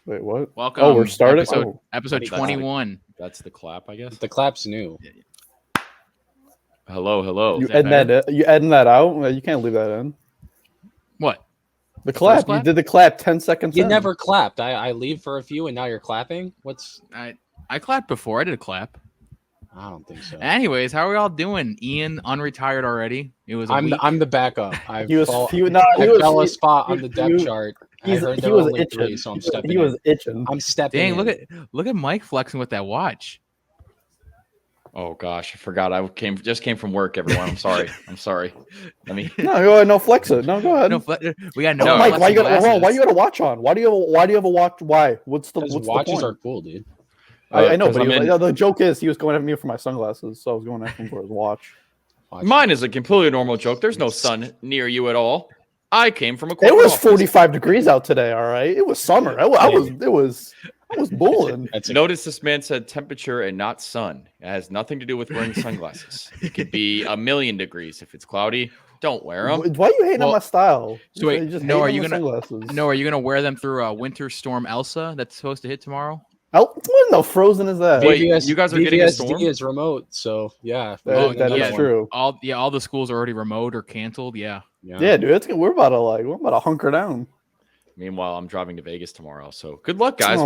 Wait, what? Welcome. Oh, we're starting. Episode 21. That's the clap, I guess. The clap's new. Hello. You adding that out? You can't leave that in. What? The clap. clap? You did the clap 10 seconds. You in. never clapped. I leave for a few, and now you're clapping. I clapped before. I did a clap. I don't think so. Anyways, how are we all doing? Ian unretired already. It was. I'm the backup. I He was fell a spot on the depth chart. I heard there were only itching. three, so I'm stepping. He was itching. I'm stepping. Dang! in. Look at Mike flexing with that watch. Oh gosh, I forgot. I just came from work. Everyone, I'm sorry. Let me. No, go ahead. No, flex it. No, go ahead. We got no. No, Mike, why you got a watch on? Why do you have a watch? Why? What's the watches point? are cool, dude. I know, but the joke is he was going after me for my sunglasses, so I was going after him for his watch. Mine is a completely normal joke. There's no sun near you at all. I came from a. It was 45 degrees out today. All right, it was summer. I was bowling. Notice this man said temperature and not sun. It has nothing to do with wearing sunglasses. It could be 1,000,000 degrees if it's cloudy. Don't wear them. Why are you hating on my style? So wait, are you gonna wear them through Winter Storm Elsa that's supposed to hit tomorrow? What in the frozen is that? Wait, you guys are getting a storm? is remote, so yeah. That is true. All the schools are already remote or canceled. Yeah, dude. We're about to hunker down. Meanwhile, I'm driving to Vegas tomorrow, so good luck, guys.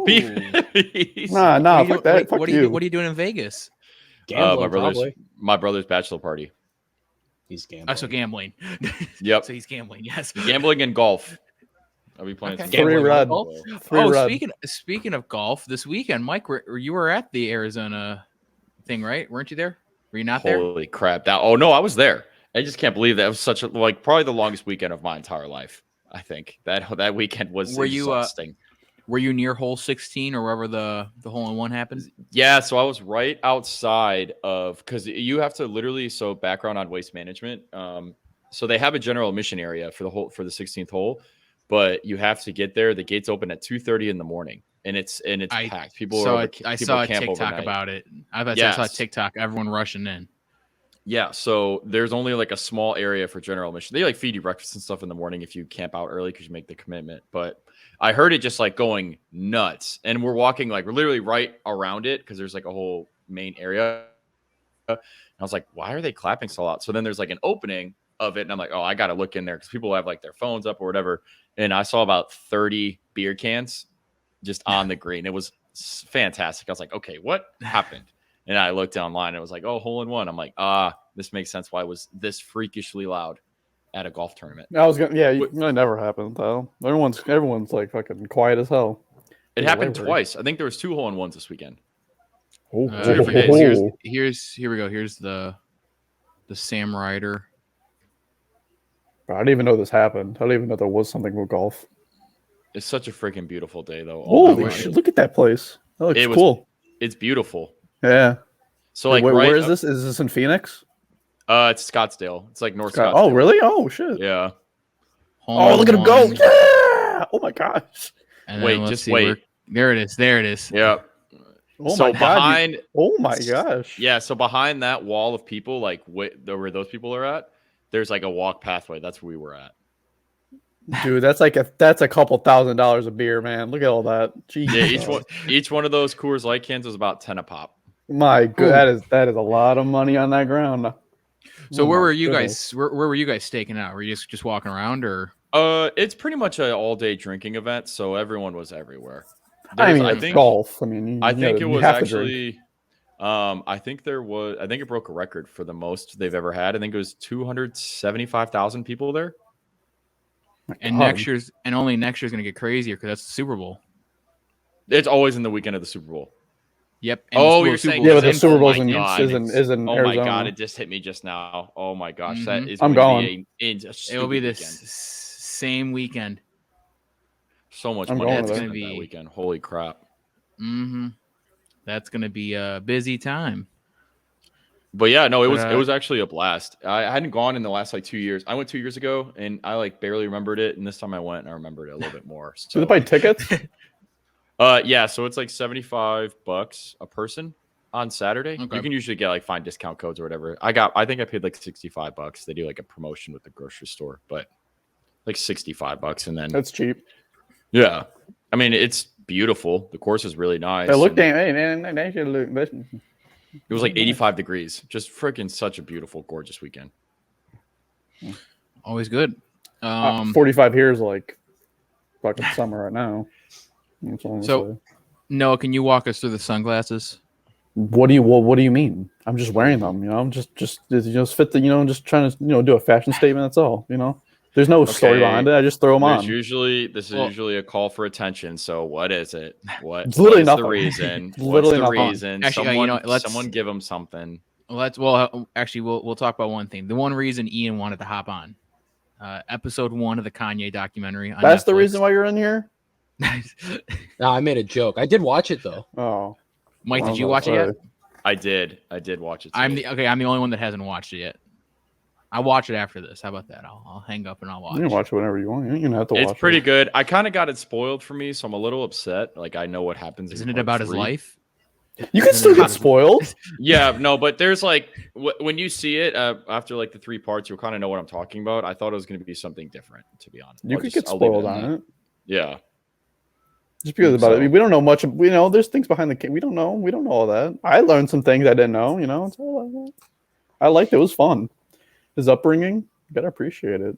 Be Nah. Fuck that. Fuck you. What are you doing in Vegas? Gambling, my brother's bachelor party. He's gambling. So gambling. Yep. So he's gambling. Yes. Gambling and golf. I'll be playing. Okay. Three red. Speaking of golf, this weekend, Mike, you were at the Arizona thing, right? Weren't you there? Were you not there? Holy crap! Oh no, I was there. I just can't believe that. It was such a probably the longest weekend of my entire life. I think that weekend was exhausting. Were you near hole 16 or wherever the hole in one happened? Yeah, so I was right outside of, because you have to literally, so background on waste management. So they have a general admission area for the 16th hole, but you have to get there. The gates open at 2:30 in the morning, and it's packed. I saw a TikTok about it. I saw a TikTok. Everyone rushing in. Yeah, so there's only like a small area for general admission. They like feed you breakfast and stuff in the morning if you camp out early because you make the commitment. But I heard it just like going nuts, and we're walking like we're literally right around it because there's like a whole main area. And I was like, why are they clapping so loud? So then there's like an opening of it, and I'm like, oh, I got to look in there because people have like their phones up or whatever. And I saw about 30 beer cans just on the green. It was fantastic. I was like, okay, what happened? And I looked online and it was like, oh, hole in one. I'm like, this makes sense why it was this freakishly loud at a golf tournament. It never happened though. Everyone's like fucking quiet as hell. It happened twice. I think there was 2 hole in ones this weekend. Here we go. Here's the Sam Ryder. I didn't even know this happened. I didn't even know there was something with golf. It's such a freaking beautiful day though. Holy shit! Look at that place. That looks cool. It's beautiful. Yeah. So like, where is this? Is this in Phoenix? It's Scottsdale. It's like North Scottsdale. Oh, really? Oh, shit. Yeah. Look at him go! Yeah! Oh my gosh! Wait, just wait. There it is. Yeah. Oh my god! Oh my gosh! Yeah. So behind that wall of people, like where those people are at, there's like a walk pathway. That's where we were at. Dude, that's a couple $1,000s a beer, man. Look at all that. Jeez. Yeah, each one of those Coors Light cans was about 10 a pop. My god, that is a lot of money on that ground. So where were you guys? Where were you guys staking out? Were you just walking around, or? It's pretty much an all-day drinking event, so everyone was everywhere. I think golf. I think it was actually. I think it broke a record for the most they've ever had. I think it was 275,000 people there. And only next year's going to get crazier because that's the Super Bowl. It's always in the weekend of the Super Bowl. Yep. You're saying but the Super Bowl is in Arizona. Oh my god, it just hit me just now. Oh my gosh, Mm-hmm. that is. I'm going. It'll be the same weekend. So much money that's going to be that weekend. Holy crap. Mm-hmm. That's going to be a busy time. But yeah, no, it was actually a blast. I hadn't gone in the last like 2 years. I went 2 years ago and I like barely remembered it. And this time I went and I remembered it a little bit more. So do they buy tickets? Yeah, so it's like $75 a person on Saturday. Okay. You can usually get like find discount codes or whatever. I think I paid like $65. They do like a promotion with the grocery store, but like $65 and then that's cheap. Yeah. I mean, it's beautiful. The course is really nice. They look and damn. Hey man, they should look. It was like 85 degrees. Just freaking such a beautiful, gorgeous weekend. Always good. 45 here is like fucking summer right now. That's all I'm So- saying. Noah, can you walk us through the sunglasses? What do you mean? I'm just wearing them. I'm just fit the. Just trying to do a fashion statement. That's all. There's no story Okay. behind it. I just throw them on. This is usually a call for attention. So what is it? It's literally what's nothing. the reason? It's literally What's the nothing. reason? Actually, Someone give them something. We'll talk about one thing. The one reason Ian wanted to hop on, episode 1 of the Kanye documentary. On That's the Netflix. reason why you're in here. No, I made a joke. I did watch it though. Oh, Mike, well, did you watch it yet? sorry. I did watch it. I'm too. the only one that hasn't watched it yet. I'll watch it after this. How about that? I'll hang up and I'll watch. You can watch it whenever you want. You don't have to watch It's pretty it. good. I kind of got it spoiled for me, so I'm a little upset. Like I know what happens. Isn't in it about part his 3. life? You can still get spoiled. Yeah, no, but there's like when you see it after like the 3 parts, you'll kind of know what I'm talking about. I thought it was going to be something different, to be honest. You could get I'll leave spoiled at on that. it. Yeah. Just because about So- it. I mean, we don't know much. There's things behind the. We don't know. We don't know all that. I learned some things I didn't know. It's all like that. I liked it. It was fun. His upbringing, you gotta appreciate it.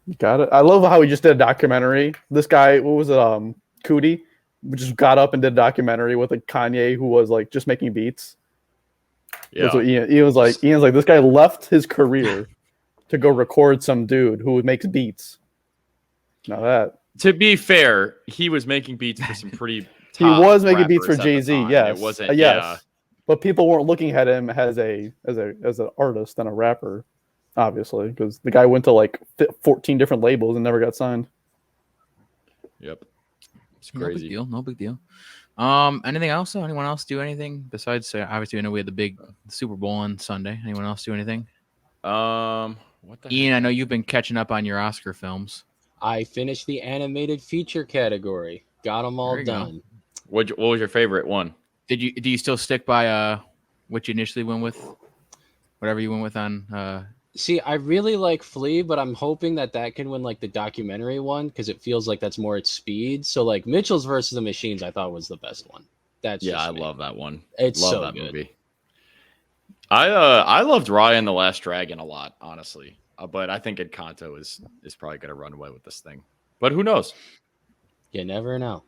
You got it. I love how he just did a documentary. This guy, what was it? Cootie, just got up and did a documentary with like Kanye, who was like just making beats. Yeah. That's what Ian's like, this guy left his career to go record some dude who makes beats. Now that. To be fair, he was making beats for some pretty. He was making beats rappers for at the Jay-Z, time. yes. It wasn't. Yes. Yeah. But people weren't looking at him as an artist and a rapper, obviously, because the guy went to like 14 different labels and never got signed. Yep. It's No big crazy. deal. No big deal. Anything else? Though? Anyone else do anything besides? Obviously, I know we had the big Super Bowl on Sunday. Anyone else do anything? What the Ian, I know you've been catching up on your Oscar films. I finished the animated feature category. Got them all There you go. done. What was your favorite one? Do you still stick by what you initially went with? Whatever you went with on. See, I really like Flea, but I'm hoping that can win like the documentary one because it feels like that's more its speed. So like Mitchell's versus the Machines, I thought was the best one. That's Yeah, just I me. love that one. It's love so that good. movie. I loved Raya and the Last Dragon a lot, honestly. But I think Encanto is probably going to run away with this thing. But who knows? You never know.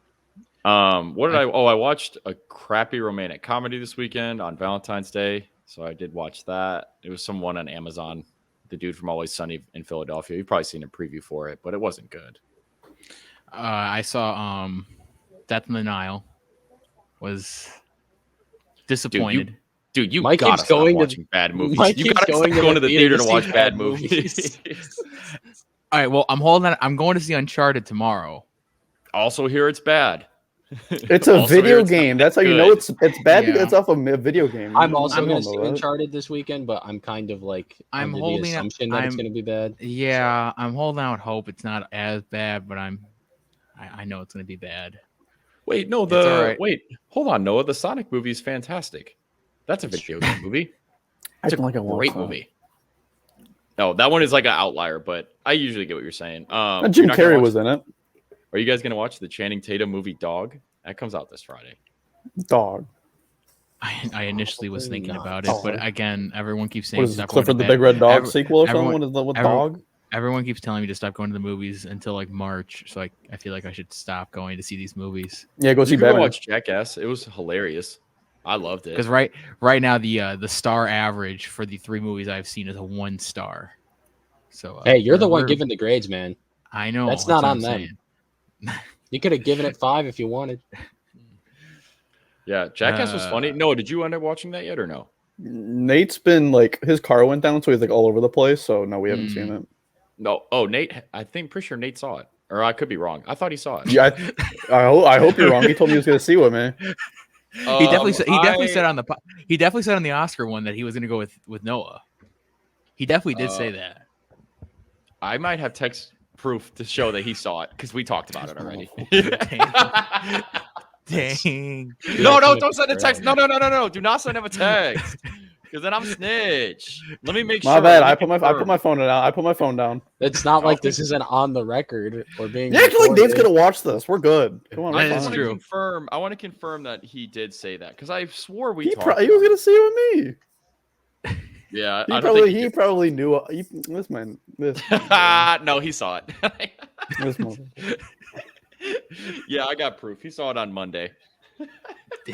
What did I watched a crappy romantic comedy this weekend on Valentine's Day. So I did watch that. It was someone on Amazon. The dude from Always Sunny in Philadelphia. You've probably seen a preview for it, but it wasn't good. I saw Death in the Nile. Was disappointed. Dude, you Mike gotta keeps stop going to- watching bad movies. Mike You keeps gotta going stop going to the theater to see watch bad bad movies. All right. Well, I'm holding on. I'm going to see Uncharted tomorrow. Also, here it's bad. It's a Also, video it's not game. That's how you good. know it's bad because Yeah. it's off a video game. I'm also I going don't to see know that. Uncharted this weekend, but I'm kind of like I'm under holding the it- assumption that it's I'm- going to be bad. Yeah, I'm holding out hope it's not as bad, but I know it's going to be bad. Wait, no, It's all right. wait, hold on, Noah. The Sonic movie is fantastic. That's a video game movie. I It's a don't like it once, great though. movie. No, that one is like an outlier, but I usually get what you're saying. And you're Jim not gonna Carrey watch- was in it. Are you guys gonna watch the Channing Tatum movie Dog? That comes out this Friday. Dog. I initially was Probably thinking not. about it, but again, everyone keeps saying What is it, stop going to Clifford the bed. Big Red Dog Every- sequel or something? everyone- What is that with everyone- Dog? Everyone keeps telling me to stop going to the movies until like March, so I feel like I should stop going to see these movies. Yeah, go see You can go Batman. watch Jackass. It was hilarious. I loved it. Because right now the star average for the 3 movies I've seen is a 1 star. So Hey, you're the one we're- giving the grades, man. I know That's not what on I'm them. saying. You could have given it 5 if you wanted. Yeah, Jackass was funny. No, did you end up watching that yet or no? Nate's been like his car went down, so he's like all over the place. So no, we haven't seen it. No. Oh, Nate. Pretty sure Nate saw it, or I could be wrong. I thought he saw it. Yeah, I hope you're wrong. He told me he was going to see it, man. He definitely said on the Oscar one that he was going to go with Noah. He definitely did say that. I might have text proof to show that he saw it because we talked about it already. Dang. No, don't send a text. No. Do not send him a text. Because then I'm snitch. Let me make My sure. bad. let me I put my confirm. phone down. I put my phone down. It's not like this isn't on the record or being. Yeah, like Dave's recorded. gonna watch this. We're good. Come on, That we're is fine. want true. to confirm. I want to confirm that he did say that because I swore we He talked. was about gonna see it with me. it. Yeah, He I don't think he probably knew. This man. This. no, he saw it. This moment. Yeah, I got proof. He saw it on Monday.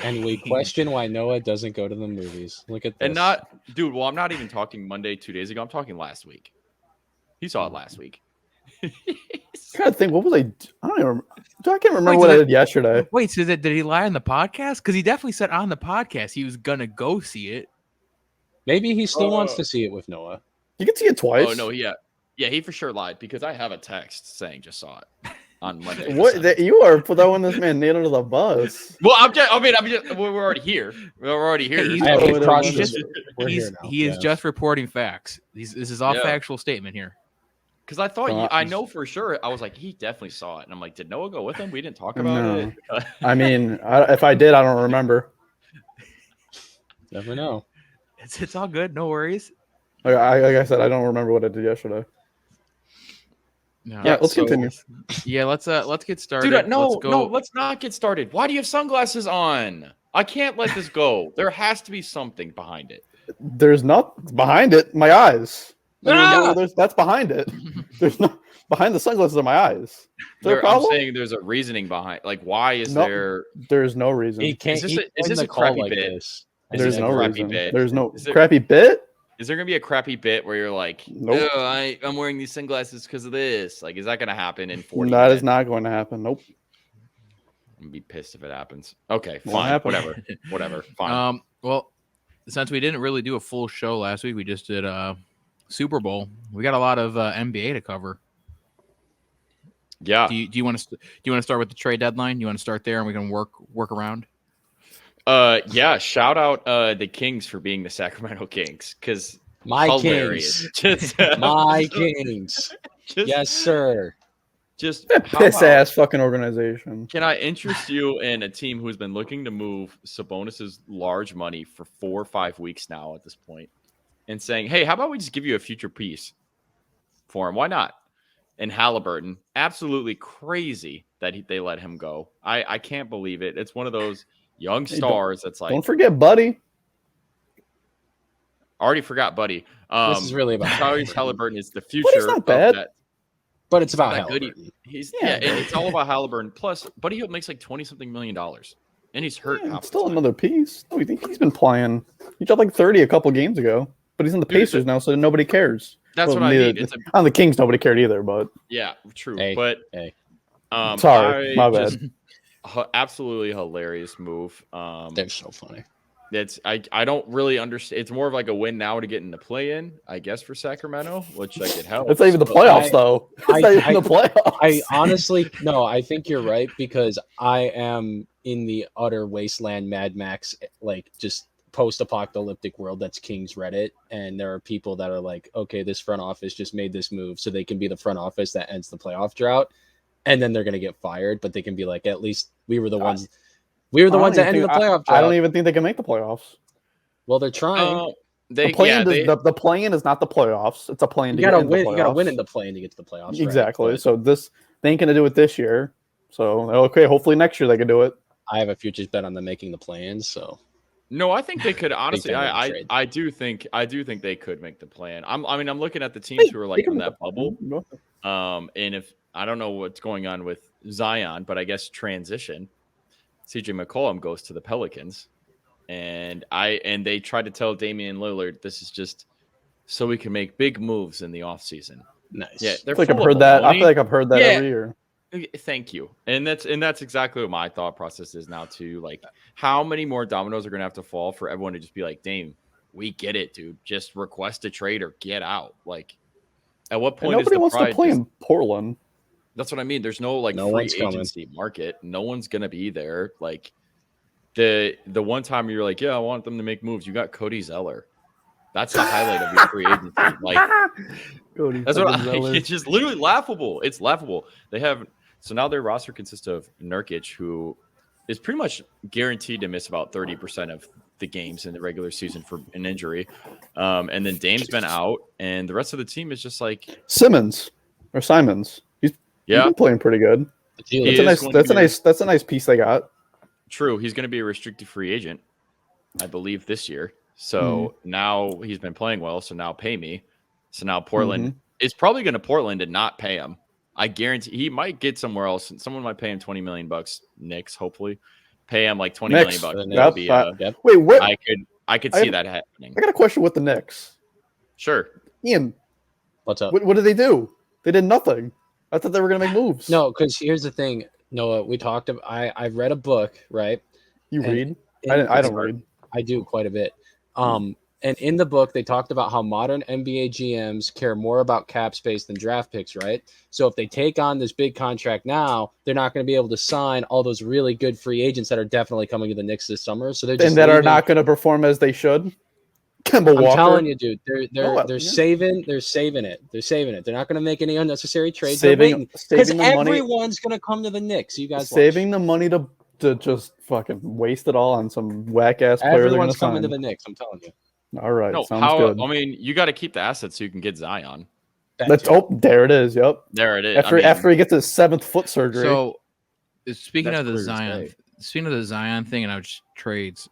And we question why Noah doesn't go to the movies. Look at this. And not, dude. Well, I'm not even talking Monday 2 days ago. I'm talking last week. He saw it last week. I'm trying to think. What was I? I don't even. I can't remember Wait, what did I I- did yesterday. Wait, so did he lie on the podcast? Because he definitely said on the podcast he was gonna go see it. Maybe he still wants to see it with Noah. You can see it twice. Oh no, yeah, he for sure lied because I have a text saying just saw it on Monday. What you are throwing this man nailed under the bus? Well, I'm just. We're already here. We're already here. Hey, he's- I have Oh, to cross he's this. just- We're He here is now. just reporting facts. This is all Yeah. factual statement here. Because I thought I know for sure. I was like, he definitely saw it, and I'm like, did Noah go with him? We didn't talk about No. it. I mean, if I did, I don't remember. Never know. It's all good. No worries. Like I said, I don't remember what I did yesterday. No. Yeah, let's so- continue. Yeah, let's get started. Dude, no, let's go. no, let's not get started. Why do you have sunglasses on? I can't let this go. There has to be something behind it. There's not behind it. My eyes. I mean, Ah! that's behind it. There's no behind the sunglasses are my eyes. Is there a I'm problem? saying there's a reasoning behind. Like, why is Nope. there? There's no reason. He can't. Is this he a- is joined this the a call crappy like bit? this. Is There's this a no crappy reason. bit? There's no Is there- crappy bit. Is there gonna be a crappy bit where you're like, Nope. "Oh, I'm wearing these sunglasses because of this"? Like, is that gonna happen in 40 That minutes? is not going to happen. Nope. I'm gonna be pissed if it happens. Okay, Won't fine, happen. whatever, fine. Well, since we didn't really do a full show last week, we just did Super Bowl. We got a lot of NBA to cover. Yeah. Do you want to start with the trade deadline? You want to start there, and we can work around. Yeah. Shout out the Kings for being the Sacramento Kings because My hilarious. Kings. Just, My Kings. just, Yes, sir. Just That how piss about- ass fucking organization. Can I interest you in a team who's been looking to move Sabonis's large money for 4 or 5 weeks now at this point, and saying, "Hey, how about we just give you a future piece for him? Why not?" And Halliburton, absolutely crazy that they let him go. I can't believe it. It's one of those young Hey, stars that's like, Don't forget, buddy. already forgot, buddy. This is really about Tyrese Halliburton is the future. Buddy's not of bad. that. But it's about That good. Halliburton. He's Yeah. and it's all about Halliburton. Plus, Buddy Hield makes like $20-something million, and he's hurt. Yeah, half it's the still time. another piece. Oh, you think he's been playing? He dropped like 30 a couple games ago, but he's in the Dude, Pacers now, so nobody cares. That's Well, what I neither- mean. It's a, On the Kings, nobody cared either. But yeah, true. Hey, but hey. Sorry, my bad. just- absolutely hilarious move. They're so funny. It's I don't really understand. It's more of like a win now to get in the play in, I guess, for Sacramento, which like it helps. it's not even the but- playoffs, though. It's not even the playoffs. I honestly no, I think you're right because I am in the utter wasteland Mad Max, like just post-apocalyptic world that's King's Reddit, and there are people that are like, okay, this front office just made this move so they can be the front office that ends the playoff drought, and then they're gonna get fired, but they can be like, at least we were the ones that ended the playoff drought. I don't even think they can make the playoffs. Well, they're trying. They, The play-in yeah, they, the play-in is not the playoffs. It's a play-in. You to gotta get into win. the You gotta playoffs. win in the play-in to get to the playoffs. right? Exactly. But So they ain't gonna do it this year. So okay, hopefully next year they can do it. I have a futures bet on them making the play-in. So no, I think they could honestly. fan of the I trade. I do think they could make the plan. I'm looking at the teams who are like They on can that make the- bubble. Go ahead. And if I don't know what's going on with Zion, but I guess transition, CJ McCollum goes to the Pelicans, and they try to tell Damian Lillard this is just so we can make big moves in the offseason. nice. Yeah, I they're feel like I've full heard of that. I baloney. feel like I've heard that Yeah. every year. Thank you. And that's exactly what my thought process is now too. Like, how many more dominoes are gonna have to fall for everyone to just be like, Dame, we get it, dude. Just request a trade or get out. Like, at what And point nobody is the wants to pride play just- in Portland. That's what I mean. There's no like No free one's coming. agency market. No one's gonna be there. Like the one time you're like, yeah, I want them to make moves. You got Cody Zeller. That's the highlight of your free agency. Like Cody that's what fucking Zeller. it's just literally laughable. It's laughable. They have so now their roster consists of Nurkic, who is pretty much guaranteed to miss about 30% of the games in the regular season for an injury. And then Dame's been out, and the rest of the team is just like Simons. He's been playing pretty good. That's a nice piece they got. True. He's going to be a restricted free agent, I believe, this year. So now he's been playing well. So now pay me. So now Portland is probably going to Portland and not pay him. I guarantee he might get somewhere else. And someone might pay him $20 million. Knicks, hopefully, pay him like $20 million. Wait, what? I could see that happening. I got a question with the Knicks. Sure, Ian. What's up? What did they do? They did nothing. I thought they were going to make moves. No, because here's the thing, Noah. We talked about. I read a book, right? You read? I don't read. I do quite a bit. And in the book, they talked about how modern NBA GMs care more about cap space than draft picks, right? So if they take on this big contract now, they're not going to be able to sign all those really good free agents that are definitely coming to the Knicks this summer. So they're just are not going to perform as they should. Kemba Walker. I'm telling you, dude, they're saving it. They're saving it. They're not going to make any unnecessary trades. Because everyone's going to come to the Knicks. You guys saving the money to just fucking waste it all on some whack ass player. Everyone's coming to the Knicks. I'm telling you. All right, sounds good. I mean, you got to keep the assets so you can get Zion. There it is. Yep, there it is. After he gets his 7th foot surgery. So, speaking of the Zion thing, and trades,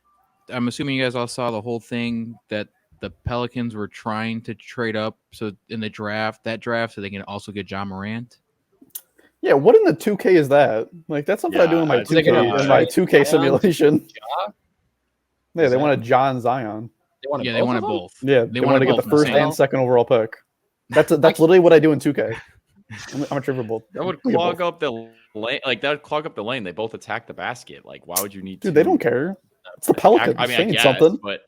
I'm assuming you guys all saw the whole thing that the Pelicans were trying to trade up so in the draft, so they can also get John Morant. Yeah, what in the 2K is that? Like that's something I do in my 2K simulation. Yeah, they wanted John Zion. They wanted both. Yeah, they wanted to get the first and second overall pick. That's literally what I do in 2K. I'm a triple both. That would clog up the lane. Like that would clog up the lane. They both attack the basket. Like, why would you need to? Dude, they don't care. It's the Pelicans. I guess, something. But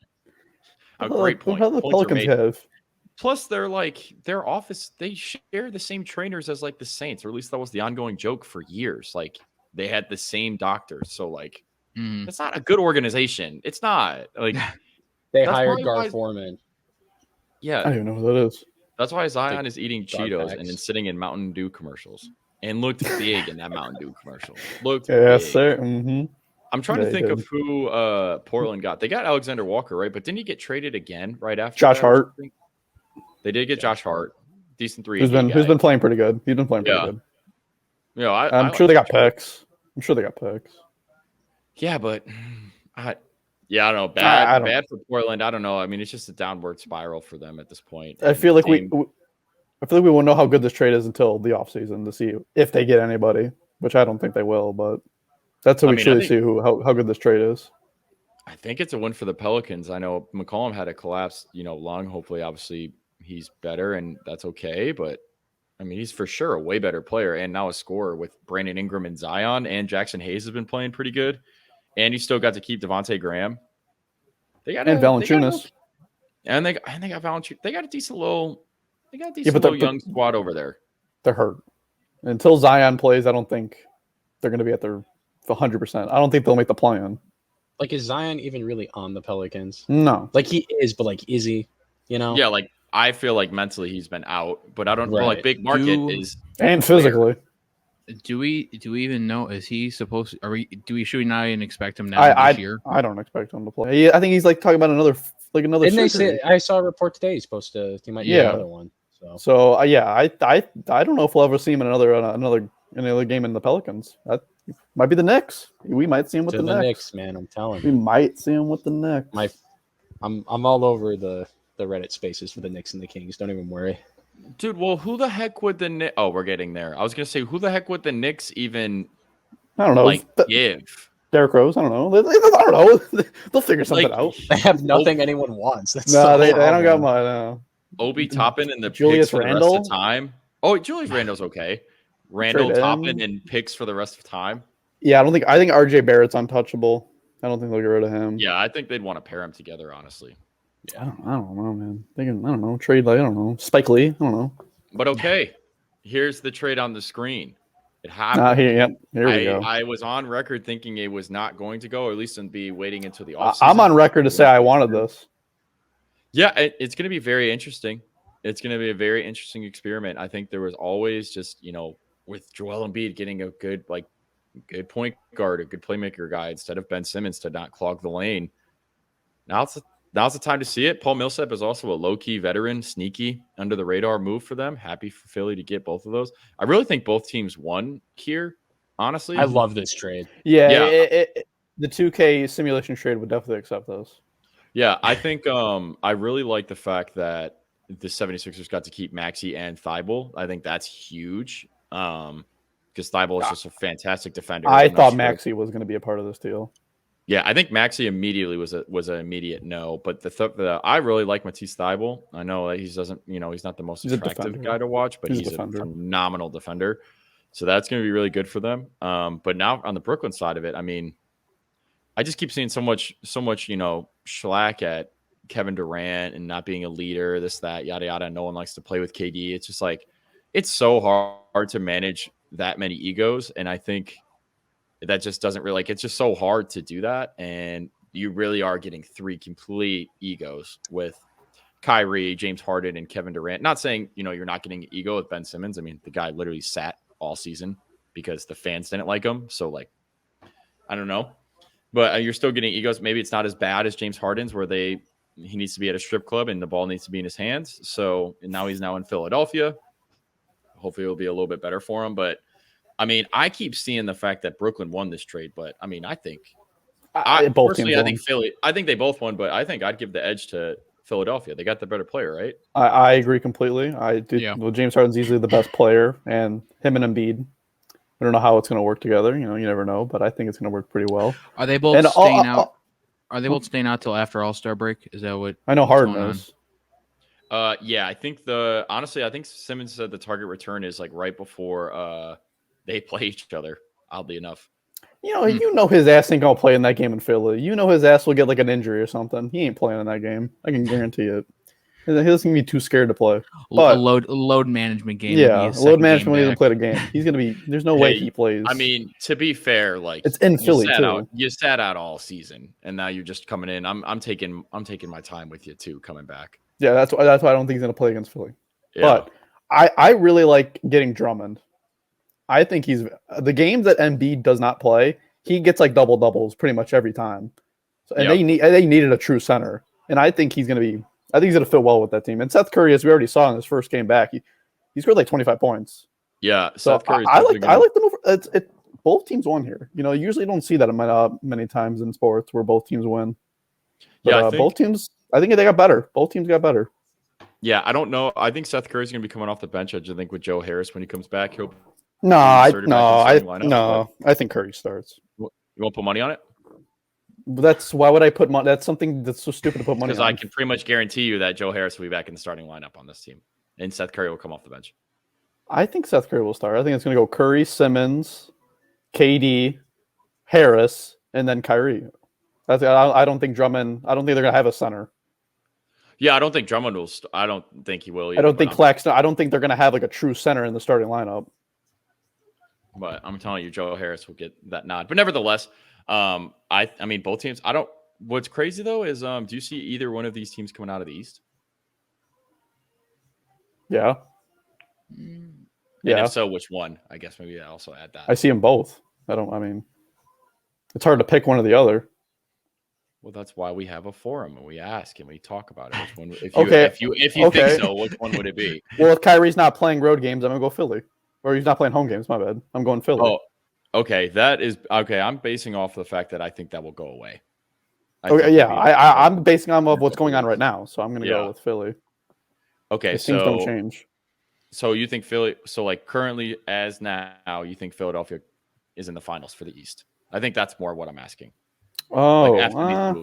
a great point. How the Pelicans have? Plus, they're like their office. They share the same trainers as like the Saints, or at least that was the ongoing joke for years. Like they had the same doctors. So like, it's not a good organization. It's not like. They hired Gar Foreman. Yeah. I don't even know who that is. That's why Zion is eating Cheetos and then sitting in Mountain Dew commercials and looked big in that Mountain Dew commercial. Yes, sir. Mm-hmm. I'm trying to think of who Portland got. They got Alexander Walker, right? But didn't he get traded again right after Josh Hart? They did get Josh Hart. Decent 3. Who's been playing pretty good. He's been playing pretty good. Yeah, I'm sure they got picks. Yeah, but I don't know. Bad for Portland. I don't know. I mean, it's just a downward spiral for them at this point. I feel like we won't know how good this trade is until the offseason to see if they get anybody, which I don't think they will. But that's how we truly see how good this trade is. I think it's a win for the Pelicans. I know McCollum had a collapsed, lung. Hopefully, obviously, he's better, and that's okay. But I mean, he's for sure a way better player, and now a scorer with Brandon Ingram and Zion, and Jackson Hayes has been playing pretty good. And you still got to keep Devontae Graham. Valanciunas. And they got Valanciunas. They got a decent little young squad over there. They're hurt. Until Zion plays, I don't think they're going to be at their 100%. I don't think they'll make the play-in. Like, is Zion even really on the Pelicans? No. Like, he is, but, like, is he? Yeah, like, I feel like mentally he's been out. But I don't know, like, big market is... And physically. Do we even know? Is he supposed to? Should we not even expect him now this year? I don't expect him to play. I think he's like talking about another. Didn't they say? I saw a report today. He might be another one. So I don't know if we'll ever see him in another game in the Pelicans. That might be the Knicks. We might see him with the Knicks, man. I'm telling you, we might see him with the Knicks. I'm all over the Reddit spaces for the Knicks and the Kings. Don't even worry. Dude, well, who the heck would the Knicks... Oh, we're getting there. I was going to say, who the heck would the Knicks even... I don't know. Give? Derrick Rose? I don't know. I don't know. They'll figure something out. They have nothing anyone wants. They don't got much. Obi Toppin and the Julius picks for Randle? the rest of the time. Oh, Julius Randle's okay. Randle, Toppin, and picks for the rest of the time. Yeah, I think RJ Barrett's untouchable. I don't think they'll get rid of him. Yeah, I think they'd want to pair him together, honestly. Yeah, I don't know, man. I don't know. Trade, I don't know. Spike Lee? I don't know. But okay, here's the trade on the screen. It happened. Here we go. I was on record thinking it was not going to go, or at least be waiting until the offseason. I'm on record to say I wanted this. Yeah, it's going to be very interesting. It's going to be a very interesting experiment. I think there was always just, with Joel Embiid getting a good point guard, a good playmaker guy instead of Ben Simmons to not clog the lane. now's the time to see it. Paul Millsap is also a low-key veteran, sneaky, under-the-radar move for them. Happy for Philly to get both of those. I really think both teams won here, honestly. I love this trade. Yeah. The 2K simulation trade would definitely accept those. Yeah, I think I really like the fact that the 76ers got to keep Maxey and Thibault. I think that's huge because Thibault is just a fantastic defender. I thought Maxey was going to be a part of this deal. Yeah, I think Maxey immediately was an immediate no. But I really like Matisse Thybulle. I know that he's not the most attractive guy to watch, but he's a phenomenal defender. So that's going to be really good for them. But now on the Brooklyn side of it, I mean, I just keep seeing so much, schlack at Kevin Durant and not being a leader, this, that, yada, yada. No one likes to play with KD. It's just like, it's so hard to manage that many egos. And I think that just doesn't really, it's just so hard to do that. And you really are getting three complete egos with Kyrie, James Harden, and Kevin Durant. Not saying, you're not getting an ego with Ben Simmons. I mean, the guy literally sat all season because the fans didn't like him. So, I don't know. But you're still getting egos. Maybe it's not as bad as James Harden's where he needs to be at a strip club and the ball needs to be in his hands. So now he's in Philadelphia. Hopefully it'll be a little bit better for him. But, I mean, I keep seeing the fact that Brooklyn won this trade. But, I mean, I think I think they both won. But I think I'd give the edge to Philadelphia. They got the better player, right? I agree completely. I do. Yeah. Well, James Harden's easily the best player, and him and Embiid. I don't know how it's going to work together. You never know, but I think it's going to work pretty well. Are they both staying out? Are they both staying out till after All-Star break? Is that what? I know Harden is. Yeah, I think I think Simmons said the target return is right before they play each other. Oddly enough, his ass ain't gonna play in that game in Philly. His ass will get an injury or something. He ain't playing in that game. I can guarantee it. He doesn't be too scared to play. But, a load management game. Yeah, load management when he doesn't play the game. He's gonna be. There's no way he plays. I mean, to be fair, it's in Philly too. You sat out all season, and now you're just coming in. I'm taking my time with you too, coming back. Yeah, that's why I don't think he's gonna play against Philly. Yeah. But I really like getting Drummond. I think he's the games that Embiid does not play. He gets double doubles pretty much every time. So, and they needed a true center, and I think he's gonna be. I think he's going to fit well with that team. And Seth Curry, as we already saw in his first game back, he scored 25 points. Yeah, so Seth Curry. I like the move. Both teams won here. You usually don't see that many times in sports where both teams win. But, both teams. I think they got better. Both teams got better. Yeah, I don't know. I think Seth Curry's going to be coming off the bench. I just think with Joe Harris when he comes back, he'll. I think Curry starts. You won't put money on it? Why would I put money? That's something that's so stupid to put money on. Because I can pretty much guarantee you that Joe Harris will be back in the starting lineup on this team, and Seth Curry will come off the bench. I think Seth Curry will start. I think it's going to go Curry, Simmons, KD, Harris, and then Kyrie. I don't think Drummond. I don't think they're going to have a center. Yeah, I don't think Drummond will. I don't think he will. Either, I don't think Claxton. I don't think they're going to have a true center in the starting lineup. But I'm telling you, Joe Harris will get that nod. But nevertheless. I mean, both teams. What's crazy though is, do you see either one of these teams coming out of the East? Yeah. And if so, which one? I guess maybe I also add that. I see them both. It's hard to pick one or the other. Well, that's why we have a forum and we ask and we talk about it. Which one? If you think so, which one would it be? Well, if Kyrie's not playing road games, I'm gonna go Philly. Or he's not playing home games. My bad. I'm going Philly. Oh. Okay, that is okay. I'm basing off the fact that I think that will go away. I'm basing on what's going on right now, so I'm going to go with Philly. Okay, things don't change. So you think Philly? So currently, as now, you think Philadelphia is in the finals for the East? I think that's more what I'm asking. Oh, after these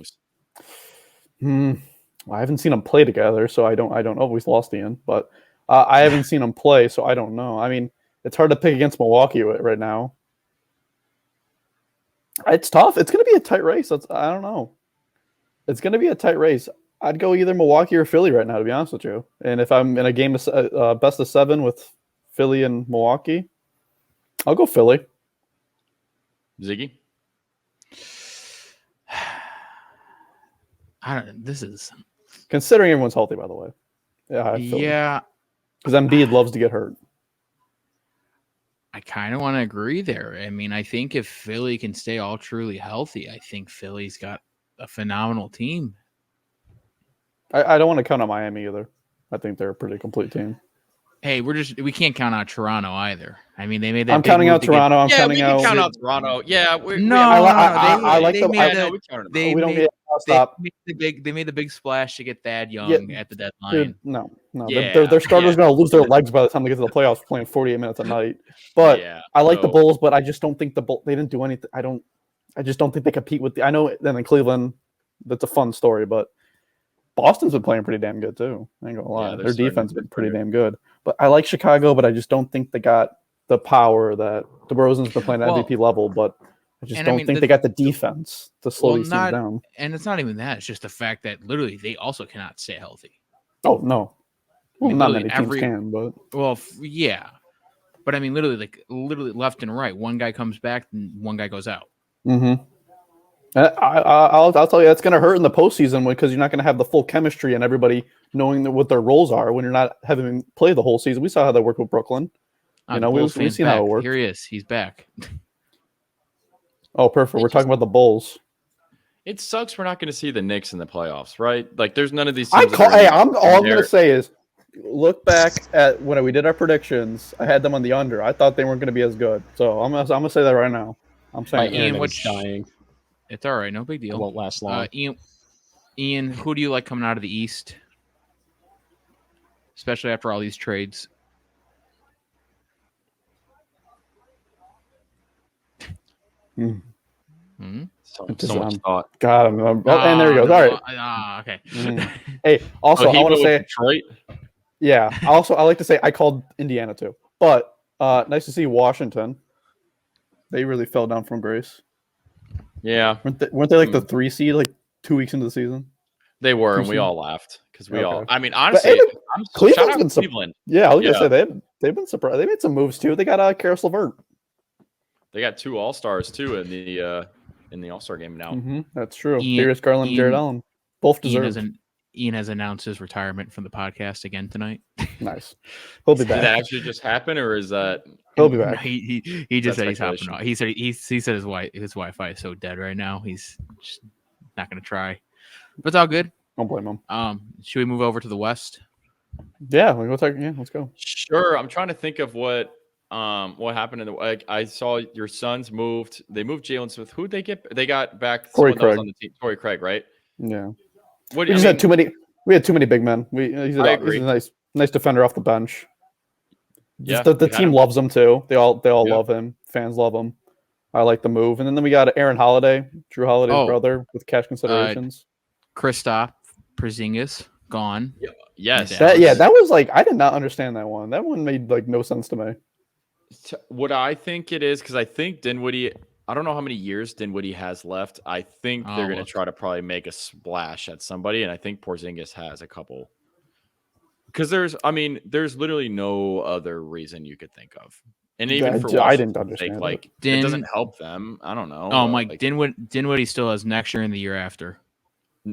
moves. I haven't seen them play together, so I don't know if we've lost Ian, but I haven't seen them play, so I don't know. I mean, it's hard to pick against Milwaukee right now. It's tough. It's going to be a tight race. I don't know. It's going to be a tight race. I'd go either Milwaukee or Philly right now, to be honest with you. And if I'm in a game of best of 7 with Philly and Milwaukee, I'll go Philly. Ziggy? This is considering everyone's healthy, by the way. Yeah. Because Embiid loves to get hurt. I kind of want to agree there. I mean, I think if Philly can stay all truly healthy, I think Philly's got a phenomenal team. I don't want to count on Miami either. I think they're a pretty complete team. Hey, we can't count out Toronto either. I mean, they made that. I'm counting out Toronto. I'm counting out. Count out Toronto. Yeah, I like the. They we don't made, get stop. They made the big splash to get Thad Young at the deadline. Dude, no. Their starters going to lose their legs by the time they get to the playoffs, playing 48 minutes a night. But I like the Bulls, but I just don't think they didn't do anything. I just don't think they compete with I know then in Cleveland, that's a fun story, but Boston's been playing pretty damn good too. I ain't gonna lie. Their defense has been pretty damn good. But I like Chicago, but I just don't think they got the power that DeRozan's been playing at MVP level, but I just don't think they got the defense to slow these teams down. And it's not even that. It's just the fact that literally they also cannot stay healthy. Oh, no. Well, not many teams can, but... Well, yeah. But I mean, literally left and right. One guy comes back and one guy goes out. Mm-hmm. I'll tell you, that's going to hurt in the postseason because you're not going to have the full chemistry and everybody knowing what their roles are when you're not having them play the whole season. We saw how that worked with Brooklyn. We've seen how it worked. Here he is. He's back. Oh, perfect. We're talking about the Bulls. It sucks we're not going to see the Knicks in the playoffs, right? Like, there's none of these teams. All I'm going to say is look back at when we did our predictions. I had them on the under. I thought they weren't going to be as good. So I'm gonna say that right now. I'm saying Ian, what's dying. It's all right. No big deal. It won't last long. Ian, who do you like coming out of the East? Especially after all these trades. So much thought. God, and there he goes. All right. Okay. Hey, also, I want to say Detroit. Yeah. I like to say I called Indiana too, but nice to see Washington. They really fell down from grace. Yeah. Weren't they like the 3 seed like 2 weeks into the season? They were, and we all laughed because we all. I mean, honestly, Cleveland's been Cleveland. Yeah, I was gonna say they've been surprised. They made some moves too. They got Karis LeVert. They got 2 All-Stars too in the All-Star game now. Mm-hmm, that's true. Darius Garland and Jared Allen both deserve. Ian has announced his retirement from the podcast again tonight. Nice. He'll be back. Did that actually just happen, or is that he'll be back? No, he just said he's hopping off. He said his Wi-Fi is so dead right now. He's just not going to try. But it's all good. Don't blame him. Should we move over to the West? Yeah, let's go. Sure. I'm trying to think of what happened in the. I saw your Suns moved. They moved Jalen Smith. Who'd they get? They got back Torrey Craig on the team. Torrey Craig, right? Yeah. Had too many. We had too many big men. He's a nice defender off the bench. Yeah, the team loves him too. They all love him. Fans love him. I like the move. And then we got Aaron Holiday, Drew Holiday's brother, with cash considerations. Kristaps Porzingis gone. Yes. That was like I did not understand that one. That one made like no sense to me. What I think it is, because I think Dinwiddie. I don't know how many years Dinwiddie has left. I think they're going to try to probably make a splash at somebody, and I think Porzingis has a couple. Because there's literally no other reason you could think of, and even for I didn't understand. It doesn't help them. I don't know. Oh, Mike, Dinwiddie still has next year and the year after.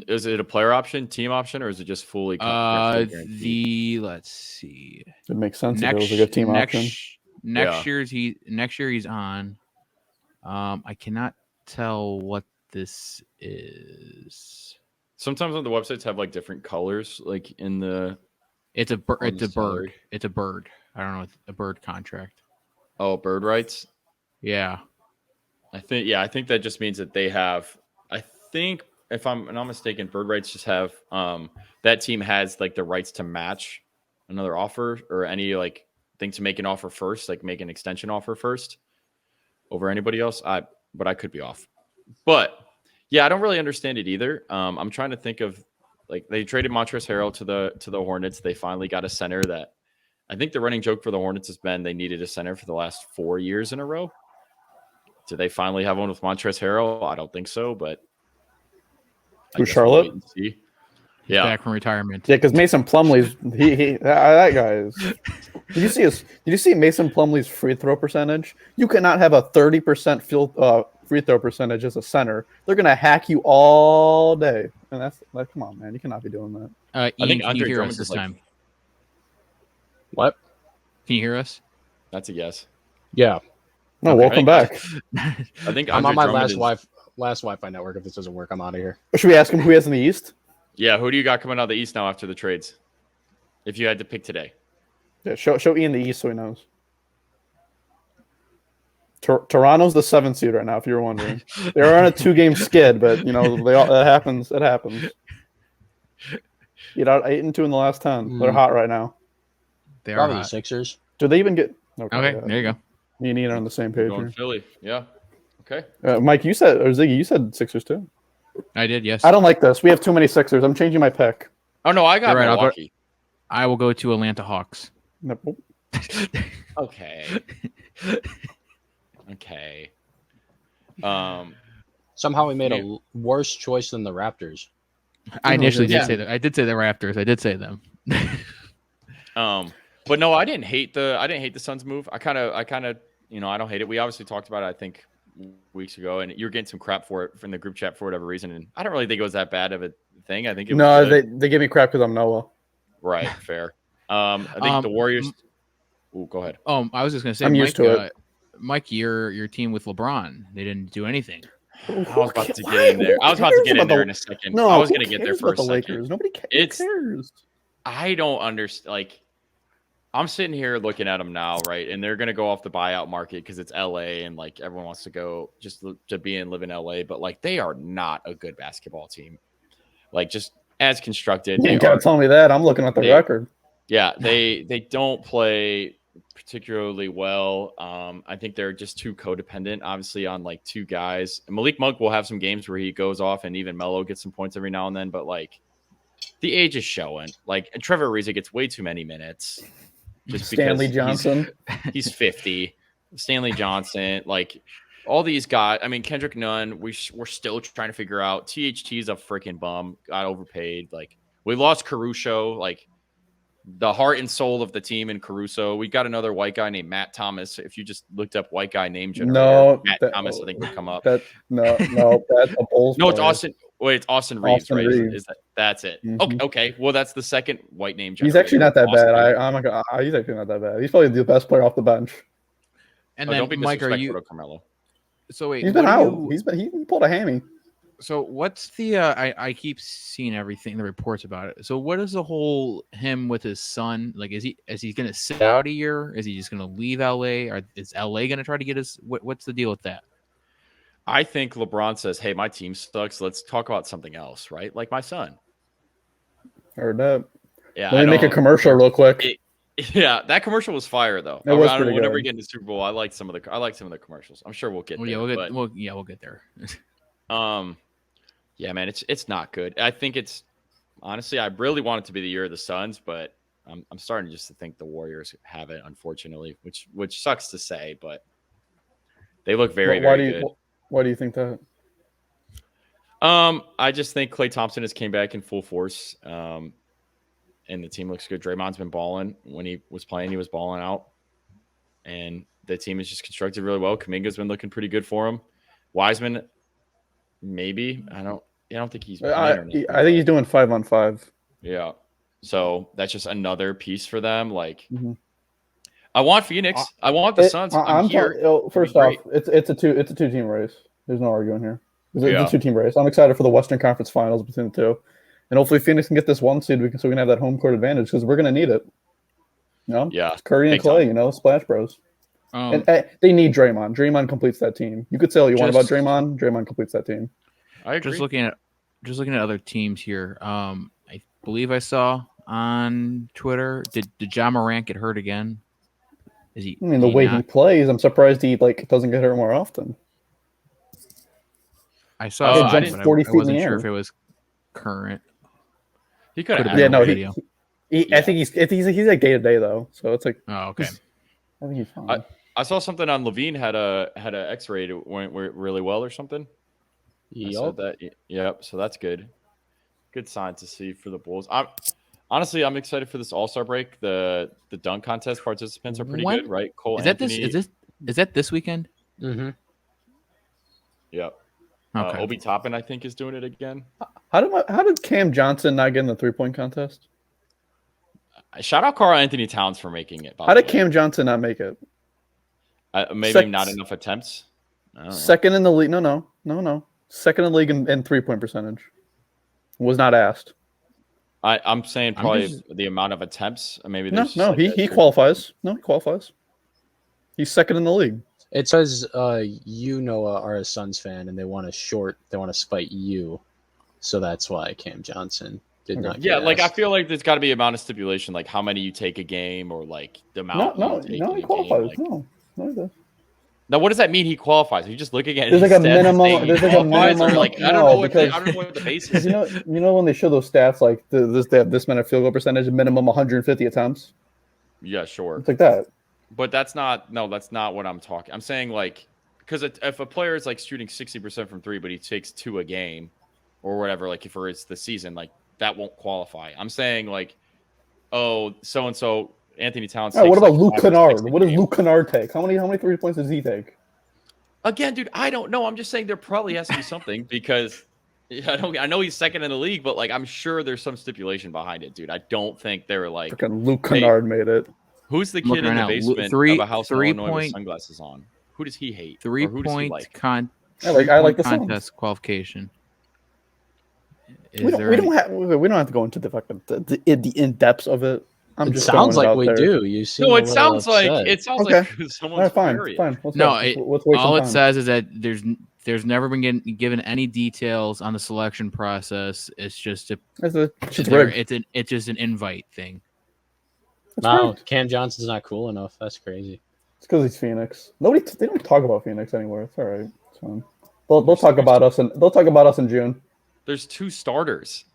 Is it a player option, team option, or is it just fully? Let's see. It makes sense. If it was a good team option. Next year he's on. I cannot tell what this is. Sometimes on the websites have like different colors, like in the. It's a bird. It's a bird. It's a bird. I don't know. A bird contract. Oh, bird rights. Yeah. I think that just means that they have. I think if I'm not mistaken, bird rights just have that team has like the rights to match another offer or any like thing to make an offer first, like make an extension offer first. Over anybody else, but I could be off. But yeah, I don't really understand it either. I'm trying to think of like they traded Montrezl Harrell to the Hornets. They finally got a center that I think the running joke for the Hornets has been they needed a center for the last 4 years in a row. Do they finally have one with Montrezl Harrell? I don't think so, but who's Charlotte? Yeah, back from retirement. Yeah, because Mason Plumlee's that guy is. Did you see Mason Plumlee's free throw percentage? You cannot have a 30% free throw percentage as a center. They're gonna hack you all day, and that's like, come on, man, you cannot be doing that. I think can you hear us this time? What? Can you hear us? That's a yes. Yeah. No, welcome back. I think I'm on my last Wi-Fi network. If this doesn't work, I'm out of here. Should we ask him who he has in the East? Yeah, who do you got coming out of the East now after the trades? If you had to pick today. Yeah, show Ian the East so he knows. Toronto's the 7th seed right now, if you were wondering. They're on a 2-game skid, but it happens. It happens. 8-2 in the last 10. They're hot right now. They are Probably hot. the Sixers. Do they even get? Okay, yeah. there you go. Me and Ian are on the same page Going here. Philly. Yeah. Okay. Mike, you said, or Ziggy, you said Sixers too. I did, yes. I don't like this. We have too many Sixers. I'm changing my pick. Oh no, I got You're right, Milwaukee. I will go to Atlanta Hawks. Nope. Okay. Okay. Somehow we made a worse choice than the Raptors. I initially yeah. did say that. I did say the Raptors. I did say them. But no, I didn't hate the Suns move. I kind of, I don't hate it. We obviously talked about it, I think, weeks ago, and you were getting some crap for it from the group chat for whatever reason. And I don't really think it was that bad of a thing. I think it was good. they give me crap because I'm Noah. Right, fair. I think the Warriors. Go ahead. I was just gonna say, I'm Mike, used to it. Mike, your team with LeBron, they didn't do anything. I was about to get in there. I was about to get in there in a second. No, I was going to get there for a the second. Lakers. Nobody cares. I don't understand. Like, I'm sitting here looking at them now, right? And they're going to go off the buyout market because it's LA and like everyone wants to go just to be and live in LA. But like, they are not a good basketball team. Like, just as constructed. You gotta tell me that. I'm looking at the record. Yeah, they don't play particularly well. I think they're just too codependent, obviously, on like two guys. And Malik Monk will have some games where he goes off, and even Melo gets some points every now and then. But like, the age is showing. Like, and Trevor Ariza gets way too many minutes. Just Stanley Johnson, he's 50. Stanley Johnson, like all these guys. I mean, Kendrick Nunn. We're still trying to figure out. THT's a freaking bum. Got overpaid. Like, we lost Caruso. Like, the heart and soul of the team in Caruso. We got another white guy named Matt Thomas. If you just looked up white guy name generator, Matt Thomas, I think would come up. No, that's a Bulls. No, it's Austin. Wait, it's Austin Reeves, Austin right? Reeves. That's it. Mm-hmm. Okay. Well, that's the second white name generator. He's actually not that bad. He's actually not that bad. He's probably the best player off the bench. And then, don't be Mike, are you? to Carmelo. So wait, he's been out. He pulled a hammy. So what's the? I keep seeing everything, the reports about it. So what is the whole him with his son? Like, is he going to sit out a year? Is he just going to leave LA? Or is LA going to try to get his? What's the deal with that? I think LeBron says, "Hey, my team sucks. Let's talk about something else, right? Like my son." Heard that. Yeah. Let me make a commercial real quick. Yeah, that commercial was fire though. It was whenever good. we get into the Super Bowl, I like some of the commercials. I'm sure we'll get there. We'll get there. Yeah, man, it's not good. I think it's honestly, I really want it to be the year of the Suns, but I'm starting just to think the Warriors have it, unfortunately, which sucks to say, but they look very good. Why do you think that? I just think Klay Thompson has came back in full force, and the team looks good. Draymond's been balling. When he was playing, he was balling out, and the team is just constructed really well. Kuminga's been looking pretty good for him. Wiseman, maybe. I don't think he's. I think he's doing 5-on-5. Yeah, so that's just another piece for them. Like, I want Phoenix. I want the Suns. First off, it's a two-team race. There's no arguing here. It's a two-team race. I'm excited for the Western Conference Finals between the two, and hopefully Phoenix can get this one seed. So we can have that home court advantage because we're going to need it. Yeah, it's Curry and Klay. Splash Bros. And they need Draymond. Draymond completes that team. You could say all you want about Draymond. Draymond completes that team. I agree. Just looking at other teams here. I believe I saw on Twitter. Did Ja Morant get hurt again? He plays, I'm surprised he doesn't get hurt more often. I saw. He jumped 40 feet in the air. Wasn't sure if it was current. He could have. Yeah, no. I think he's like day to day though, so it's like. Oh, okay. I think he's fine. I saw something on Levine had a X-ray that went really well or something. Yep. So that's good. Good sign to see for the Bulls. I'm excited for this All-Star break. The dunk contest participants are pretty good, right? Cole Anthony. Is that this weekend? Mm-hmm. Yep. Okay. Obi Toppin, I think, is doing it again. How did Cam Johnson not get in the 3-point contest? Shout out Karl Anthony Towns for making it. How did Cam Johnson not make it? Maybe not enough attempts. Second in the league. No. Second in the league in 3-point percentage. Was not asked. I'm saying probably the amount of attempts. Maybe he qualifies. No, he qualifies. He's second in the league. It says you, Noah, are a Suns fan, and they want to spite you, so that's why Cam Johnson did not. Yeah, like I feel like there's got to be amount of stipulation, like how many you take a game, or like the amount. No, he qualifies. No, he does. Now, what does that mean? He qualifies? Are you just looking at? There's like a minimum. There's like a minimum. Like I don't know what the basis. You know when they show those stats, like this minute field goal percentage, minimum 150 attempts. Yeah, sure. It's like that. But that's not what I'm talking. I'm saying like because if a player is like shooting 60% from three, but he takes 2 a game, or whatever, like if it's the season, like that won't qualify. I'm saying like, oh, so and so. Anthony Towns. What about Luke Kennard? What does Luke Kennard take? How many 3 points does he take? Again, dude, I don't know. I'm just saying there probably has to be something because I know he's second in the league, but like I'm sure there's some stipulation behind it, dude. I don't think they're like freaking Luke Kennard made it. Who's the kid in the basement of a house in Illinois with sunglasses on? Who does he hate? 3-point I like the contest qualification. We don't have to go into the in depth of it. It sounds like we do. You see? No, it sounds like someone's fine. All it says is that there's never been given any details on the selection process. It's just it's just an invite thing. Wow, Cam Johnson's not cool enough. That's crazy. It's because he's Phoenix. They don't talk about Phoenix anymore. It's all right. It's fine. They'll talk about us in June. There's 2 starters.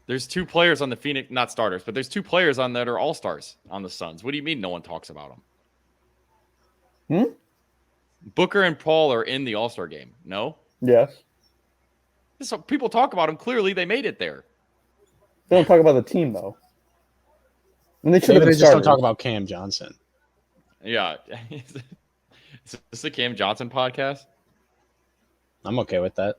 There's 2 players on the Phoenix, not starters, but there's 2 players on that are all-stars on the Suns. What do you mean no one talks about them? Booker and Paul are in the All-Star game. No? Yes. So people talk about them. Clearly, they made it there. They don't talk about the team, though. And they just don't talk about Cam Johnson. Yeah. Is this a Cam Johnson podcast? I'm okay with that.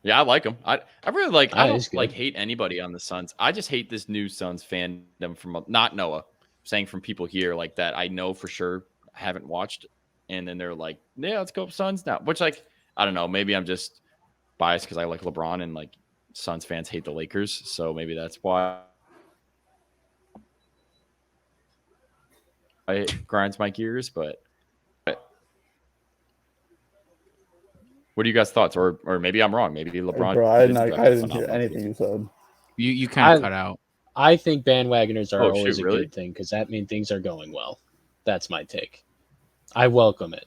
Yeah, I like him. I really like. I don't hate anybody on the Suns. I just hate this new Suns fandom from not Noah, saying from people here like that I know for sure haven't watched, and then they're like, "Yeah, let's go Suns now." Which like I don't know. Maybe I'm just biased because I like LeBron and like Suns fans hate the Lakers, so maybe that's why it grinds my gears. But what are you guys' thoughts? Or maybe I'm wrong. Maybe LeBron. Bro, I didn't hear anything you said. You kind of cut out. I think bandwagoners are always a good thing because that means things are going well. That's my take. I welcome it.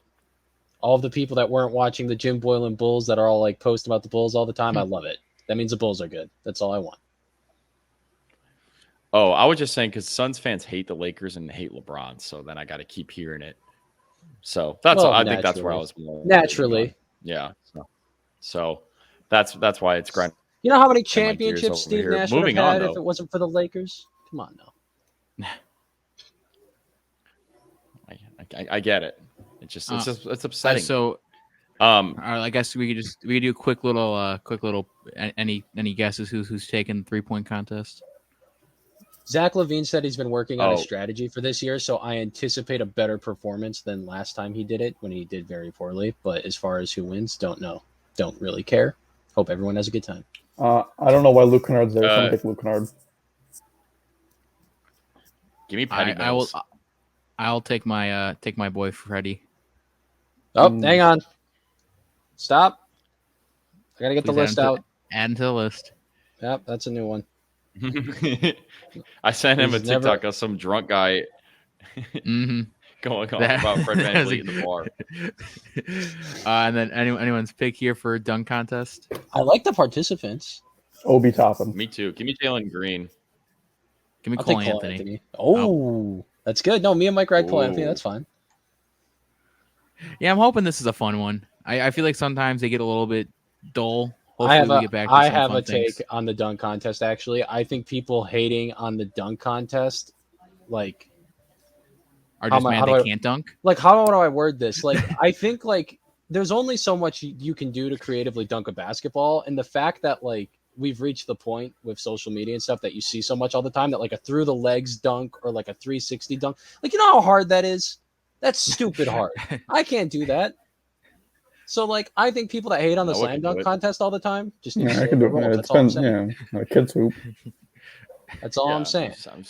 All of the people that weren't watching the Jim Boylan Bulls that are all like posting about the Bulls all the time, I love it. That means the Bulls are good. That's all I want. Oh, I was just saying because Suns fans hate the Lakers and hate LeBron, so then I got to keep hearing it. So that's I think that's where I was more naturally. Yeah. So that's why it's grinding. You know how many championships Steve Nash would have had if it wasn't for the Lakers? Come on now. I get it. It's just it's upsetting. So, I guess we could do a quick little. Any guesses who's taking the 3-point contest? Zach LaVine said he's been working on a strategy for this year, so I anticipate a better performance than last time he did it when he did very poorly. But as far as who wins, don't know. Don't really care. Hope everyone has a good time. I don't know why Luke Kennard's there. So I'm gonna pick Luke Kennard. Give me Patty Mills. I'll take my boy Freddie. Oh, hang on. Stop. I gotta get the list out. Add to the list. Yep, that's a new one. I sent him a TikTok of some drunk guy going on about Fred VanVleet in the bar. And then anyone's pick here for dunk contest. I like the participants. Obi Toppin. Me too. Give me Jalen Green. Give me Cole Anthony. Oh, that's good. No, me and Mike ride Cole Anthony. That's fine. Yeah, I'm hoping this is a fun one. I feel like sometimes they get a little bit dull. Hopefully I have a take on the dunk contest, actually. I think people hating on the dunk contest, like... are just mad they can't dunk? Like, how do I word this? Like, I think, like, there's only so much you can do to creatively dunk a basketball, and the fact that, like, we've reached the point with social media and stuff that you see so much all the time that, like, a through-the-legs dunk or, like, a 360 dunk, like, you know how hard that is? That's stupid hard. I can't do that. So, like, I think people that hate on the No one slam can do dunk it. contest all the time just need to Yeah, I slow can their do it. rolls. It That's all I'm depends. saying. Yeah, like kids hoop. That's all I'm Yeah, saying. I'm-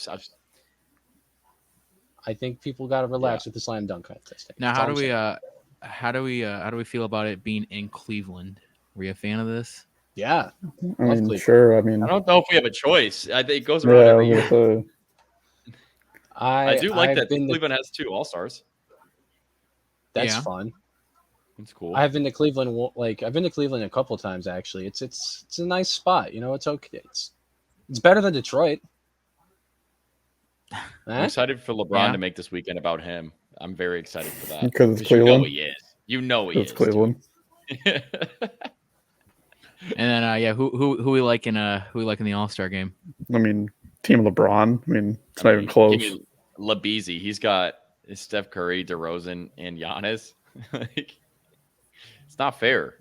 I think people got to relax with the slam dunk contest. Now, That's how all do I'm we saying. how do we feel about it being in Cleveland? Were you a fan of this? Yeah, I Love mean, Cleveland. sure. I mean, I don't know if we have a choice. I think it goes yeah, around I every was year. gonna say, I do like I've that been to, Cleveland has 2 All-Stars. that's Yeah. fun. It's cool. I've been to Cleveland. Like, I've been to Cleveland a couple times actually. It's a nice spot. You know, it's okay. It's better than Detroit. I'm excited for LeBron to make this weekend about him. I'm very excited for that. because it's You know Cleveland. he is. You know he It's is. Cleveland. Dude. And then who we like in the All-Star game? I mean, Team LeBron. I mean, it's not even close. Give me LaBeezy. He's got Steph Curry, DeRozan, and Giannis. Like, it's not fair.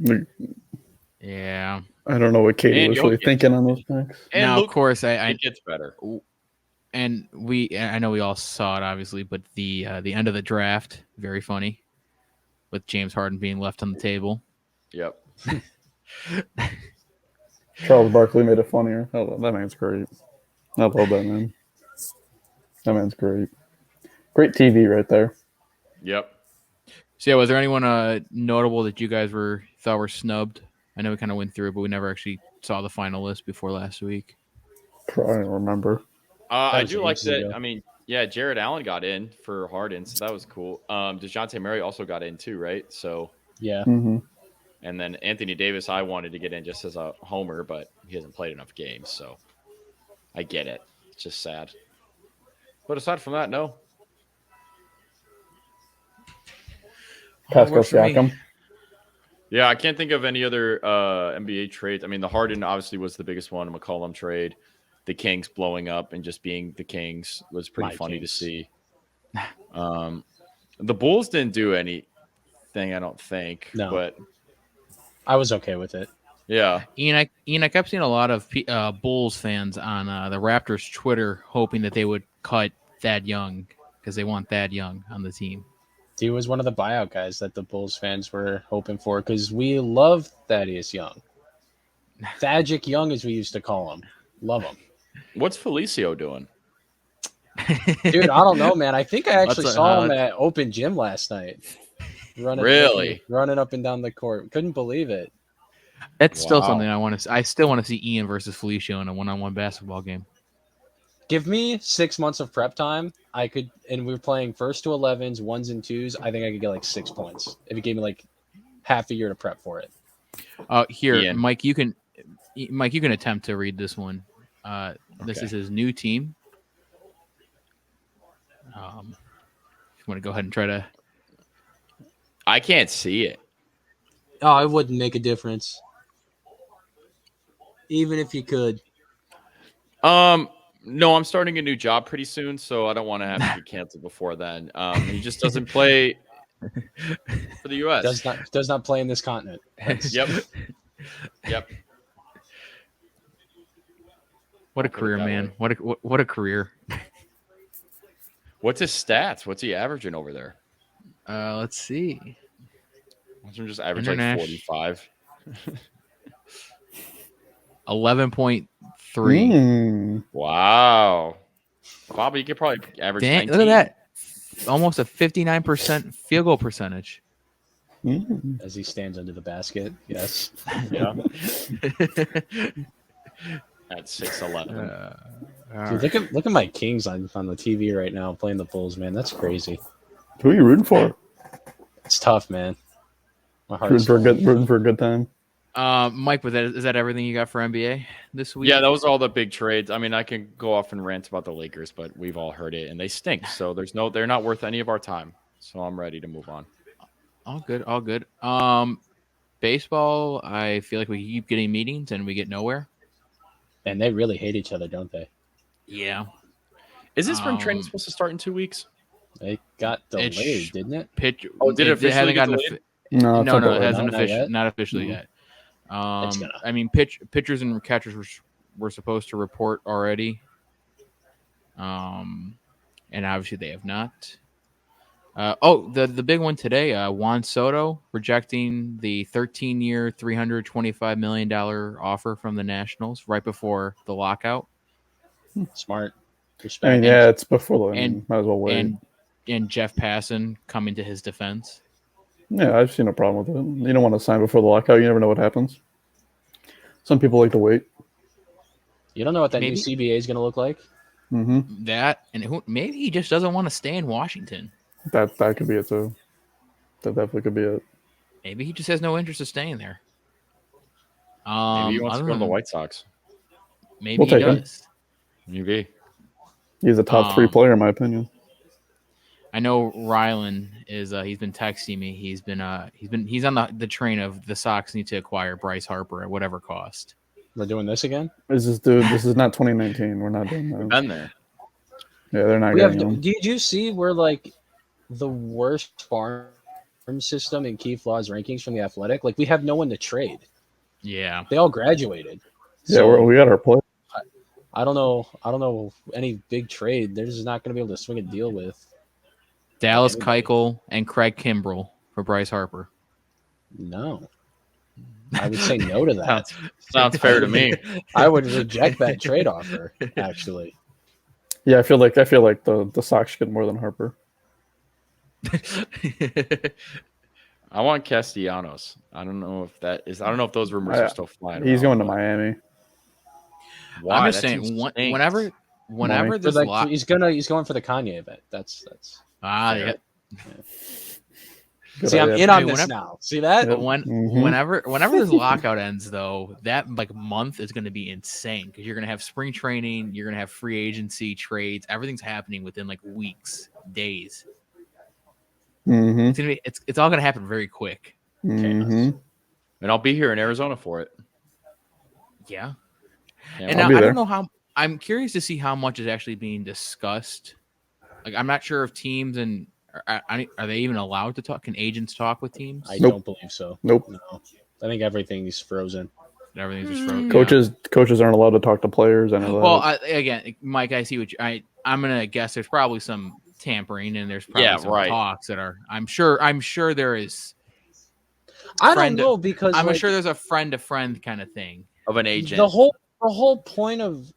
Yeah. I don't know what Katie And was really Jokic. thinking on those picks. And Now, Luke, of course, I it gets better. and I know we all saw it obviously, but the end of the draft, very funny, with James Harden being left on the table. Yep. Charles Barkley made it funnier. Oh, that man's great. I love that man. That man's great. Great TV right there. Yep. So yeah, was there anyone notable that you guys thought were snubbed? I know we kind of went through it, but we never actually saw the final list before last week. I don't remember. I was do like ages that. ago. I mean, yeah, Jared Allen got in for Harden, so that was cool. DeJounte Murray also got in too, right? So, Yeah. Mm-hmm. and then Anthony Davis, I wanted to get in just as a homer, but he hasn't played enough games, so I get it. It's just sad. But aside from that, no. Pascal works for me. Siakam. Yeah, I can't think of any other NBA trades. I mean, the Harden obviously was the biggest one, McCollum trade. The Kings blowing up and just being the Kings was pretty My funny Kings. to see. The Bulls didn't do anything, I don't think. No. But I was okay with it. yeah, Ian, I kept seeing a lot of Bulls fans on the Raptors Twitter hoping that they would cut Thad Young because they want Thad Young on the team. He was one of the buyout guys that the Bulls fans were hoping for because we love Thaddeus Young. Thagic Young, as we used to call him. Love him. what's Felicio doing? Dude, I don't know, man. I think I actually Let's, saw him at open gym last night. Really? Running up and down the court. Couldn't believe it. That's still Wow. something I want to. I still want to see Ian versus Felicio in a one-on-one basketball game. Give me 6 months of prep time. I could, and we were playing first to 11s, 1s and 2s. I think I could get like 6 points if you gave me like half a year to prep for it. Here, Ian. Mike, you can attempt to read this one. This Okay. is his new team. If you want to go ahead and try to. I can't see it. Oh, it wouldn't make a difference. Even if you could. No, I'm starting a new job pretty soon, so I don't want to have to get canceled before then. He just doesn't play for the U.S. Does not play in this continent. Yep. Yep. What a I'll put it career, that man! way. What a career! What's his stats? What's he averaging over there? Let's see. What's him just average like International. 45? 11.3. Wow. Bobby, you could probably average Dang! 19. Look at that! Almost a 59% field goal percentage. As he stands under the basket. Yes. Yeah. At 6'11. Dude, look at my Kings on the TV right now playing the Bulls, man. That's crazy. Who are you rooting for? It's tough, man. My Rooting heart's for a good time. Mike, is that everything you got for NBA this week? Yeah, those are all the big trades. I mean, I can go off and rant about the Lakers, but we've all heard it, and they stink. So they're not worth any of our time. So I'm ready to move on. All good. Baseball, I feel like we keep getting meetings and we get nowhere. And they really hate each other, don't they? Yeah. Is this spring training supposed to start in 2 weeks? They got delayed, didn't it? Oh, did it officially hasn't get gotten delayed? No, no, not it hasn't Not yet? not officially No. yet. It's gonna. I mean, pitchers and catchers were supposed to report already. And obviously they have not. The big one today, Juan Soto rejecting the 13-year, $325 million offer from the Nationals right before the lockout. Smart. I mean, yeah, it's before the and might as well wait. And Jeff Passan coming to his defense. Yeah, I've seen no problem with it. You don't want to sign before the lockout. You never know what happens. Some people like to wait. You don't know what that new CBA is going to look like. Mm-hmm. That and maybe he just doesn't want to stay in Washington. That could be it too. That definitely could be it. Maybe he just has no interest in staying there. Maybe he wants to go to the White Sox. Maybe he does. Maybe. He's a top 3 player in my opinion. I know Rylan is. He's been texting me. He's on the train of the Sox need to acquire Bryce Harper at whatever cost. We're doing this again. This is not 2019. We're not doing that. We've been there. Yeah, they're not getting him. Did you see where like the worst farm system in Keith Law's rankings from the Athletic? Like we have no one to trade. Yeah, they all graduated. Yeah, so, we got our play. I don't know any big trade. They're just not going to be able to swing a deal with Dallas Keuchel and Craig Kimbrell for Bryce Harper. No, I would say no to that. Sounds fair to me. I would reject that trade offer. Actually, yeah, I feel like the Sox get more than Harper. I want Castellanos. I don't know if those rumors are still flying. He's going to Miami. Why? I'm just saying, whenever this he's going for the Kanye event. That's yeah. See, I'm in on this now. See that? But whenever this lockout ends, though, that month is going to be insane because you're going to have spring training, you're going to have free agency, trades, everything's happening within weeks, days. Mm-hmm. It's all going to happen very quick. Mm-hmm. And I'll be here in Arizona for it. Yeah. And now, I don't know how. I'm curious to see how much is actually being discussed. I'm not sure if teams are they even allowed to talk? Can agents talk with teams? I don't believe so. Nope. No. I think everything's frozen. Everything's just frozen. Coaches aren't allowed to talk to players. Again, Mike, I see what I'm gonna guess. There's probably some tampering and there's probably some talks that are. I'm sure there is. I don't know because I'm sure there's a friend to friend kind of thing of an agent. The whole point of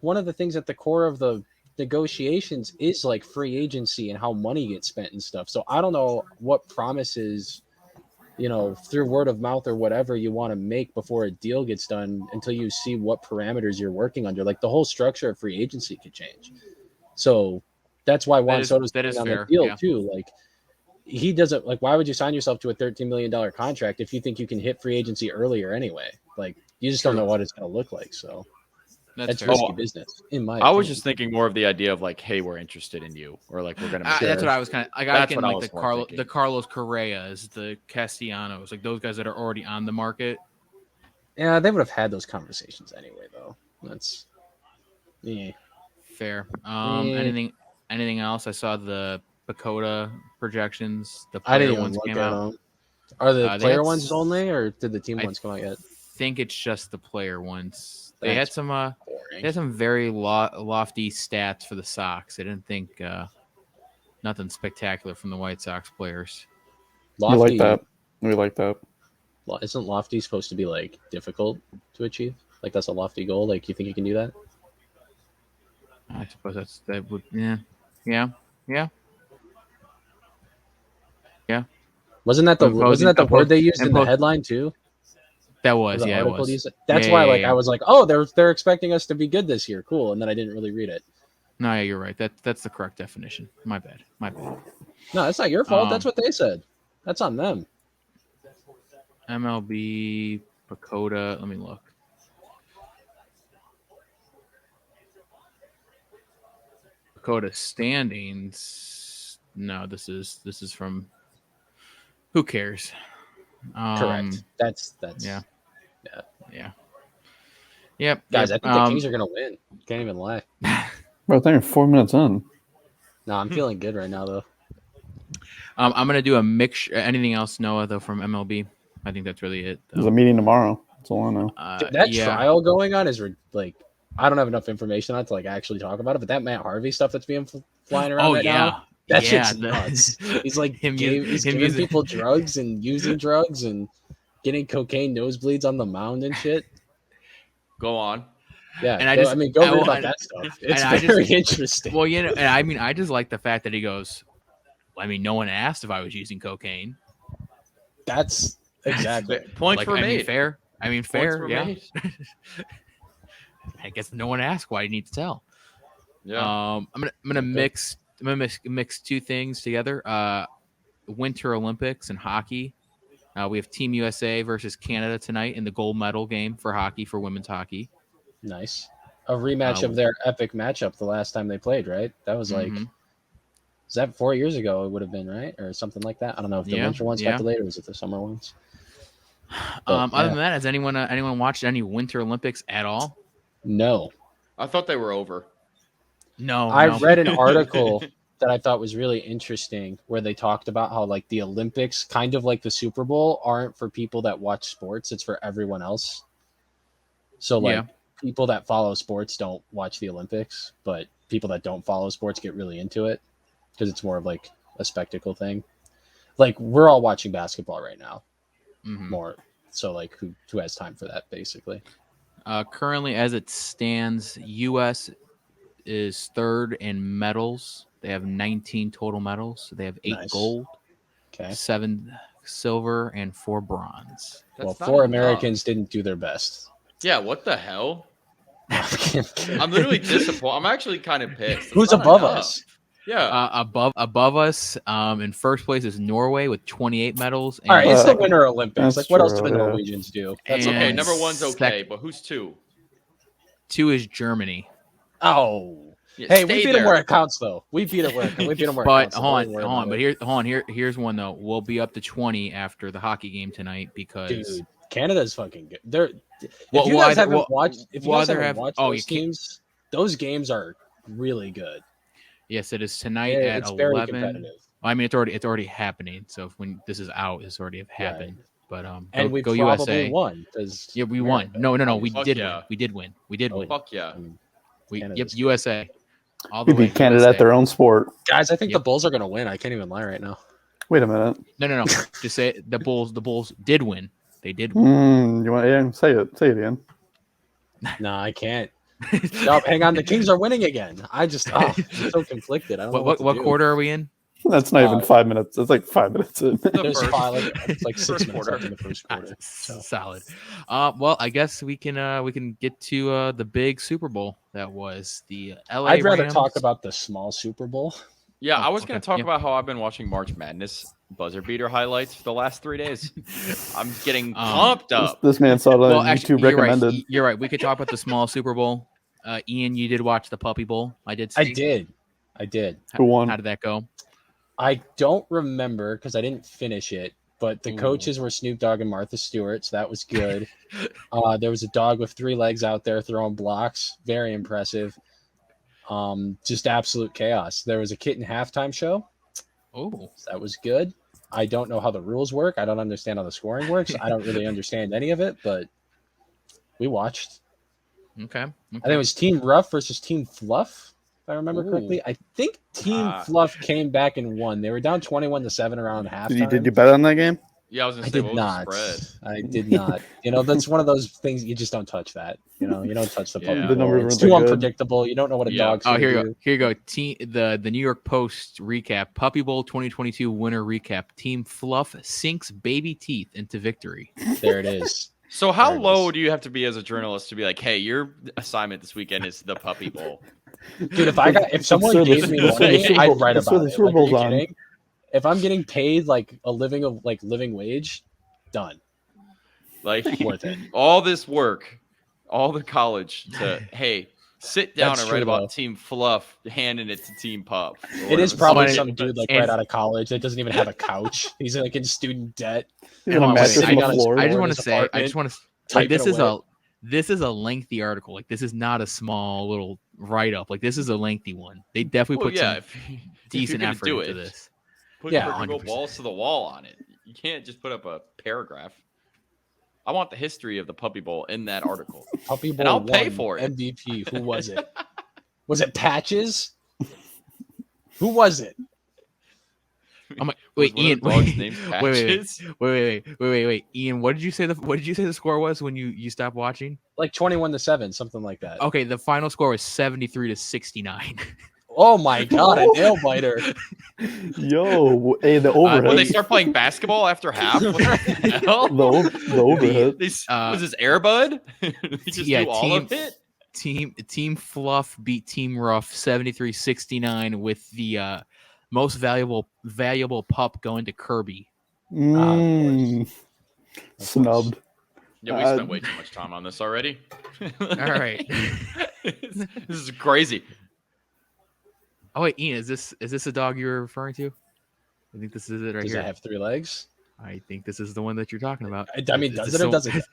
one of the things at the core of the negotiations is free agency and how money gets spent and stuff. So I don't know what promises, through word of mouth or whatever you want to make before a deal gets done until you see what parameters you're working under. The whole structure of free agency could change. So that's why Juan Soto's on the deal too. He doesn't why would you sign yourself to a $13 million contract if you think you can hit free agency earlier anyway? You just don't know what it's going to look like. So that's risky business. I was just thinking more of the idea of hey, we're interested in you, or we're going to. That's what I was kind of. I was the Carlos Correas, the Castellanos, those guys that are already on the market. Yeah, they would have had those conversations anyway, though. That's fair. Anything else? I saw the Bakota projections. The player ones came out. Are the player ones only, or did the team ones come out yet? I think it's just the player ones. They had some very lofty stats for the Sox. I didn't think nothing spectacular from the White Sox players. Lofty, we like that. Isn't lofty supposed to be difficult to achieve? That's a lofty goal. You think you can do that? I suppose that would yeah. Wasn't that the word they used in the headline too? That was, it was. That's why I was oh, they're expecting us to be good this year. Cool. And then I didn't really read it. No, yeah, you're right. That's the correct definition. My bad. No, that's not your fault. That's what they said. That's on them. MLB Bakota. Let me look. Bakota standings. No, this is from. Who cares? Correct. That's yeah. Guys, I think the Kings are gonna win. Can't even lie. Bro, I think 4 minutes in. No, I'm feeling good right now though. I'm gonna do a mix. Anything else, Noah? Though from MLB, I think that's really it. There's a meeting tomorrow. That's all I know. That trial going on is I don't have enough information on it to actually talk about it. But that Matt Harvey stuff that's being flying around now. That Yeah, shit's nuts. He's like Him he's giving using- people drugs and using drugs and getting cocaine nosebleeds on the mound and shit. Go on. Yeah, And I go just- read I- about I- that stuff. It's I very interesting. Well, you know, and I mean, I just like the fact that he goes. I mean, no one asked if I was using cocaine. That's exactly. Points Like, were I made. mean, fair. I mean, Points fair. were Yeah. made. I guess no one asked why you need to tell. Yeah. I'm gonna mix two things together. Winter Olympics and hockey. We have Team USA versus Canada tonight in the gold medal game for hockey for women's hockey. Nice. A rematch of their epic matchup the last time they played, right? That was like, Mhm. was that 4 years ago? It would have been, right? Or something like that. I don't know if the winter ones got delayed or was it the summer ones? But, Other than that, has anyone watched any Winter Olympics at all? No. I thought they were over. No. I no. read an article that I thought was really interesting where they talked about how like the Olympics, kind of like the Super Bowl, aren't for people that watch sports, it's for everyone else. So like people that follow sports don't watch the Olympics, but people that don't follow sports get really into it because it's more of like a spectacle thing. Like we're all watching basketball right now. Mhm. More so like who has time for that basically. Currently, as it stands, U.S. is third in medals. They have 19 total medals. They have 8 gold, 7 silver, and 4 bronze. Well, 4 Americans didn't do their best. Yeah, what the hell? I'm literally disappointed. I'm actually kind of pissed. Who's above us? Yeah. Above us, in first place is Norway with 28 medals. All right, it's the Winter Olympics. Like, what else do the true, yeah. Norwegians do? That's okay. Number 1's okay, Sec- but who's 2? 2 is Germany. Oh. Yeah, Hey, we stay beat them there. where it counts, though. We beat them where it counts. But hold on. But here's one though. We'll be up to 20 after the hockey game tonight because Dude, Canada's fucking good. They're if Well, you well, guys I- haven't well, watched, if you well, guys there haven't have- watched oh, those you can't- teams, those games are really good. yes, it is tonight Yeah, at it's very 11. competitive. I mean, it's already happening. So when this is out, it's already happened. But And we go probably USA. won because Yeah, we won. No, we Fuck did yeah. win. We did win. We did win. Fuck yeah. Yep, USA. All We the way. beat Canada USA. at their own sport. Guys, I think the Bulls are going to win. I can't even lie right now. Wait a minute. No. Just say it. The Bulls did win. They did win. You want? Yeah, say it. Say it again. No, I can't. No, hang on. The Kings are winning again. I'm so conflicted. I don't know What to do. quarter are we in? That's not even 5 minutes. It's like 5 minutes in. There's first. it's like 6 First minutes quarter. left in the first quarter. So. Solid. Well, I guess we can get to the big Super Bowl that was the LA. I'd rather Rams. talk about the small Super Bowl. Yeah, I was going okay. to talk Yeah. about how I've been watching March Madness buzzer beater highlights for the last 3 days. I'm getting pumped up. This man saw it on Well, YouTube actually, recommended. You're right. We could talk about the small Super Bowl. Ian, you did watch the Puppy Bowl. I did. See. I did. Who won? How did that go? I don't remember because I didn't finish it, but the Ooh. coaches were Snoop Dogg and Martha Stewart, so that was good. There was a dog with 3 legs out there throwing blocks. Very impressive. Just absolute chaos. There was a kitten halftime show. Oh, So that was good. I don't know how the rules work. I don't understand how the scoring works. I don't really understand any of it, but we watched. okay. I think it was Team Rough versus Team Fluff, if I remember correctly. I think Team Fluff came back and won. They were down 21-7 around halftime. Did you bet on that game? Yeah, I was going I to say, did what not. was the spread? I did not. That's one of those things you just don't touch that. You don't touch the puppy Yeah. The bowl. numbers It's weren't too that good. unpredictable. You don't know what a Yeah. dog's Oh, gonna here you do. go. Here you go. The New York Post recap: Puppy Bowl 2022 winner recap. Team Fluff sinks baby teeth into victory. There it is. So how There it low is. do you have to be as a journalist to be like, hey, your assignment this weekend is the Puppy Bowl? Dude, if someone So gave me that's what the money, Super I'd Bowl- write that's about what the it. Super Like, are you Bowl's on. kidding? If I'm getting paid like a living wage, done. Like Worth it. all this work, all the college to hey, sit down That's and write true, about though. Team Fluff, handing it to Team Pup. or It is whatever. probably Somebody- some dude like and- right out of college that doesn't even have a couch. He's like in student debt. He's in a Hold on, mattress wait, on the I- floor. I just in want his to say. I apartment, just want to. typing This is a lengthy article. Like this is not a small little write up. Like this is a lengthy one. They definitely Well, put yeah, some if you're decent gonna effort do into it, this. Put Yeah, freaking go 100%. balls to the wall on it. You can't just put up a paragraph. I want the history of the Puppy Bowl in that article. Puppy Bowl And I'll pay won for it. MVP. Who was it? Was it Patches? Who was it? I'm like, wait, Was one Ian. of the dogs' Wait, names wait, Patches? wait. Ian, what did you say the score was when you stopped watching? Like 21-7, something like that. Okay, the final score was 73-69. Oh my god, a nail biter. Yo, hey, the overhead. When they start playing basketball after half, what the hell? the overhead. Was this Airbud? They just do all of it? Team Fluff beat Team Rough 73-69 with the most valuable pup going to Kirby. Snubbed. Yeah, we spent way too much time on this already. All right. This is crazy. Oh wait, Ian, is this a dog you're referring to? I think this is it right Does here. it have 3 legs? I think this is the one that you're talking about. I mean, does it or doesn't it?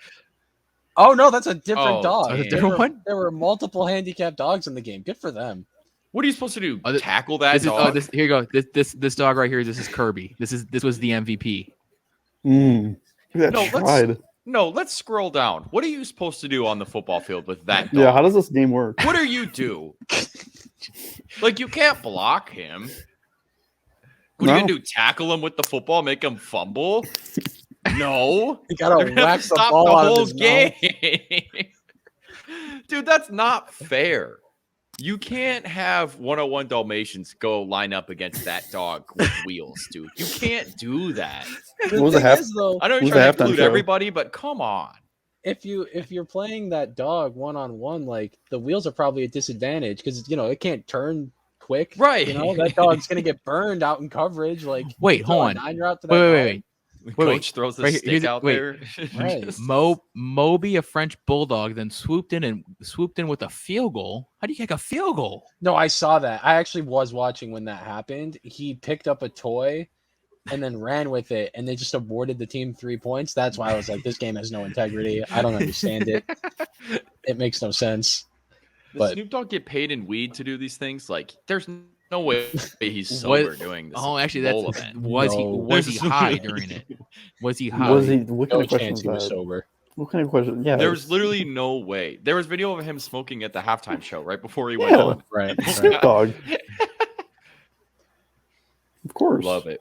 Oh no, that's a different dog. That's a different one? There were multiple handicapped dogs in the game. Good for them. What are you supposed to do? Tackle that dog? Here you go. This dog right here. This is Kirby. This was the MVP. Let's scroll down. What are you supposed to do on the football field with that dog? Yeah, how does this game work? What do you do? Like, you can't block him. What are you gonna do? Tackle him with the football? Make him fumble? No. You gotta whack the Stop ball the out of whole his game. mouth. Dude, that's not fair. You can't have 101 Dalmatians go line up against that dog with wheels, dude. You can't do that. What was the half? I know you're What was trying the to halftime include show? everybody, but come on. If you're playing that dog 1-on-1, like the wheels are probably a disadvantage because it can't turn quick. Right. That dog's gonna get burned out in coverage. Like, Wait, hold on. 9 route to that Wait. The coach throws the Right, stick here's- out wait. there. Right. Moby, a French bulldog, then swooped in with a field goal. How do you kick a field goal? No, I saw that. I actually was watching when that happened. He picked up a toy and then ran with it, and they just awarded the team 3 points. That's why I was like, this game has no integrity. I don't understand it. It makes no sense. Does Snoop Dogg get paid in weed to do these things? Like, there's no way he's sober doing this. Oh, actually, bowl that's event. was he high during it? Was he high? What kind No of question chance is he was that? sober. What kind of question? Yeah, There was literally no way. There was video of him smoking at the halftime show right before he went on. Right. Snoop Dogg. Of course. Love it.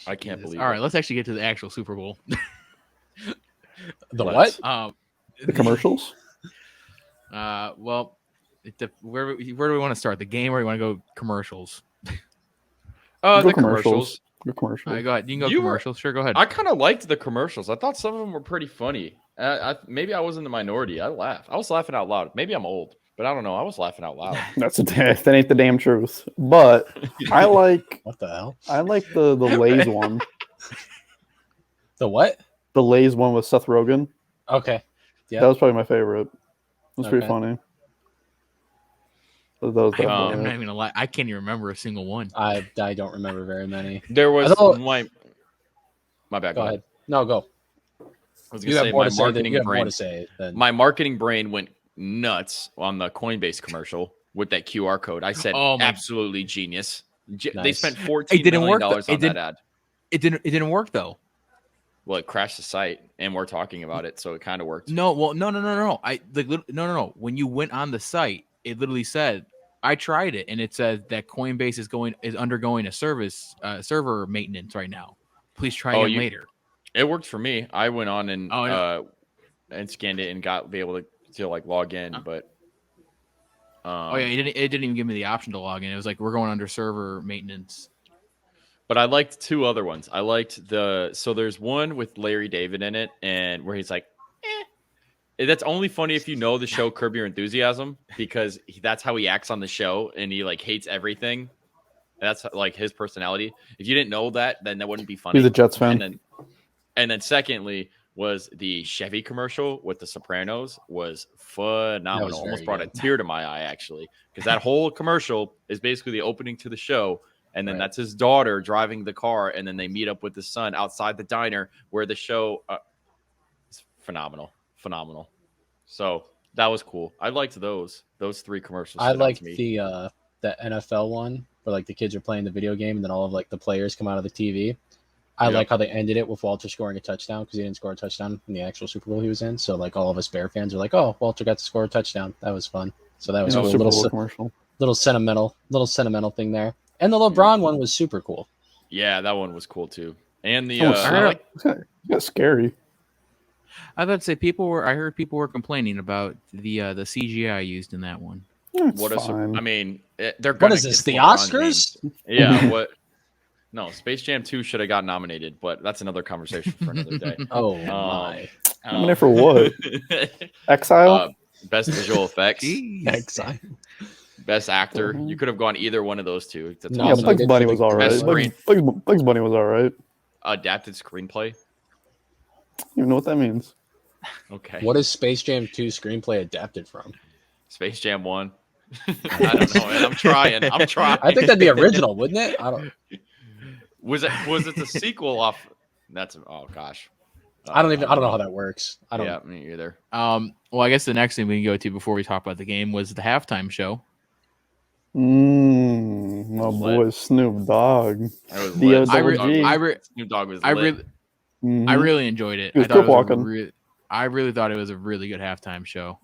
I can't believe All right, it. let's actually get to the actual Super Bowl. The Let's. what? The commercials. Well, where do we want to start? The game, or you want to go commercials? Go The commercials. Go commercials. All right, go ahead. You can go You were- commercials. Sure, go ahead. I kind of liked the commercials. I thought some of them were pretty funny. Maybe I was in the minority. I laughed. I was laughing out loud. Maybe I'm old, but I don't know. I was laughing out loud. That ain't the damn truth. But I like What the hell? the Lay's one. The what? The Lay's one with Seth Rogen. Okay. Yeah. That was probably my favorite. It was pretty Okay. funny. That was I'm definitely not it. even gonna lie. I can't even remember a single one. I don't remember very many. There was I thought- my bad. Go ahead. No, go. I was You gonna have say more my to say. Than, marketing you have more brain. to say than My marketing brain went nuts on the Coinbase commercial with that QR code. I said, Oh my- absolutely genius. They Nice. spent It $14 didn't million work, though. on that ad. It didn't work though. Well, it crashed the site, and we're talking about it, so it kind of worked. No, well, no. No. When you went on the site, it literally said, I tried it, and it said that Coinbase is undergoing a server maintenance right now. Please try again later. It worked for me. I went on and Oh, yeah. and scanned it and be able to like log in, but It didn't even give me the option to log in. It was like, we're going under server maintenance. But I liked 2 other ones. I liked so there's one with Larry David in it, and where he's like, That's only funny if you know the show Curb Your Enthusiasm, because that's how he acts on the show, and he like hates everything. That's like his personality. If you didn't know that, then that wouldn't be funny. He's a Jets fan. And then secondly was the Chevy commercial with the Sopranos was phenomenal. very Almost brought good. a tear to my eye, actually, because that whole commercial is basically the opening to the show. And then Right. that's his daughter driving the car, and then they meet up with the son outside the diner where the show is phenomenal. So that was cool. I liked those 3 commercials. I stood out liked to me. the NFL one where like the kids are playing the video game and then all of like the players come out of the TV. I Yep. like how they ended it with Walter scoring a touchdown because he didn't score a touchdown in the actual Super Bowl he was in. So like all of us Bear fans are like, oh, Walter got to score a touchdown. That was fun. So that was Super cool. Bowl commercial. Little sentimental thing there. And the LeBron one was super cool. Yeah, that one was cool too. And the That's scary. I thought say I heard people were complaining about the CGI used in that one. I mean, they're what is this? The Oscars? Yeah. What? No, Space Jam 2 should have got nominated, but that's another conversation for another day. My! Nominated for what? Exile. Best visual effects. Exile. Best actor. You could have gone either one of those two. Yeah, Bugs Bunny was all right. Bugs Bunny was all right. Adapted screenplay. I don't even know what that means. Okay. What is Space Jam 2 screenplay adapted from? Space Jam 1. I don't know, man. I'm trying. I think that'd be original, wouldn't it? I don't. Was it the sequel off? Oh gosh. I don't know how that works. I don't. Yeah, me either. Well, I guess the next thing we can go to before we talk about the game was the halftime show. My boy Snoop Dogg. Snoop Dogg was lit. I really enjoyed it. I really thought it was a really good halftime show.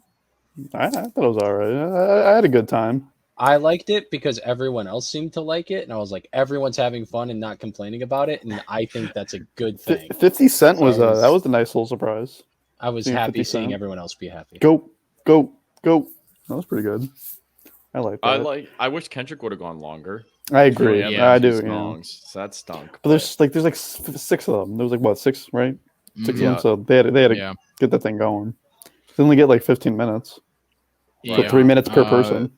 I thought it was all right. I had a good time. I liked it because everyone else seemed to like it, and I was like, everyone's having fun and not complaining about it, and I think that's a good thing. 50 Cent was that was a nice little surprise. I was happy seeing everyone else be happy. Go. That was pretty good. I like that. I wish Kendrick would have gone longer. I agree. Yeah, I do. Songs, so that stunk. But there's like 6 of them. There was like what, 6, right? 6 of them. So they had to get that thing going. They only get like 15 minutes. So 3 minutes per person.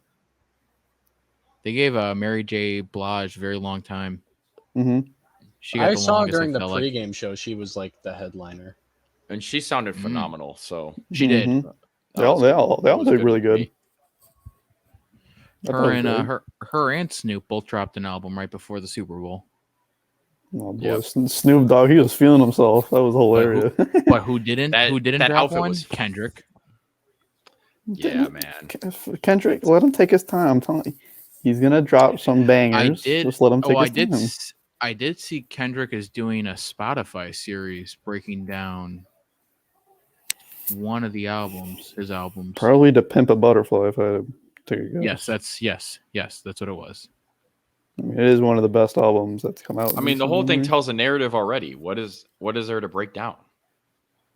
They gave Mary J. Blige a very long time. Mm-hmm. I saw during the pregame show, she was like the headliner, and she sounded phenomenal. So she did. They all did really good. Her and Snoop both dropped an album right before the Super Bowl. Oh boy, Snoop Dogg, he was feeling himself. That was hilarious. But who didn't drop one? Kendrick. Yeah, man. Kendrick, let him take his time. I'm telling you, he's gonna drop some bangers. Just let him take his time. I did see Kendrick is doing a Spotify series breaking down one of his albums. Probably To Pimp a Butterfly, if I had to take a guess. Yes, that's what it was. I mean, it is one of the best albums that's come out. I mean, the whole thing tells a narrative already. What is there to break down?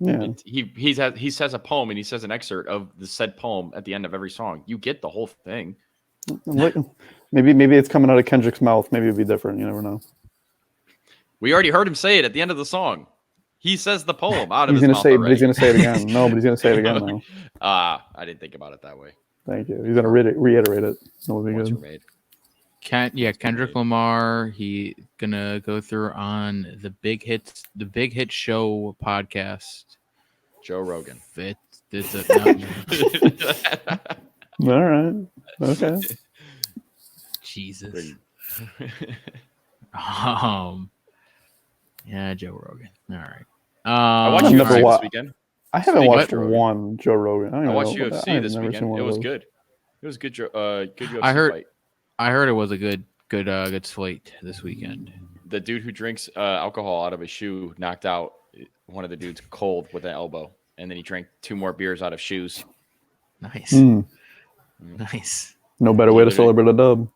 Yeah, he says a poem and he says an excerpt of the said poem at the end of every song. You get the whole thing. Maybe it's coming out of Kendrick's mouth. Maybe it'd be different. You never know. We already heard him say it at the end of the song. He says the poem out of his mouth. But he's gonna say it again. No, but he's gonna say it again now. I didn't think about it that way. Thank you. He's gonna reiterate it. That'll be good. Kendrick Lamar. He gonna go through on the Big Hit Show podcast. Joe Rogan. All right. Okay. Jesus. Yeah, Joe Rogan. All right. I watched UFC this weekend. I haven't watched one Joe Rogan. I watched UFC this weekend. It was good. It was good. Good UFC fight. I heard it was a good slate this weekend. The dude who drinks alcohol out of his shoe knocked out one of the dudes cold with an elbow, and then he drank 2 more beers out of shoes. Nice. Nice. No better way to celebrate a dub.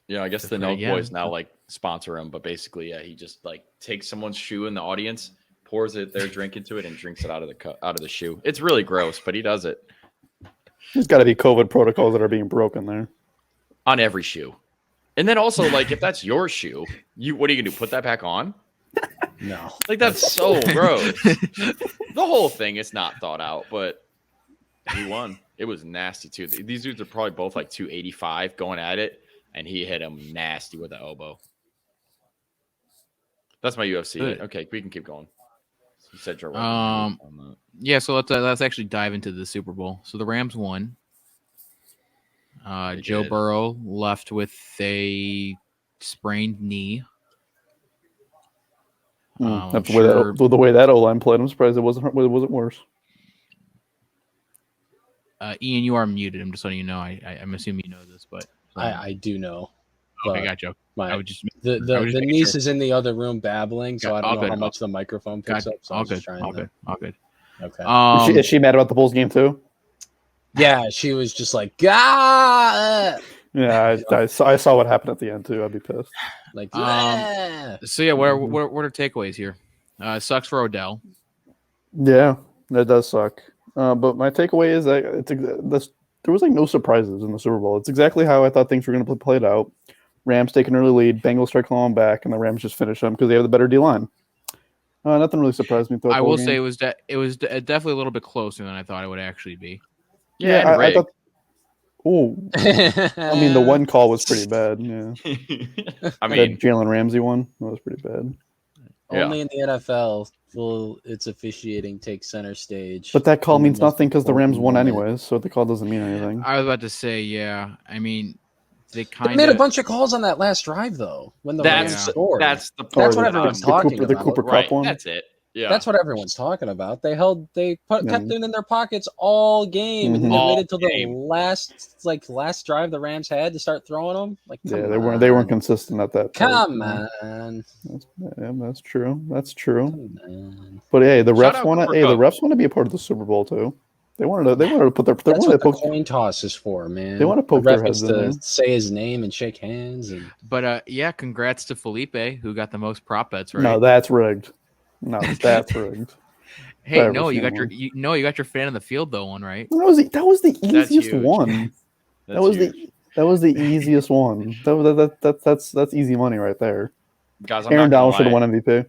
Yeah, I guess the Nelk boys now like sponsor him, but basically, he just like takes someone's shoe in the audience, pours their drink into it, and drinks it out of the shoe. It's really gross, but he does it. There's got to be COVID protocols that are being broken there. On every shoe. And then also, like, if that's your shoe, what are you gonna do? Put that back on? No. Like, that's so gross. The whole thing is not thought out, but he won. It was nasty too. These dudes are probably both like 285 going at it, and he hit him nasty with the elbow. That's my UFC. Good. Okay, we can keep going. You said Joe Rogan. Yeah, so let's actually dive into the Super Bowl. So the Rams won. Joe Burrow left with a sprained knee. The way that O-line played, I'm surprised it wasn't worse. Ian, you are muted. I'm just letting you know. I'm assuming you know this, but I do know. Okay, got you. The niece is in the other room babbling, so I don't know how much the microphone picks up. So all good. Okay. Is she mad about the Bulls game too? Yeah, she was just like, "God." Yeah, I saw what happened at the end too. I'd be pissed. Like, So yeah, what are takeaways here? Sucks for Odell. Yeah, that does suck. But my takeaway is that there was like no surprises in the Super Bowl. It's exactly how I thought things were going to play out. Rams take an early lead, Bengals start clawing back, and the Rams just finish them because they have the better D line. Nothing really surprised me. I will say it was definitely a little bit closer than I thought it would actually be. Yeah, I thought. Oh, I mean, the one call was pretty bad. Yeah, I that mean, Jalen Ramsey one was pretty bad. Only in the NFL will its officiating take center stage. But that call means nothing because the Rams won anyways, so the call doesn't mean anything. I was about to say, yeah. I mean, they made a bunch of calls on that last drive though. When the Rams scored, that's what everyone's talking about. The Cooper Cup one. That's it. Yeah, that's what everyone's talking about. They kept them in their pockets all game, and then they waited till the last drive the Rams had to start throwing them. Like, they weren't consistent at that. Come on, that's true. That's true. But hey, the refs want to be a part of the Super Bowl too. They wanted to put their. That's what the coin toss is for, man. They want to poke their heads in there. Say his name and shake hands. But congrats to Felipe who got the most prop bets. Right? No, that's rigged. No, that's rigged. Hey, no, you got your fan in the field though one, right? That was the easiest one. That was the easiest one. That's easy money right there. Guys, Aaron Donald should have won MVP.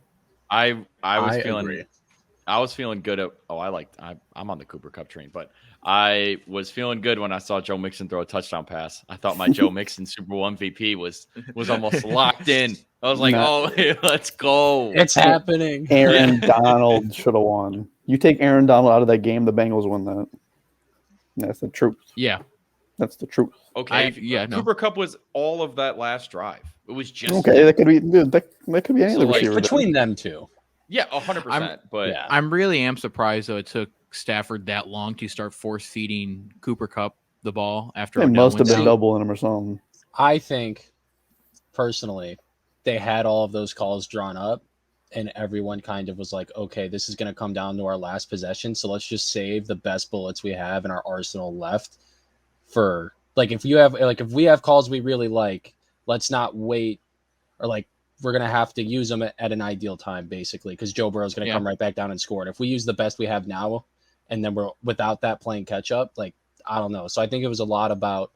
I was feeling good at. I'm on the Cooper Cup train, but I was feeling good when I saw Joe Mixon throw a touchdown pass. I thought my Joe Mixon Super Bowl MVP was almost locked in. I was like, let's go. It's happening. Aaron Donald should have won. You take Aaron Donald out of that game, the Bengals win that. That's the truth. Yeah. That's the truth. Okay. Cooper Cup was all of that last drive. It was just okay. That could be any other receiver between them two. Yeah, 100%. But I'm really surprised though it took Stafford that long to start force feeding Cooper Cup the ball after. It must have been doubling him or something. I think personally, they had all of those calls drawn up, and everyone kind of was like, "Okay, this is going to come down to our last possession, so let's just save the best bullets we have in our arsenal left for if we have calls we really like, let's not wait or we're going to have to use them at an ideal time, basically, because Joe Burrow's going to come right back down and score. And if we use the best we have now, and then we're without that playing catch up, I don't know. So I think it was a lot about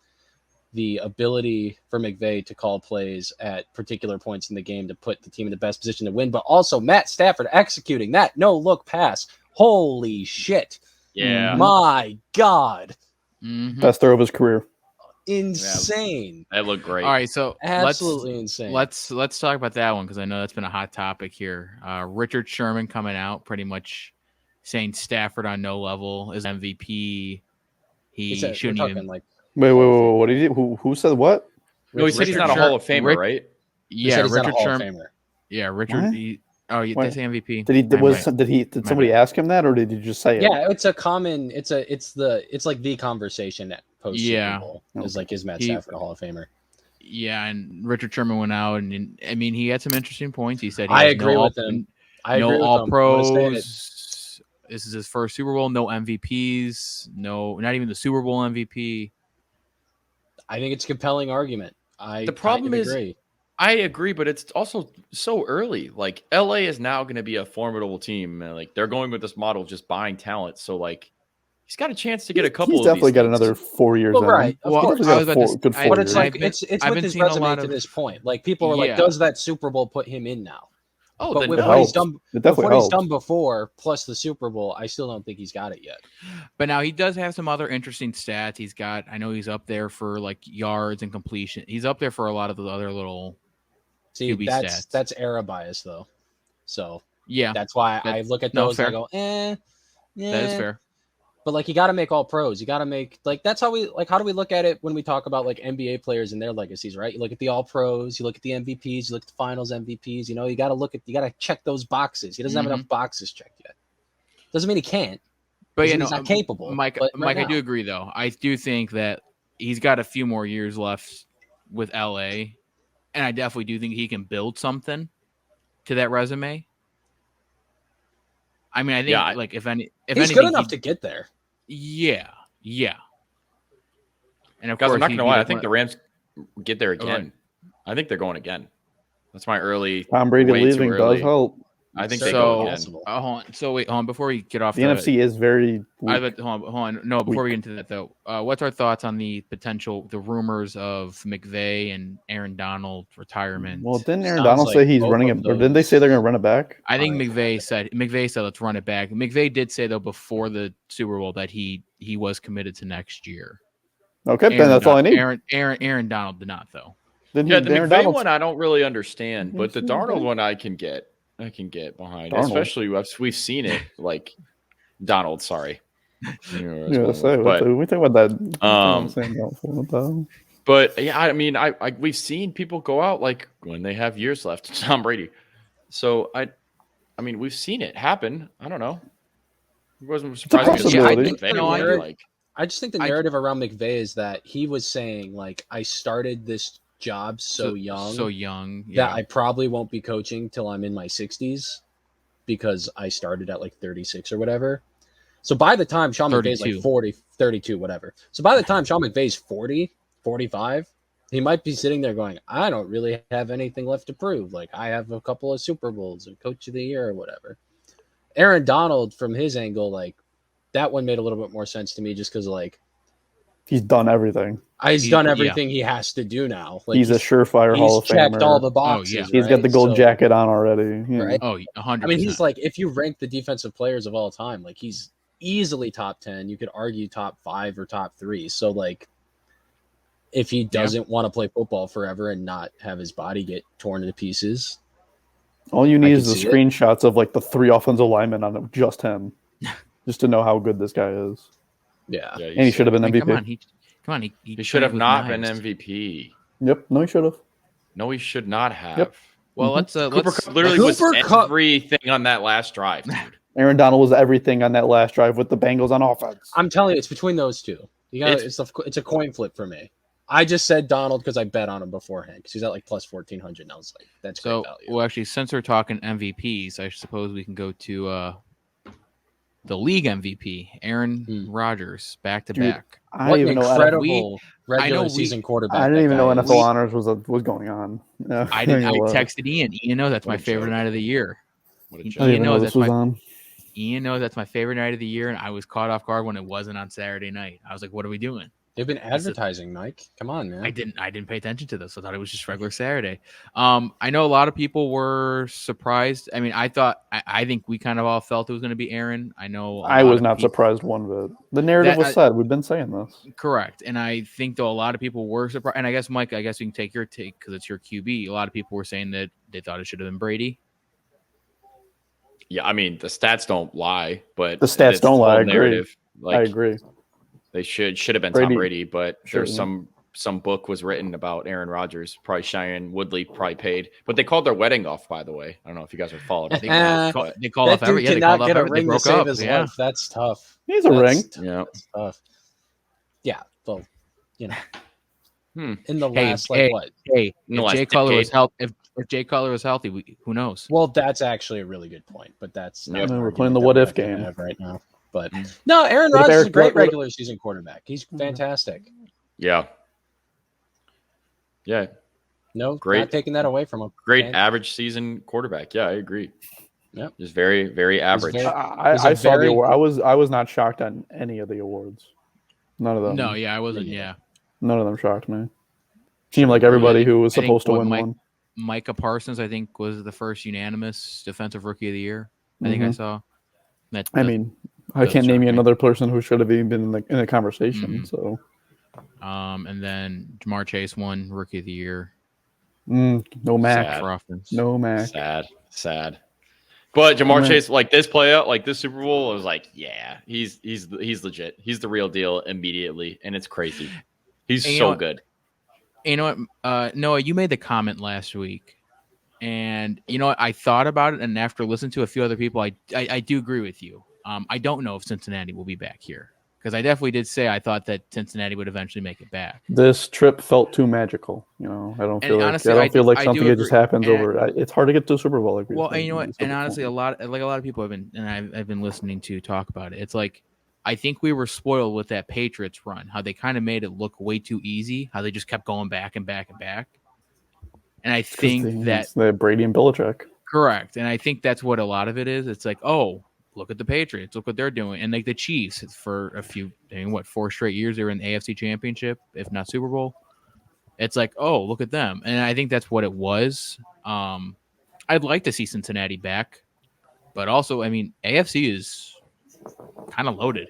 the ability for McVay to call plays at particular points in the game to put the team in the best position to win, but also Matt Stafford executing that no-look pass. Holy shit. Yeah. My God. Mm-hmm. Best throw of his career. Insane. That looked great. All right, so absolutely insane. Let's talk about that one because I know that's been a hot topic here. Richard Sherman coming out pretty much saying Stafford on no level is MVP. He shouldn't even Wait, what did he? Who said what? No, he said he's not a Hall of Famer, right? Yeah, Richard Sherman. Yeah, Richard. They say MVP. Did somebody ask him that, or did you just say it? Yeah, it's a common. It's like the conversation at post Super Bowl is is Matt Stafford a Hall of Famer? Yeah, and Richard Sherman went out, and I mean he had some interesting points. He said I agree with him. No all pros. This is his first Super Bowl. No MVPs. No, not even the Super Bowl MVP. I think it's a compelling argument. The problem is, I agree, but it's also so early. LA is now going to be a formidable team. And, they're going with this model of just buying talent. So he's got a chance to get a couple. He's definitely got another 4 years. Well, right. But it's with his resume to this point. People are does that Super Bowl put him in now? Oh, but with what he's done before, plus the Super Bowl, I still don't think he's got it yet. But now he does have some other interesting stats. I know he's up there for yards and completion. He's up there for a lot of the other little QB stats. That's era bias though. So yeah, that's why I look at those and I go, yeah. That is fair. But you got to make all pros. You got to make that's how we how do we look at it when we talk about NBA players and their legacies, right? You look at the all pros, you look at the MVPs, you look at the finals MVPs. You got to check those boxes. He doesn't have enough boxes checked yet. Doesn't mean he can't. But he's not capable. Mike, I do agree though. I do think that he's got a few more years left with LA, and I definitely do think he can build something to that resume. I mean, I think if he's good enough to get there. Yeah. And of course, course, I'm not going to lie. I think the Rams get there again. I think they're going again. That's my early. Tom Brady way too leaving early. does help. I think So they go again. possible. Hold on. So wait, hold on. Before we get off The NFC is very weak. hold on. No, before we get into that though, what's our thoughts on the rumors of McVay and Aaron Donald retirement? Well, didn't Aaron Sounds Donald like say he's both running of it, or didn't they say they're going to run it back? I think McVay said let's run it back. McVay did say though before the Super Bowl that he was committed to next year. Okay, then that's all I need. Aaron Donald did not though. Then Yeah, the Aaron McVay Donald's- one I don't really understand, but the Yes, Darnold McVay. one I can get behind, Darnold. especially we've seen it like Donald. Sorry, Yeah, say but we think about that. but yeah, I mean, I we've seen people go out like when they have years left. Tom Brady, so I mean, we've seen it happen. I don't know. It wasn't surprising. possibility. I just think the narrative around McVay is that he was saying like, I started this job so young yeah. that I probably won't be coaching till I'm in my 60s because I started at like 36 or whatever. So by the time Sean McVay's like 40, 32, whatever. So by the time Sean McVay's 40, 45, he might be sitting there going, I don't really have anything left to prove. Like I have a couple of Super Bowls and Coach of the Year or whatever. Aaron Donald, from his angle, like that one made a little bit more sense to me just because like he's done everything. He's done everything he has to do now. Like he's a surefire Hall of Famer. He's checked all the boxes. Oh, yeah. He's got the gold jacket on already. Yeah. Right? Oh, 100%. I mean, he's like, if you rank the defensive players of all time, like he's easily top 10. You could argue top 5 or top 3. So like, if he doesn't want to play football forever and not have his body get torn to pieces, all you need is the screenshots of like the 3 offensive linemen on it, just him, just to know how good this guy is. Yeah, and he should have been MVP. Come on, he should have not been MVP. Yep, no, he should have. No, he should not have. Yep. Well, let's Cup literally was everything on that last drive, dude. Aaron Donald was everything on that last drive with the Bengals on offense. I'm telling you, it's between those two. You got it's a coin flip for me. I just said Donald because I bet on him beforehand because he's at like plus 1,400, and I was like, that's great value. Well, actually, since we're talking MVPs, I suppose we can go to the league MVP, Aaron Rodgers, back to back. What an incredible regular season quarterback! I didn't even know NFL Honors was going on. No, I texted Ian. Ian knows that's my favorite night of the year. Ian knows that's my favorite night of the year, and I was caught off guard when it wasn't on Saturday night. I was like, "What are we doing?" They've been advertising, Mike. Come on, man. I didn't pay attention to this. I thought it was just regular Saturday. I know a lot of people were surprised. I mean, I think we kind of all felt it was going to be Aaron. I know I was not surprised one bit. The narrative was set. We've been saying this. Correct. And I think though a lot of people were surprised. And I guess Mike, you can take your take because it's your QB. A lot of people were saying that they thought it should have been Brady. Yeah, I mean the stats don't lie, but the stats don't lie. I I agree. They should have been Tom Brady, but there's some book was written about Aaron Rodgers. Probably Cheyenne Woodley probably paid, but they called their wedding off. By the way, I don't know if you guys are following. They called off every. They cannot get a ring to save his life. That's tough. He's a ring. Yeah, that's tough. Yeah, well, you know, in the last what? Hey, if Jay Cutler was healthy, if Jay Cutler was healthy, who knows? Well, that's actually a really good point, but that's not we're playing the what if game right now. But no, Aaron Rodgers is a great regular season quarterback. He's fantastic. Yeah. No, great. Not taking that away from him. Great average season quarterback. Yeah, I agree. Yeah, just very, very average. I saw the award. I was not shocked on any of the awards. None of them. No, I wasn't. Yeah, none of them shocked me. Seemed like everybody who was supposed to win one. Micah Parsons, I think, was the first unanimous defensive rookie of the year. I think I saw. I can't name you another person who should have even been in the conversation. So, and then Jamar Chase won Rookie of the Year. No Mac. No Mac. Sad. But Jamar Chase, like this playout, like this Super Bowl, I was like, yeah, he's legit. He's the real deal immediately, and it's crazy. He's so good. You know what, Noah? You made the comment last week, and you know what? I thought about it, and after listening to a few other people, I do agree with you. I don't know if Cincinnati will be back here because I definitely did say I thought that Cincinnati would eventually make it back. This trip felt too magical. You know, I don't feel like something that just happens over. It's hard to get to a Super Bowl. And you know what? And honestly, a lot of people have been, and I've been listening to talk about it. It's like I think we were spoiled with that Patriots run. How they kind of made it look way too easy. How they just kept going back and back and back. And I think that they have Brady and Belichick. Correct. And I think that's what a lot of it is. It's like, oh, look at the Patriots. Look what they're doing. And like the Chiefs, for a few, 4 straight years, they were in the AFC Championship, if not Super Bowl. It's like, oh, look at them. And I think that's what it was. I'd like to see Cincinnati back. But also, I mean, AFC is kind of loaded.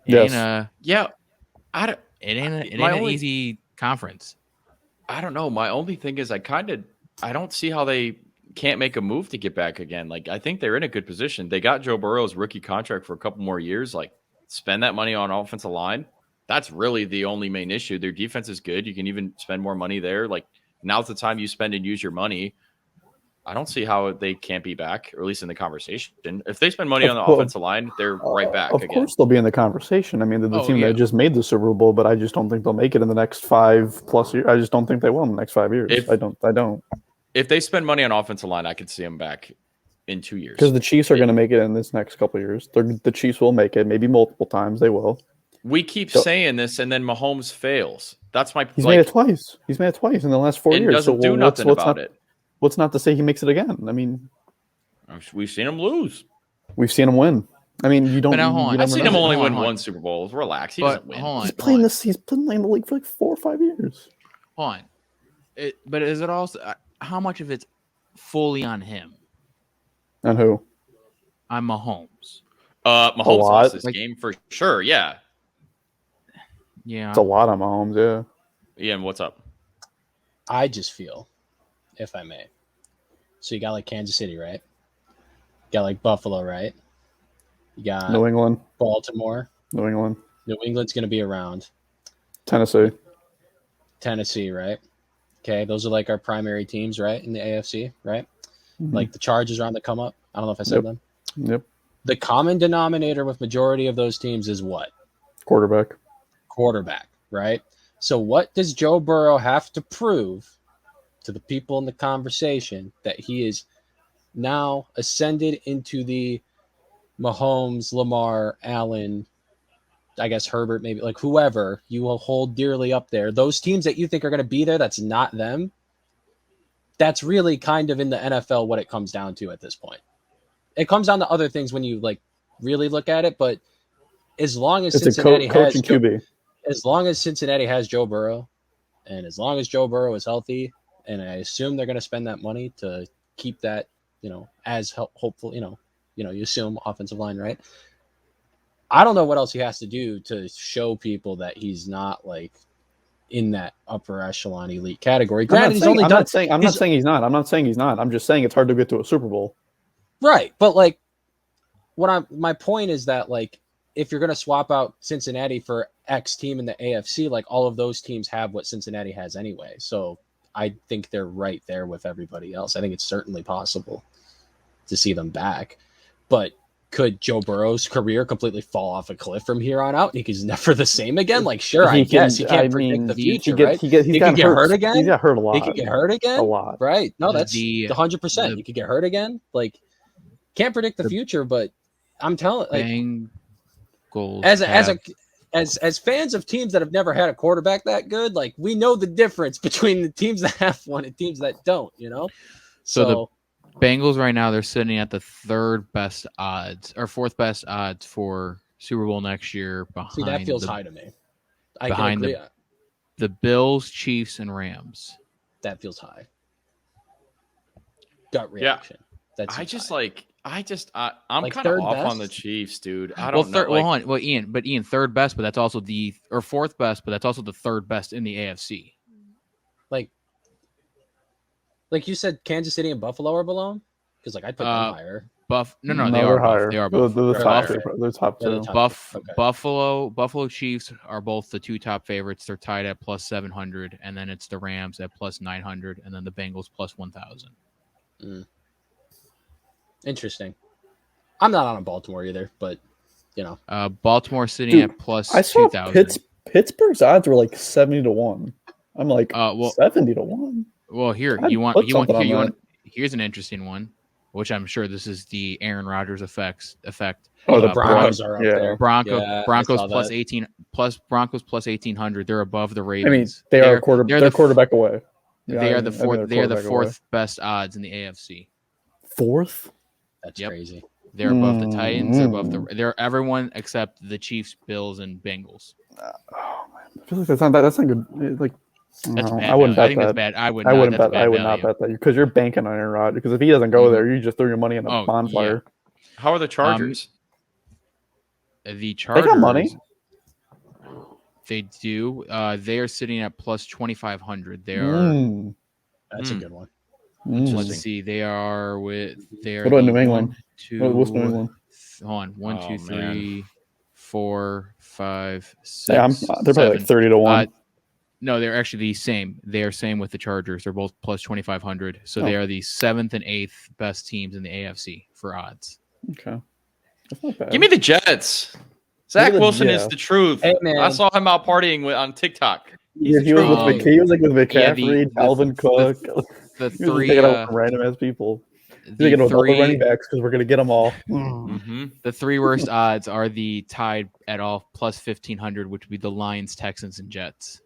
It yes. It ain't an easy conference. I don't know. My only thing is I don't see how they can't make a move to get back again. Like, I think they're in a good position. They got Joe Burrow's rookie contract for a couple more years. Like, spend that money on offensive line. That's really the only main issue. Their defense is good. You can even spend more money there. Like, now's the time you spend and use your money. I don't see how they can't be back, or at least in the conversation. If they spend money on the offensive line, they're right back again. Of course they'll be in the conversation. I mean, they're the team that just made the Super Bowl, but I just don't think they'll make it in the next 5+ years. I just don't think they will in the next 5 years. I don't. If they spend money on offensive line, I could see them back in 2 years. Because the Chiefs are going to make it in this next couple of years. The Chiefs will make it, maybe multiple times. They will. We keep saying this, and then Mahomes fails. That's my. He's made it twice. He's made it twice in the last 4 years. And doesn't do nothing about it. What's not to say he makes it again? I mean, we've seen him lose. We've seen him win. I mean, you don't. I've seen him only win one Super Bowl. Relax, he doesn't win. He's playing in the league for like 4 or 5 years. Hold on. But is it also how much of it's fully on him? On who? On Mahomes. Mahomes lost this game for sure. Yeah. Yeah. It's a lot on Mahomes. Yeah. Ian, what's up? I just feel, if I may. So you got like Kansas City, right? You got like Buffalo, right? You got New England, Baltimore. New England's going to be around. Tennessee, right? Okay, those are like our primary teams, right? In the AFC, right? Mm-hmm. Like the Chargers are on the come up. I don't know if I said them. Yep. The common denominator with majority of those teams is what? Quarterback, right? So what does Joe Burrow have to prove to the people in the conversation that he is now ascended into the Mahomes, Lamar, Allen, I guess Herbert, maybe like whoever you will hold dearly up there. Those teams that you think are going to be there, that's not them. That's really kind of in the NFL what it comes down to at this point. It comes down to other things when you like really look at it, but as long as Cincinnati has Joe Burrow, and as long as Joe Burrow is healthy, and I assume they're going to spend that money to keep that, as hopeful, you assume offensive line, right? I don't know what else he has to do to show people that he's not like in that upper echelon elite category. Granted, I'm not saying he's not. I'm just saying it's hard to get to a Super Bowl. Right. But like my point is that like, if you're going to swap out Cincinnati for X team in the AFC, like all of those teams have what Cincinnati has anyway. So I think they're right there with everybody else. I think it's certainly possible to see them back, but could Joe Burrow's career completely fall off a cliff from here on out? He's never the same again. Like, sure, I guess he can't predict the future, right? He can get hurt again. He got hurt a lot. He can get hurt again. A lot, right? No, that's 100%. He could get hurt again. Like, can't predict the future, but I'm telling, like, as fans of teams that have never had a quarterback that good, like we know the difference between the teams that have one and teams that don't. So the Bengals right now, they're sitting at the third best odds or fourth best odds for Super Bowl next year. See, that feels high to me. Behind the Bills, Chiefs, and Rams. That feels high. Gut reaction. Yeah. I'm like kind of off on the Chiefs, dude. I don't know. Ian, third best, but that's also fourth best, but that's also the third best in the AFC. Like you said, Kansas City and Buffalo are below? Because like I'd put them higher. No, they are higher. They are both. They're top two. Buffalo Chiefs are both the two top favorites. They're tied at plus 700, and then it's the Rams at plus 900, and then the Bengals plus 1,000. Interesting. I'm not on Baltimore either, but Baltimore sitting at plus 2,000. Pittsburgh's odds were like 70-1. I'm like 70-1. Well, here's an interesting one, which I'm sure this is the Aaron Rodgers effect. Oh, the Broncos are up there. Broncos plus 18 plus Broncos plus 1,800. They're above the Ravens. I mean, they're quarterback away. They are the fourth. They are the fourth best odds in the AFC. Fourth? That's crazy. They're above the Titans. They're above the. They're everyone except the Chiefs, Bills, and Bengals. Oh man, I feel like that's not good. Like, That's bad. I wouldn't bet I think that. that's bad. I would not bet that because you're banking on Aaron Rodgers. Because if he doesn't go there, you just throw your money in a bonfire. Yeah. How are the Chargers? The Chargers. They got money. They do. They are sitting at plus 2,500. They are. That's a good one. Let's see. They are with. They are. What about New England? What's New England? Hold on. 1, 2, 3, 4, 5, 6. They're probably like 30-1. No, they're actually the same. They are same with the Chargers. They're both plus 2,500. So they are the 7th and 8th best teams in the AFC for odds. Okay. That's not bad. Give me the Jets. Zach Wilson is the truth. Hey, man. I saw him out partying on TikTok. He was with McCaffrey, Dalvin Cook. The he was taking out random ass people. He's taking out all the running backs because we're gonna get them all. The 3 worst odds are the tied at all plus 1,500, which would be the Lions, Texans, and Jets.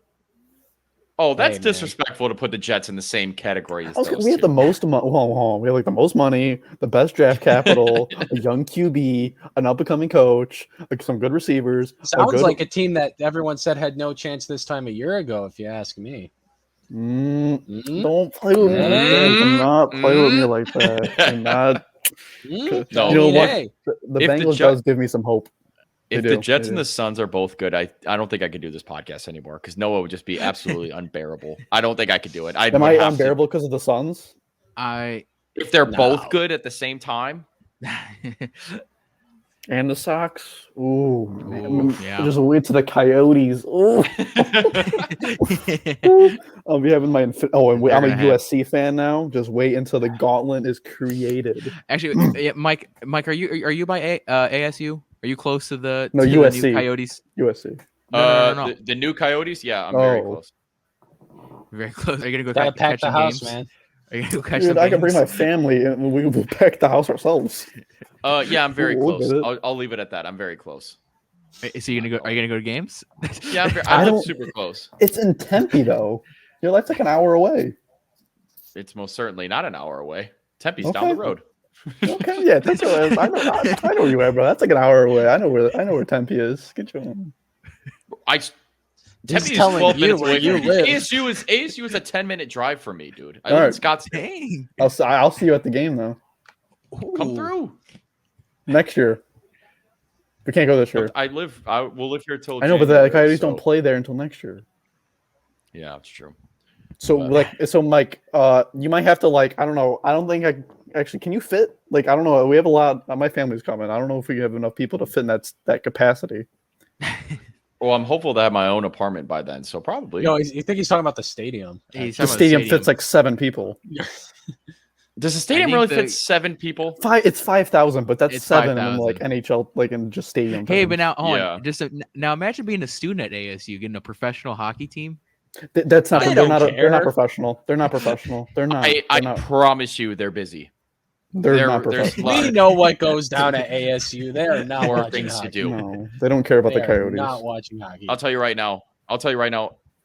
Oh, that's disrespectful to put the Jets in the same category as those. We have the most money. We have like the most money, the best draft capital, a young QB, an up-and-coming coach, like some good receivers. Sounds like a team that everyone said had no chance this time a year ago, if you ask me. Don't play with me. Do not play with me like that. I'm not. No, you know what? The Bengals does give me some hope. If the Jets and the Suns are both good, I don't think I could do this podcast anymore because Noah would just be absolutely unbearable. I don't think I could do it. Am I unbearable because of the Suns? If they're both good at the same time. And the Sox. Ooh, yeah. Just wait to the Coyotes. Ooh. I'll be having my. I'm a USC fan now. Just wait until the gauntlet is created. Actually, Mike, are you by ASU? Are you close to the USC? The new Coyotes? USC. No. The new Coyotes? Yeah, I'm very close. Very close. Are you gonna go pack the house, games? man? Are you gonna catch Dude, I can bring my family and we will pack the house ourselves. Yeah, I'm very close. I'll leave it at that. I'm very close. So are you gonna go to games? Yeah, I live super close. It's in Tempe though. That's like an hour away. It's most certainly not an hour away. Tempe's down the road. Okay, yeah, that's what I know where you are, bro. That's like an hour away. I know where Tempe is. Get you on. Tempe is 12 minutes away. ASU is a 10-minute drive for me, dude. I live in Scottsdale. I'll see you at the game though. Come through next year. We can't go this year. We'll live here till. I know, but the Coyotes don't play there until next year. Yeah, that's true. So Mike, you might have to I don't know. I don't think actually. Can you fit? I don't know. We have a lot. My family's coming. I don't know if we have enough people to fit in that capacity. Well, I'm hopeful to have my own apartment by then, so probably. No, you think he's talking about the stadium? The stadium fits like 7 people. Does the stadium really fit 7 people? It's 5,000, but that's 7 in NHL, in just stadium. Hey, but now now imagine being a student at ASU, getting a professional hockey team. That's not. They're not professional. They're not professional. They're not. I promise you, they're busy. They're not professional. We know what goes down at ASU. They are not watching things hockey. to do. No, they don't care about the Coyotes. Not watching hockey. I'll tell you right now.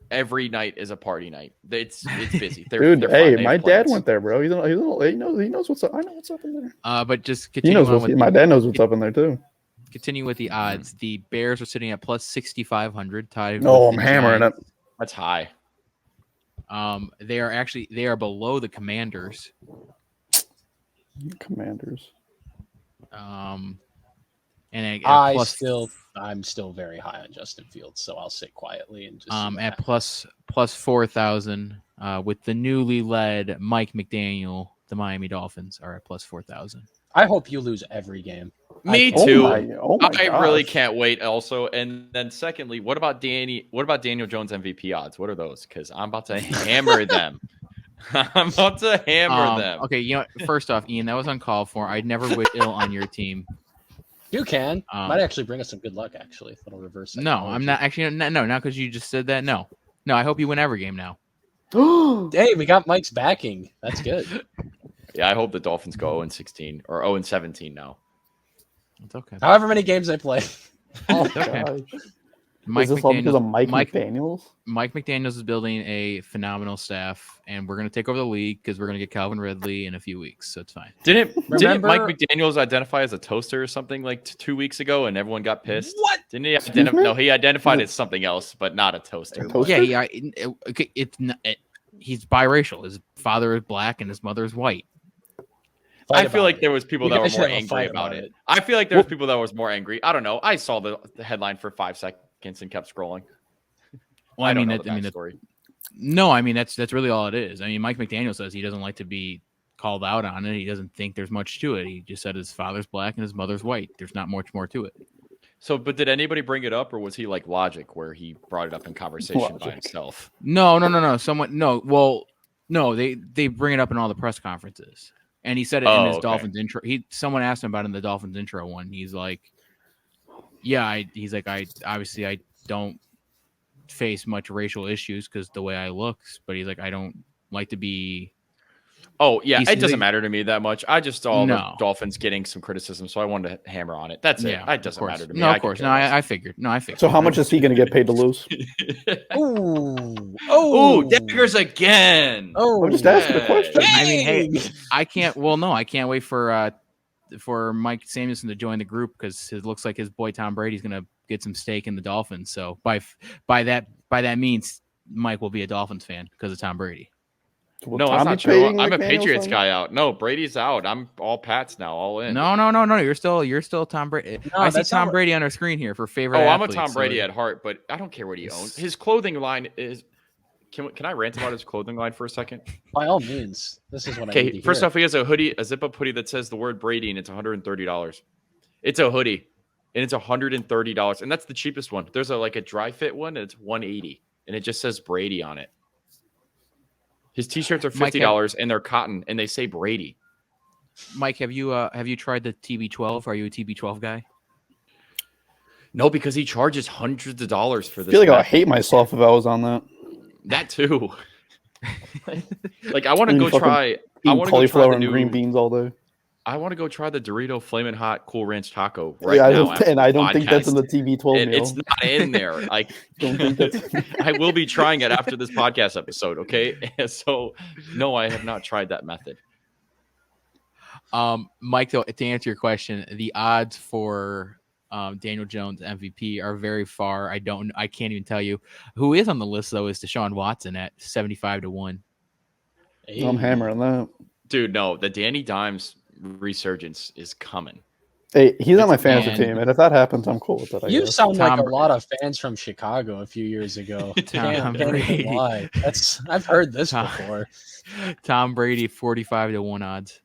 Every night is a party night. It's busy. Dude, my dad went there, bro. He knows what's up. I know what's up in there. But just continue. My dad knows what's up in there too. Continue with the odds. The Bears are sitting at plus 6,500. Tied. Oh, I'm hammering it. That's high. They are below the Commanders. And I'm still very high on Justin Fields, so I'll sit quietly and just at plus 4,000 with the newly led Mike McDaniel. The Miami Dolphins are at plus 4,000. I hope you lose every game. Me too. I really can't wait. Also, and then secondly, what about Daniel Jones MVP odds? What are those? Because I'm about to hammer them. I'm about to hammer them. Okay, first off, Ian, that was uncalled for. I'd never wish ill on your team. You can. Might actually bring us some good luck, actually, if it'll reverse it. No, I'm not actually. No, not because you just said that. No, I hope you win every game now. Hey, we got Mike's backing. That's good. Yeah, I hope the Dolphins go 0-16 or 0-17 now. It's okay. However many games they play. It's okay. Is this all because of Mike McDaniels? Mike McDaniels is building a phenomenal staff, and we're going to take over the league because we're going to get Calvin Ridley in a few weeks, so it's fine. Didn't Mike McDaniels identify as a toaster or something like 2 weeks ago, and everyone got pissed? What? Didn't he identify? No, he identified as something else, but not a toaster. Yeah, he's biracial. His father is black and his mother is white. I feel like there was people that were more angry about it. I feel like there was people that was more angry. I don't know. I saw the headline for 5 seconds and kept scrolling. Well, I mean, that's really all it is. I mean, Mike McDaniel says he doesn't like to be called out on it. He doesn't think there's much to it. He just said his father's black and his mother's white. There's not much more to it. So, but did anybody bring it up, or was he like Logic, where he brought it up in conversation by himself? No. They bring it up in all the press conferences, and he said it in his Dolphins intro. Someone asked him about it in the Dolphins intro one. He's like, "Yeah, I don't face much racial issues because the way I look, but he's like, I don't like to be." Oh yeah, it doesn't matter to me that much. I just saw the Dolphins getting some criticism, so I wanted to hammer on it. That's it. It doesn't matter to me. No, of course. No, I figured. So how much is he going to get paid to lose? Oh, daggers again. Oh, I'm just asking a question. I mean, hey, I can't wait for Mike Samuelson to join the group because it looks like his boy Tom Brady's going to get some stake in the Dolphins. So by that means Mike will be a Dolphins fan because of Tom Brady. No, that's not true. I'm a Patriots guy out. No, Brady's out. I'm all Pats now, all in. No. You're still Tom Brady. No, I see Tom Brady on our screen here for favorite. I'm a Tom Brady at heart, but I don't care what he owns. His clothing line is. Can I rant about his clothing line for a second? By all means. This is what I need to hear. First off, he has a hoodie, a zip-up hoodie that says the word Brady, and it's $130. It's a hoodie, and it's $130, and that's the cheapest one. There's a dry fit one, and it's $180, and it just says Brady on it. His t-shirts are $50 and they're cotton and they say Brady. Mike, have you tried the TB12? Are you a TB12 guy? No, because he charges hundreds of dollars for this. I feel like I'd hate myself if I was on that. That too. I want to go try. I want to cauliflower and green beans all day. I want to go try the Dorito Flamin' Hot Cool Ranch Taco now. I don't think that's in the TB12 meal. It's not in there. I will be trying it after this podcast episode. Okay, so no, I have not tried that method. Mike, though, to answer your question, the odds for Daniel Jones MVP are very far. I can't even tell you who is on the list though. Is Deshaun Watson at 75-1? I'm hammering that, dude. No, the Danny Dimes resurgence is coming. Hey, he's on my fantasy team, and if that happens, I'm cool with it. You sound like a lot of fans from Chicago a few years ago. Tom Brady. I've heard this before. Tom Brady 45-1 odds.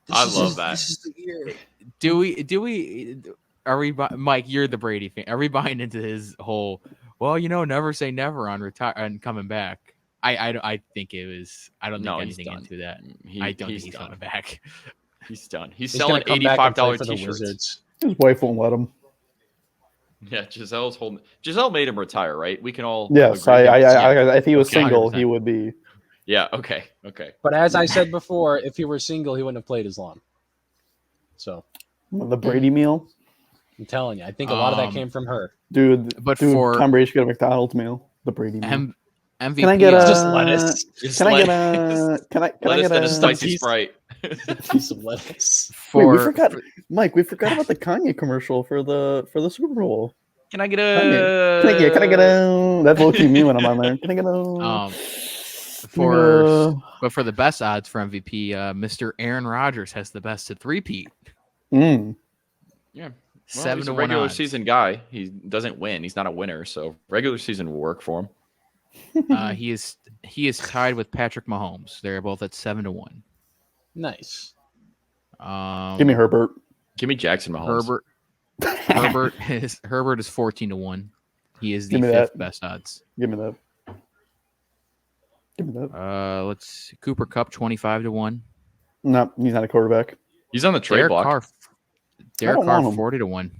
I love that. This is the year. Do we? Are we? Mike, you're the Brady fan. Are we buying into his whole? Well, never say never on coming back. I think it was. I don't think anything into that. I don't think he's coming back. He's done. He's selling $85 t-shirts. His wife won't let him. Yeah, Giselle made him retire, right? We can all. Yes, if he was single, 100%. He would be. Yeah. Okay. But as I said before, if he were single, he wouldn't have played as long. So. The Brady meal. I'm telling you, I think a lot of that came from her, dude. Tom Brady should get a McDonald's meal. The Brady meal. MVP. Can I get just lettuce? Can I get a spicy Sprite? Piece of lettuce. Wait, we forgot, Mike. We forgot about the Kanye commercial for the Super Bowl. Can I get a? Can I get a? That's low key me when I'm on there. Can I get a? For the best odds for MVP, Mr. Aaron Rodgers has the best at three-peat. Yeah. Well, 7 he's to a 1 regular odds. season guy. He doesn't win. He's not a winner, so regular season will work for him. He is tied with Patrick Mahomes. They're both at 7 to 1. Nice. Give me Herbert. Give me Jackson Mahomes. Herbert is 14 to 1. He is the fifth best odds. Give me that. Let's Cooper Kupp 25 to 1. No, he's not a quarterback. He's on the trade block. Derek Carr 40 to 1.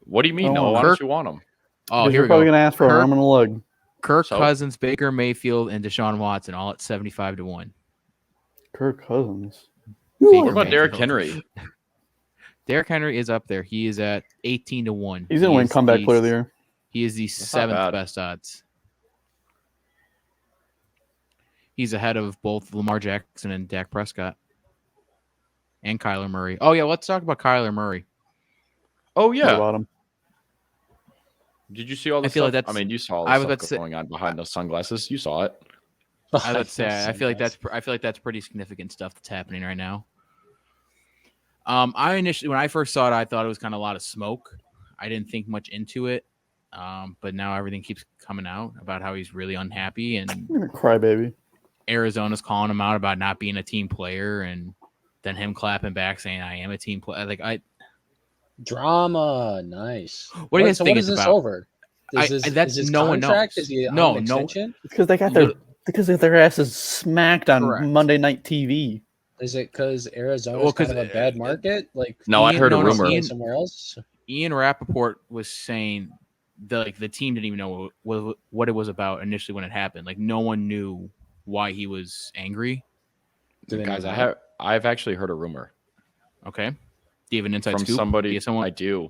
What do you mean? No, why don't you want him? Oh, here you're we probably go. gonna ask for an arm and a leg. Kirk Cousins, Baker Mayfield, and Deshaun Watson all at 75 to 1. Kirk Cousins. What about Derrick Henry? Derrick Henry is up there. He is at 18-1. He's gonna win comeback player of the year. He is the seventh best odds. He's ahead of both Lamar Jackson and Dak Prescott and Kyler Murray. Oh yeah, let's talk about Kyler Murray. Oh yeah. About him. Did you see all the stuff? I feel like that's. I mean, you saw all the stuff going on behind those sunglasses. You saw it. I would say. I feel like that's pretty significant stuff that's happening right now. I initially, when I first saw it, I thought it was kind of a lot of smoke. I didn't think much into it. But now everything keeps coming out about how he's really unhappy, and I'm gonna cry, baby. Arizona's calling him out about not being a team player, and then him clapping back saying, "I am a team player." Drama, nice. What do you guys think is it's this about? Over? Is this no one contract? knows. Is he No. extension? It's because they got their asses smacked on Correct. Monday Night TV. Is it because Arizona's kind of a bad market? No, I heard a rumor. Somewhere else. Ian Rappaport was saying the team didn't even know what it was about initially when it happened. Like no one knew why he was angry. Guys, I've actually heard a rumor. Okay. Do you have an inside from scoop? somebody? Someone? I do.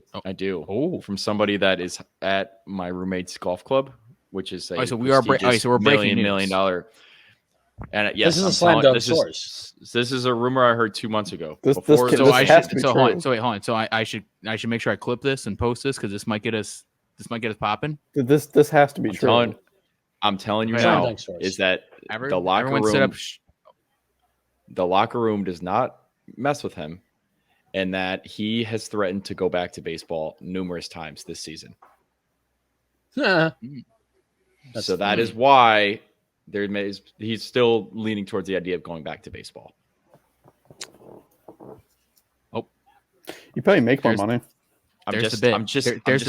Oh, from somebody that is at my roommate's golf club, which is a so we're breaking news. $million. And yes, this is a slam dunk source. This is a rumor I heard 2 months ago. Hold on. So I should make sure I clip this and post this because this might get us popping. This has to be true. I'm telling you now is that the locker room does not mess with him, and that he has threatened to go back to baseball numerous times this season. So that is why he's still leaning towards the idea of going back to baseball. Oh, you probably make more money. I'm just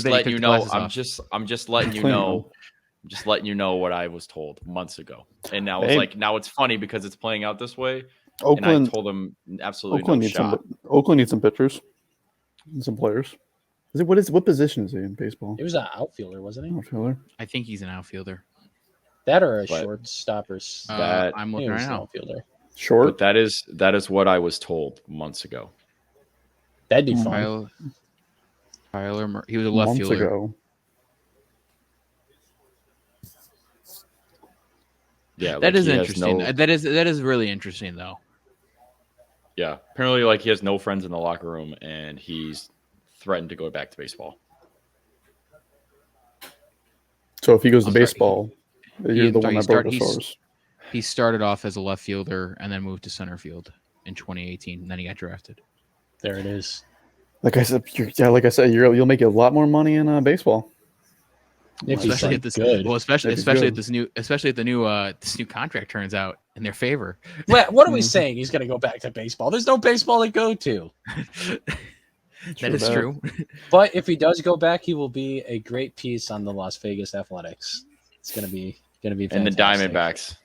letting you know. I'm just letting you know. I'm just letting you know what I was told months ago, and now now it's funny because it's playing out this way. Oakland, and I told him absolutely Oakland no needs shot. Oakland needs some pitchers and some players. What position is he in baseball? He was an outfielder, wasn't he? Outfielder. I think he's an outfielder. That or a shortstopper. I'm looking right now. Outfielder. Short. But that is what I was told months ago. That'd be fun. Tyler Murray. He was a left fielder. Ago. Yeah, that is interesting. That is really interesting, though. Yeah, apparently, he has no friends in the locker room, and he's threatened to go back to baseball. So if he goes to baseball, you're the one that broke the source. He started off as a left fielder and then moved to center field in 2018, and then he got drafted. There it is. Like I said, you'll make a lot more money in baseball. Especially if this new contract turns out in their favor. What are we saying? He's going to go back to baseball. There's no baseball to go to. That is true. But if he does go back, he will be a great piece on the Las Vegas Athletics. It's going to be fantastic. And the Diamondbacks.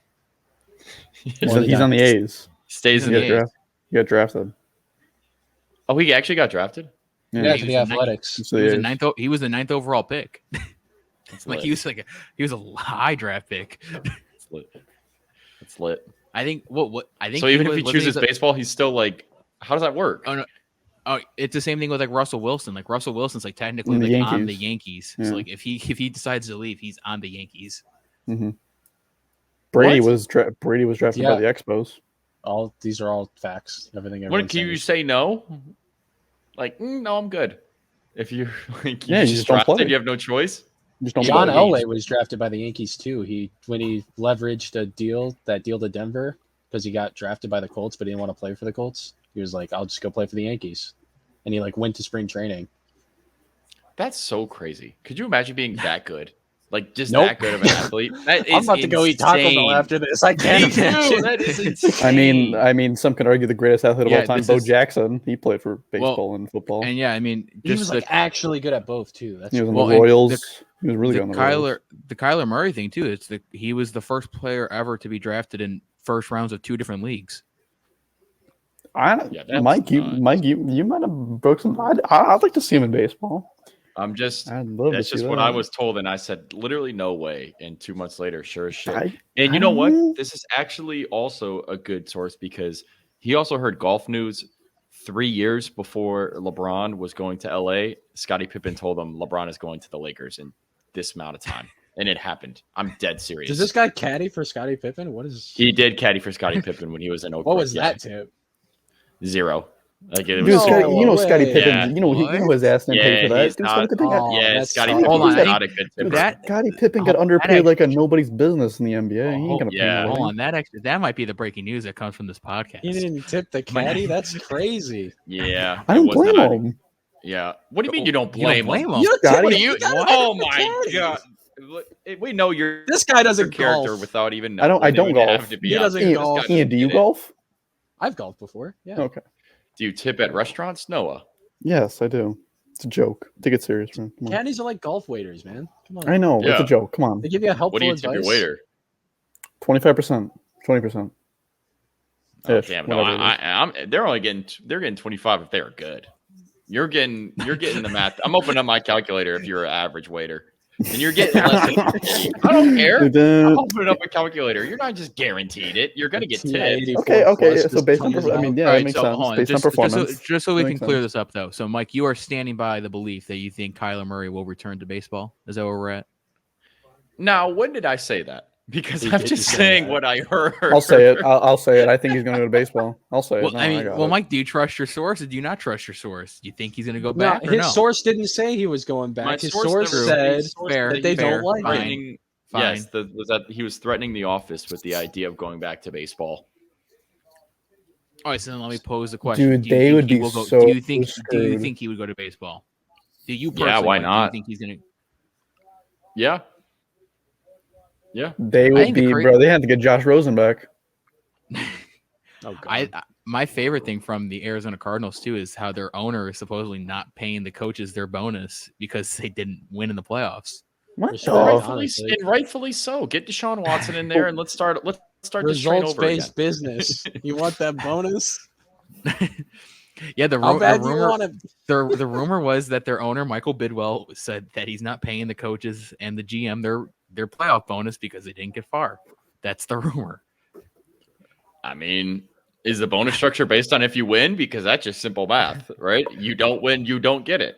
He's on the A's. Stays in the A's. He got drafted. Oh, he actually got drafted? Yeah, to the Athletics. He was the ninth overall pick. He was a high draft pick. It's lit. I think so even if he chooses baseball, he's still how does that work? Oh no. Oh, it's the same thing with Russell Wilson. Russell Wilson's technically on the Yankees. Yeah. So if he decides to leave, he's on the Yankees. Mm-hmm. Brady was drafted by the Expos. These are all facts. Everything. What can you say? No, no, I'm good. If you you just drafted, you have no choice. John Elway was drafted by the Yankees too. When he leveraged that deal to Denver because he got drafted by the Colts, but he didn't want to play for the Colts. He was like, "I'll just go play for the Yankees," and he went to spring training. That's so crazy. Could you imagine being that good? That good of an athlete? That is I'm about to go eat Taco Bell after this. I can't imagine. That is insane. I mean, some could argue the greatest athlete of all time, Bo Jackson. He played for baseball and football. And he was actually good at both too. He was on the Royals. He was really good on the Royals. The Kyler Murray thing too. He was the first player ever to be drafted in first rounds of 2 different leagues. Mike, you might have broke some. I'd like to see him in baseball. That's just what I was told, and I said literally no way. And 2 months later, sure as shit. And you know what? This is actually also a good source because he also heard golf news 3 years before LeBron was going to LA, Scottie Pippen told him LeBron is going to the Lakers in this amount of time. And it happened. I'm dead serious. Does this guy caddy for Scottie Pippen? What is he did caddy for Scottie Pippen when he was in Oakland. What was that tip? 0. Like it Dude, was Scottie Pippen. Yeah. You know his ass didn't pay for that. Dude, Scottie Pippen got, Scottie Hold on, Pippen's not a good tip. Scottie Pippen got underpaid like a nobody's business in the NBA. He ain't gonna pay nobody. Hold on, that might be the breaking news that comes from this podcast. He didn't tip the caddy? That's crazy. Yeah. I don't blame him. Yeah. What do you mean you don't blame him? Oh my god. We know you're this guy doesn't character golf. without even I don't golf. He doesn't golf. Ian, do you golf? I've golfed before. Yeah. Okay. Do you tip at restaurants, Noah? Yes, I do. It's a joke. Take it serious, man. Caddies are like golf waiters, man. Come on. I know. It's a joke. Come on. They give you a helpful What do you advice. tip your waiter? 25%. 20%. Oh, damn. No, they're getting 25 if they're good. You're getting the math. I'm opening up my calculator if you're an average waiter. And you're getting less than 50. I don't care. I'm opening up a calculator. You're not just guaranteed it. You're going to get tipped. Okay. So based on performance, I mean, yeah, Right, that makes so sense. hold on. Based on performance. Just so we can clear this up, though. So, Mike, you are standing by the belief that you think Kyler Murray will return to baseball. Is that where we're at? Now, when did I say that? Because I'm just saying what I heard. I'll say it. I'll say it. I think he's going to go to baseball. I'll say Well, it. Mike, do you trust your source or do you not trust your source? Do you think he's going to go back? No, his source didn't say he was going back. His source said that they don't like him. Yes, was that he was threatening the office with the idea of going back to baseball. All right, so then let me pose the question. Dude, they would be so Do you think he would go to baseball? Do you personally? Yeah, why not? Do you think he's going to? Yeah. Yeah, they would be, bro. They had to get Josh Rosen back. My favorite thing from the Arizona Cardinals too is how their owner is supposedly not paying the coaches their bonus because they didn't win in the playoffs. Rightfully so. Get Deshaun Watson in there and let's start this train over again. Results-based business. You want that bonus? Yeah, the rumor was that their owner Michael Bidwell said that he's not paying the coaches and the GM their playoff bonus because they didn't get far. That's the rumor. I mean, is the bonus structure based on if you win? Because that's just simple math, right? You don't win, you don't get it.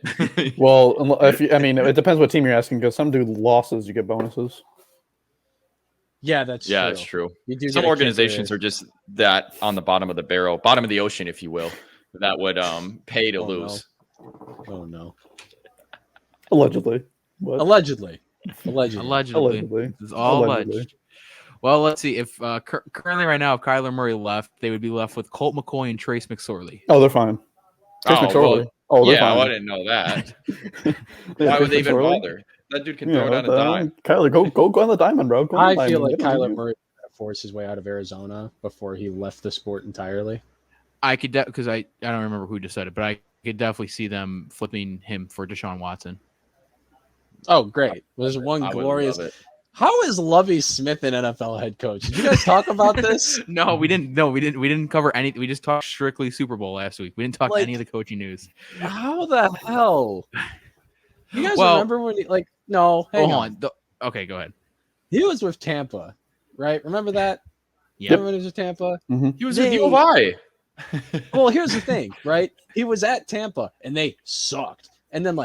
Well, it depends what team you're asking. Because some do losses, you get bonuses. Yeah, that's true. That's true. Some organizations are just that on the bottom of the barrel, bottom of the ocean, if you will, that would pay to lose. No. Oh no. Allegedly. Allegedly. This is all alleged. Well, let's see. If currently right now, if Kyler Murray left, they would be left with Colt McCoy and Trace McSorley. Oh, they're fine. Trace McSorley. They're fine. I didn't know that. Why would they even bother? That dude can throw down a dime. Kyler, go on the diamond, bro. I feel like Kyler Murray forced his way out of Arizona before he left the sport entirely. I could because I don't remember who just said it, but I could definitely see them flipping him for Deshaun Watson. Oh, great! There's one glorious. How is Lovie Smith an NFL head coach? Did you guys talk about this? No, we didn't. We didn't cover anything. We just talked strictly Super Bowl last week. We didn't talk any of the coaching news. How the hell? You guys remember when no? Hang on. Okay, go ahead. He was with Tampa, right? Remember that? Yeah. Remember when he was with Tampa? Mm-hmm. He was with U of I. Well, here's the thing, right? He was at Tampa and they sucked. And then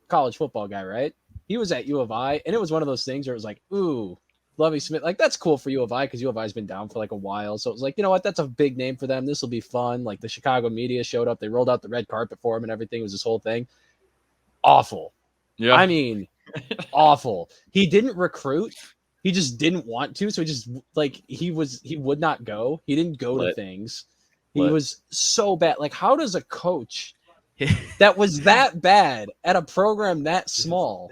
college football guy, right? He was at U of I, and it was one of those things where it was like, ooh, Lovie Smith, that's cool for U of I because U of I has been down for a while. So it was like, you know what? That's a big name for them. This will be fun. The Chicago media showed up. They rolled out the red carpet for him and everything. It was this whole thing. Awful. Yeah. I mean, awful. He didn't recruit. He just didn't want to. So he just he would not go. He didn't go to things. He was so bad. How does a coach that was that bad at a program that small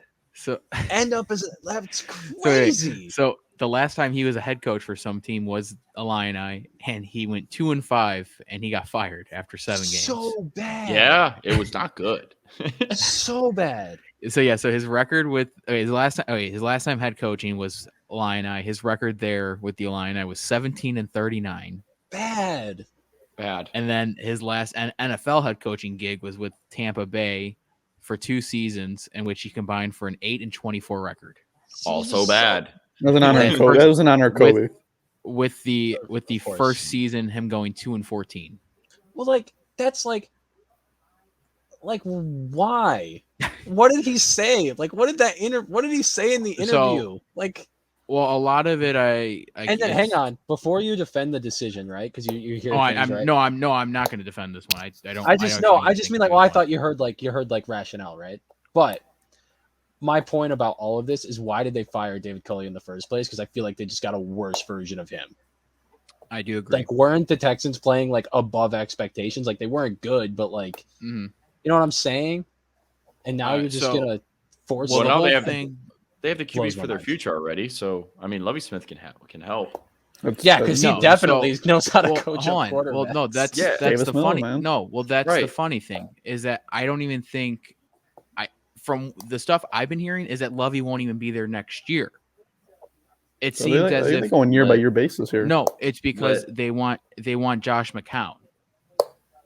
end up as that's crazy. So the last time he was a head coach for some team was Illini, and he went 2-5, and he got fired after 7 games. So bad. Yeah, it was not good. So bad. So his record with his last time head coaching was Illini. His record there with the Illini was 17-39. Bad. And then his last NFL head coaching gig was with Tampa Bay for 2 seasons, in which he combined for an 8-24 record. Also bad. That was an honor, Kobe. With the first season, him going 2-14. Well, that's like why? What did he say? Like, what did he say in the interview? Well, a lot of it, and then hang on before you defend the decision, right? Because you hear things, right? No, I'm not going to defend this one. I don't. I just mean like, well, I thought you heard rationale, right? But my point about all of this is, why did they fire David Culley in the first place? Because I feel like they just got a worse version of him. I do agree. Like, weren't the Texans playing like above expectations? Like, they weren't good, but like, you know what I'm saying? And now you're just gonna force. Well, now they have thing. They have the QBs for their future already, so I mean, Lovie Smith can help. Because he definitely knows how to coach up quarterbacks. Well, no, that's the funny. Man. No, well, that's the funny thing is that I don't even think from the stuff I've been hearing is that Lovie won't even be there next year. It seems as if they're going year by year basis here. No, it's because they want Josh McCown.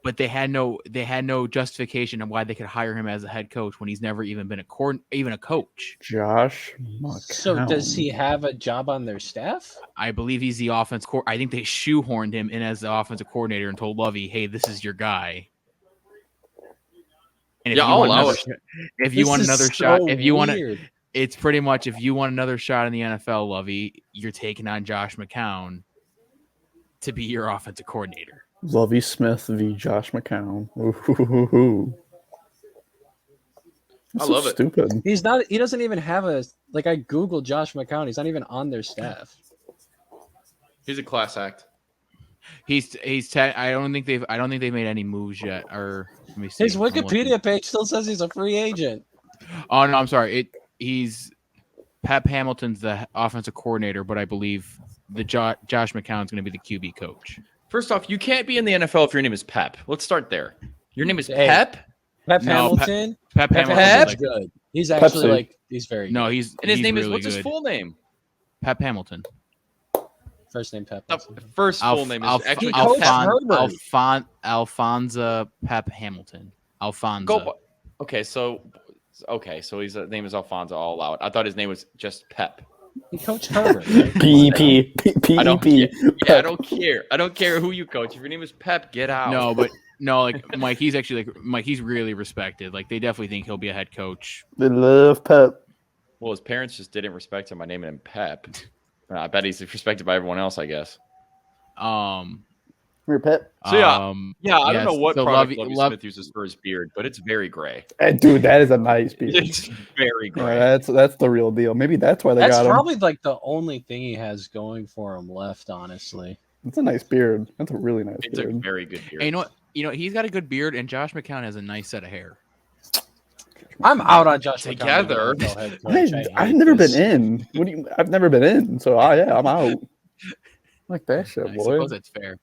But they had no justification of why they could hire him as a head coach when he's never even been a coach. Josh McCown. So does he have a job on their staff? I believe he's the offense I think they shoehorned him in as the offensive coordinator and told Lovie, "Hey, this is your guy." And I'll allow it. If you want another shot, it's pretty much if you want another shot in the NFL, Lovie, you're taking on Josh McCown to be your offensive coordinator. Lovie Smith v. Josh McCown. Ooh. I love it. Stupid. He's not. He doesn't even have I googled Josh McCown. He's not even on their staff. He's a class act. I don't think they've made any moves yet. Or let me see. His Wikipedia page still says he's a free agent. Oh no, I'm sorry. He's Pep Hamilton's the offensive coordinator, but I believe the Josh McCown's going to be the QB coach. First off, you can't be in the NFL if your name is Pep. Let's start there. Your name is Pep? Pep Hamilton? Pep Hamilton. Pep's good. He's actually he's very good. No, and his name is, what's his full name? Pep Hamilton. First name Pep. The first full name is actually Alfonso Pep Hamilton. Alfonso. Okay, so his name is Alfonso. I'll allow it. I thought his name was just Pep. He coached Herbert. Right? P. I don't care. I don't care who you coach. If your name is Pep, get out. No, like Mike, he's really respected. Like they definitely think he'll be a head coach. They love Pep. Well, his parents just didn't respect him by naming him Pep. I bet he's respected by everyone else, I guess. You're Pep. So I don't know what product Lovie Smith uses for his beard, but it's very gray. Hey, dude, that is a nice beard. It's very gray. That's the real deal. Maybe that's why they got him. That's probably like the only thing he has going for him left, honestly. It's a nice beard. That's a really nice beard. It's a very good beard. Hey, you know what? He's got a good beard, and Josh McCown has a nice set of hair. I'm out on Josh together. I've never been in. I've never been in, so I'm out. Like that shit, boy. I suppose that's fair.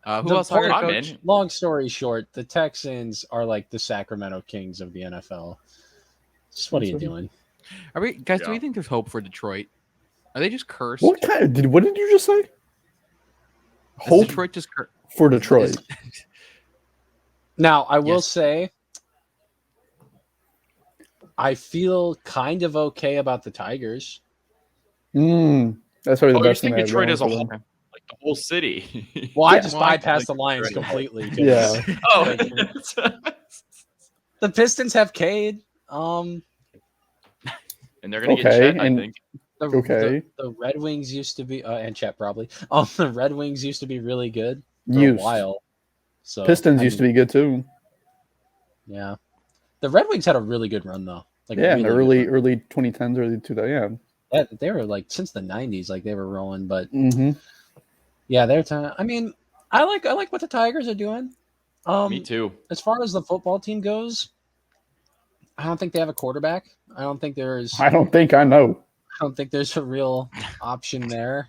Who else hired coach? Long story short, the Texans are like the Sacramento Kings of the NFL. Just what are you doing? Are we guys? Do we think there's hope for Detroit? Are they just cursed? What did you just say? Hope Detroit just for Detroit. Now I will say, I feel kind of okay about the Tigers. That's probably the best thing. Detroit as a whole. Like the whole city. Well, I just bypassed the Lions completely. Yeah. The Pistons have Cade. And they're gonna get Chet, I think. The Red Wings used to be, and Chet probably. The Red Wings used to be really good for a while. So Pistons used to be good too. Yeah, the Red Wings had a really good run though. Like in the early 2010s, early 2000s. Yeah. They were like since the 90s, like they were rolling, but. Yeah, they're time. I mean, I like what the Tigers are doing. Me too. As far as the football team goes, I don't think they have a quarterback. I don't think there's I know. I don't think there's a real option there.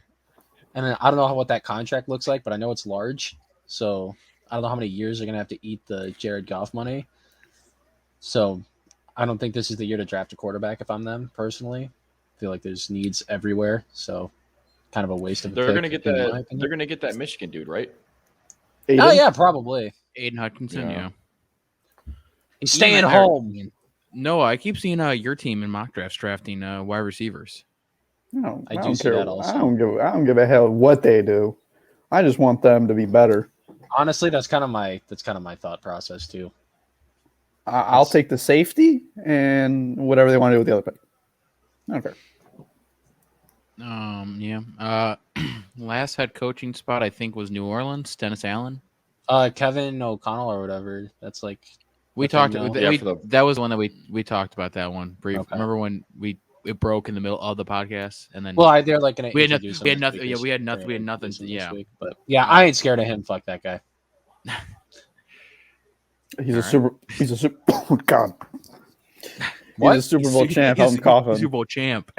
And I don't know what that contract looks like, but I know it's large. So I don't know how many years they're going to have to eat the Jared Goff money. So I don't think this is the year to draft a quarterback if I'm them, personally. I feel like there's needs everywhere. So kind of a waste of a They're going to get that. They're going to get that Michigan dude, right? Aiden? Oh, yeah, probably. Aiden Hutchinson, yeah. He's staying home. No, I keep seeing your team in mock drafts drafting wide receivers. No, I do see that also. I don't give a hell what they do. I just want them to be better. Honestly, that's kind of my thought process too. I'll take the safety and whatever they want to do with the other pick. I don't care. Yeah. Last head coaching spot I think was New Orleans. Dennis Allen. Kevin O'Connell or whatever. That's like we talked. Yeah, that was the one that we talked about that one brief. Okay. Remember when it broke in the middle of the podcast and then they're like gonna we had introduce him. nothing. Yeah, we had nothing. Yeah, but yeah, I ain't scared of him. Fuck that guy. He's a super. Oh God. What? He's a Super Bowl champ. I'm coughing. Super Bowl champ.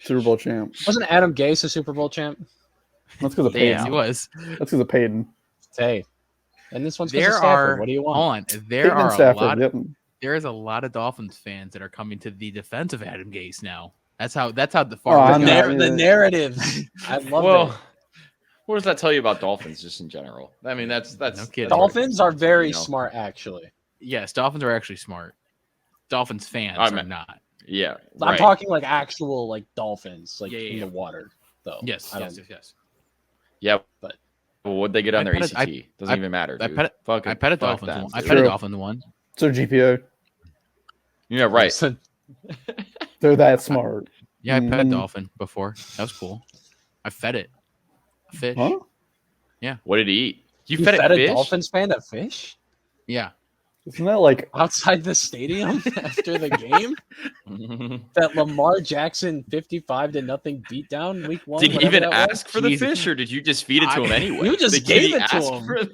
Super Bowl champ. Wasn't Adam Gase a Super Bowl champ? That's because of Yes, Peyton. he was. That's because of Peyton. Hey, and this one's because of Stafford. What do you want? Hold on. Peyton and Stafford. Yep. There is a lot of Dolphins fans that are coming to the defense of Adam Gase now. That's how the far the narratives. I love it. What does that tell you about Dolphins just in general? I mean, that's no kidding. Dolphins are very smart, actually. Yes, Dolphins are actually smart. Dolphins fans are not. Yeah, I'm talking like actual like dolphins, like in the water, though. Yes. Yeah, but what'd they get on their ECT? Doesn't even matter. I Dude. pet a Dolphins one. I pet a Dolphins one. So GPA. Yeah, right. They're that smart. Yeah, I pet a dolphin before. That was cool. I fed it. A fish. Huh? Yeah. What did he eat? You fed it a fish? Dolphins fan a fish? Yeah. Isn't that like outside the stadium after the game? That Lamar Jackson 55-0 beatdown week 1. Did he even ask for the fish, or did you just feed it to him anyway? You just gave it to him.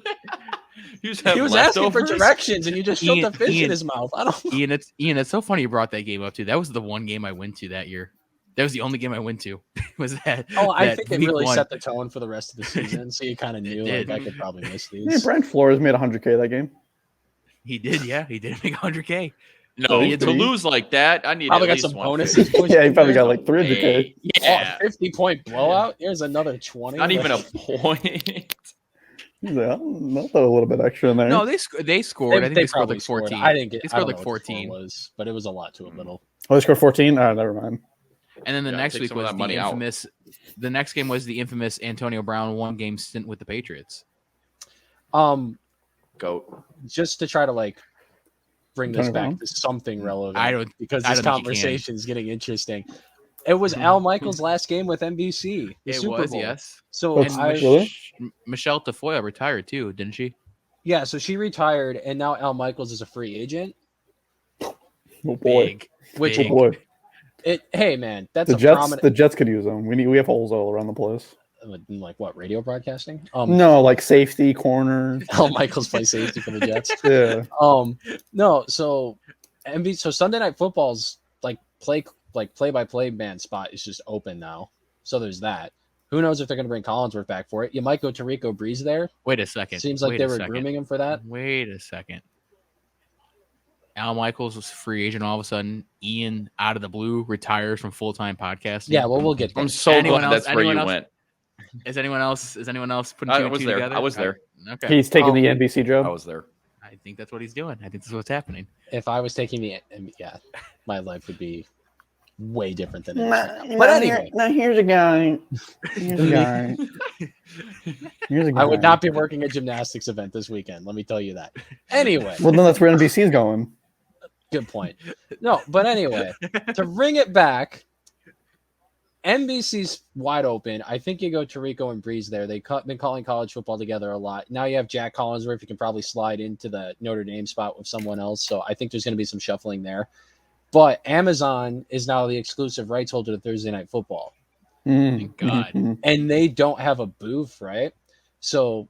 He was asking for directions, and you just shoved the fish in his mouth. I don't know. Ian, it's so funny you brought that game up too. That was the one game I went to that year. That was the only game I went to. Was that? Oh, I think it really set the tone for the rest of the season. So you kind of knew like I could probably miss these. Yeah, Brian Flores made $100K that game. He did, yeah. He did make $100K. No, to lose like that, I need probably at got least some bonuses. Yeah, he probably got like $300K. Yeah, 50-point blowout. Here's another 20. Not even a point. I'll throw a little bit extra in there. No, they scored. I think they scored like 14. I didn't get. They scored like like 14. Was, but it was a lot to a little. Oh, they scored 14. Never mind. And then the next week was the infamous. The next game was the infamous Antonio Brown 1-game stint with the Patriots. Goat. Just to try to like bring this back to something relevant. Because this conversation is getting interesting. It was Al Michaels' last game with NBC. It Super was, Bowl. yes. So Michelle Tafoya retired too, didn't she? Yeah, so she retired, and now Al Michaels is a free agent. Oh boy! Big. Oh boy! Hey man, that's the Jets. The Jets could use them. We have holes all around the place. Like what? Radio broadcasting? No, like safety corners. Al Michaels plays safety for the Jets. Yeah. No. So So Sunday Night Football's play-by-play man spot is just open now. So there's that. Who knows if they're going to bring Collinsworth back for it? You might go Tarico Breeze there. Wait a second. Seems like they were grooming him for that. Wait a second. Al Michaels was free agent all of a sudden. Ian, out of the blue, retires from full-time podcasting. Yeah, well, we'll get there. I'm so glad that's where you went. Is anyone else putting two and two together? I was there. Okay. He's taking the NBC job. I was there. I think that's what he's doing. I think that's what's happening. If I was taking my life would be way different than it is. But anyway. Now here's a guy. I would not be working a gymnastics event this weekend. Let me tell you that. Anyway. Well, then that's where NBC is going. Good point. No, but anyway, to bring it back, NBC's wide open. I think you go Tarico and Breeze there. They've been calling college football together a lot. Now you have Jack Collinsworth. You can probably slide into the Notre Dame spot with someone else. So I think there's going to be some shuffling there. But Amazon is now the exclusive rights holder to Thursday Night Football. Thank God. And they don't have a booth, right? So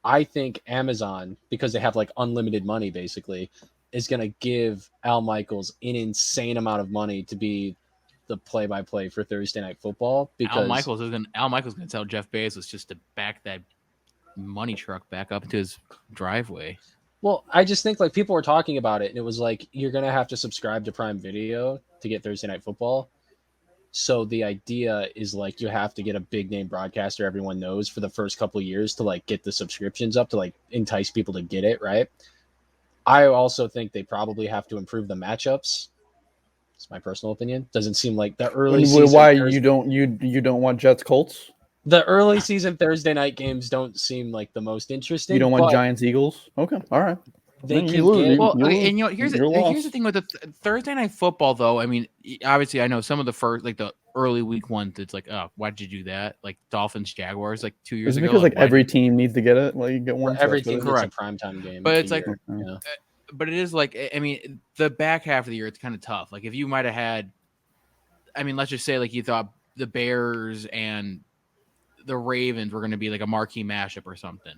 I think Amazon, because they have like unlimited money basically, is going to give Al Michaels an insane amount of money to be the play-by-play for Thursday Night Football. Because Al Michaels is going to tell Jeff Bezos just to back that money truck back up into his driveway. Well, I just think like people were talking about it, and it was like you're going to have to subscribe to Prime Video to get Thursday Night Football. So the idea is like you have to get a big name broadcaster everyone knows for the first couple of years to like get the subscriptions up to like entice people to get it, right? I also think they probably have to improve the matchups. It's my personal opinion. Doesn't seem like the early season. Why you don't want Jets Colts? The early season Thursday night games don't seem like the most interesting. You don't want Giants Eagles? Okay, all right. They Then can you lose. get Well, You okay, lose. and here's You're the lost. thing with the Thursday night football, though. I mean, obviously, I know some of the first, like the early week ones. It's like, oh, why'd you do that? Like Dolphins Jaguars, like 2 years Is it ago. because like why'd every you- team needs to get it? Like you get one. so every that's what team it is. gets a Correct. primetime game. But a it's like- year. Okay. Yeah. But it is like, I mean, the back half of the year, it's kind of tough. Like if you might have had, I mean, let's just say like you thought the Bears and the Ravens were going to be like a marquee mashup or something.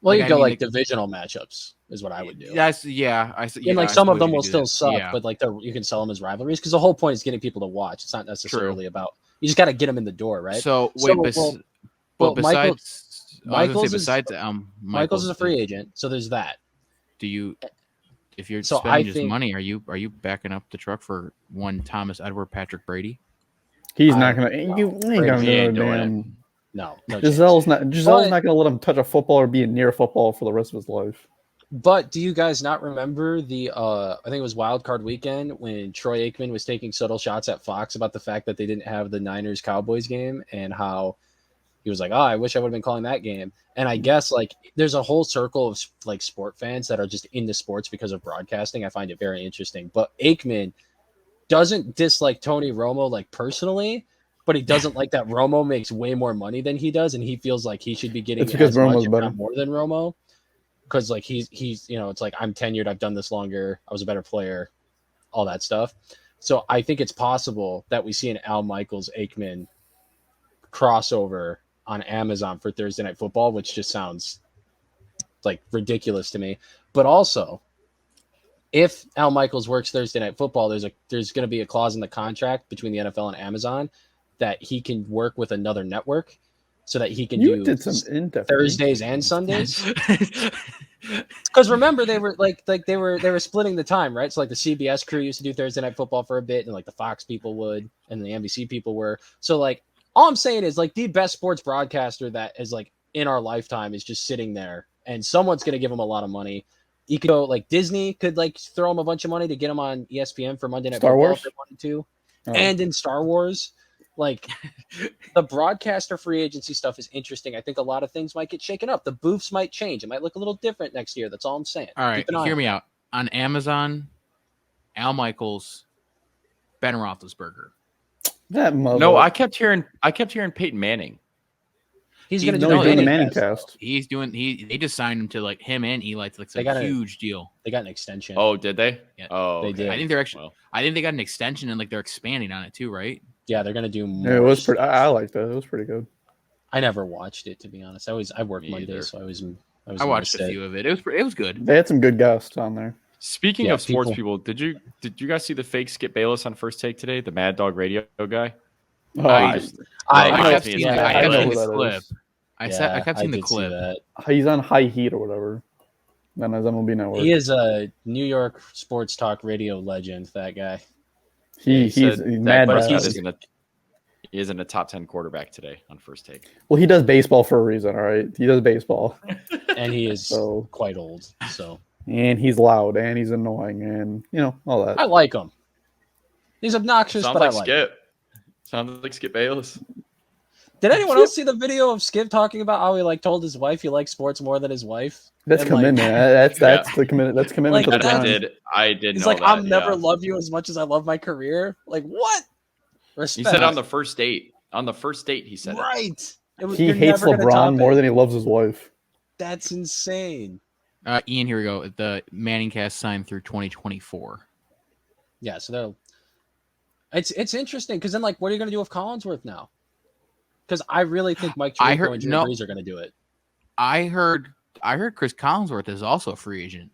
Well, Like, you I go mean, like like- divisional matchups is what I would do. That's yeah. I And like I some of suppose them you will could do still that. suck, Yeah. but like you can sell them as rivalries because the whole point is getting people to watch. It's not necessarily about you just got to get them in the door, right? So wait, well, besides Michael's is- besides Michael's is a free agent, so there's that. Do you, if you're So I spending just think- money, are you backing up the truck for one Thomas Edward Patrick Brady? He's I- not gonna. You ain't gonna He do a ain't doing damn. No chance. Giselle's not But- not gonna let him touch a football or be near football for the rest of his life. But do you guys not remember the I think it was Wild Card Weekend when Troy Aikman was taking subtle shots at Fox about the fact that they didn't have the Niners Cowboys game and how he was like, "Oh, I wish I would have been calling that game." And I guess like there's a whole circle of like sport fans that are just into sports because of broadcasting. I find it very interesting. But Aikman doesn't dislike Tony Romo like personally, but he doesn't like that Romo makes way more money than he does, and he feels like he should be getting It's because as much, Romo's if better. not more than Romo. Because like he's it's like I'm tenured, I've done this longer, I was a better player, all that stuff. So I think it's possible that we see an Al Michaels Aikman crossover on Amazon for Thursday Night Football, which just sounds like ridiculous to me. But also, if Al Michaels works Thursday Night Football, there's going to be a clause in the contract between the NFL and Amazon that he can work with another network so that he can You do did some in-depth Thursdays and Sundays. Because remember, they were they were splitting the time, right? So like the CBS crew used to do Thursday Night Football for a bit, and like the Fox people would, and the NBC people were. So like all I'm saying is like the best sports broadcaster that is like in our lifetime is just sitting there, and someone's gonna give him a lot of money. You could go like Disney could like throw him a bunch of money to get him on ESPN for Monday Night Star Football Wars? if they wanted to, Oh. and in Star Wars. Like the broadcaster free agency stuff is interesting. I think a lot of things might get shaken up. The booths might change. It might look a little different next year. That's all I'm saying. All right, Keep an eye hear on me it. out. On Amazon, Al Michaels, Ben Roethlisberger. That mother. No, I kept hearing Peyton Manning. He's going to No, do he's the doing the Manning Manning cast. cast. He's doing they just signed him to like him and Eli to like They some got a- huge deal. They got an extension. Oh, did they? Yeah. Oh, They okay. did. I think they're actually. Well, I think they got an extension and like they're expanding on it too, right? Yeah, they're going to do more. Yeah, it was stuff. pretty. I liked it. It was pretty good. I never watched it, to be honest. I work Me Mondays, either. so I was I watched a instead. few of it. It was good. They had some good guests on there. speaking Yeah, of sports people, did you guys see the fake Skip Bayless on First Take today? The Mad Dog Radio guy. Oh, I- Just- I Oh, I know- kept yeah, seeing, I I kept know seeing who the that clip. is. I kept seeing the did see clip. that. he's on High Heat or whatever. Then as MLB Network. He is a New York sports talk radio legend. That guy. He's said he's Dak mad. Prescott bad. isn't a top 10 quarterback today on First Take. Well, he does baseball for a reason. All right, he does baseball, And he is So- quite old. So and he's loud, and he's annoying, and all that. I like him. He's obnoxious, Sounds but like I like him. Skip. Sounds like Skip Bayless. Did anyone else see the video of Skip talking about how he like told his wife he likes sports more than his wife? That's And, like- commitment. That's the commitment. That's commitment Like, to the I brand. did. I did. He's know like, that, I'll never yeah. love you as much as I love my career. Like what? He Respect. said on the first date. On the first date, he said it. right. He you're hates never gonna LeBron top more it. than he loves his wife. That's insane. Ian, here we go. The Manning cast signed through 2024. Yeah, so they'll. It's interesting because then like, what are you gonna do with Collinsworth now? Because I really think Mike I Tirico heard- and Drew no. Brees are gonna do it. I heard Chris Collinsworth is also a free agent.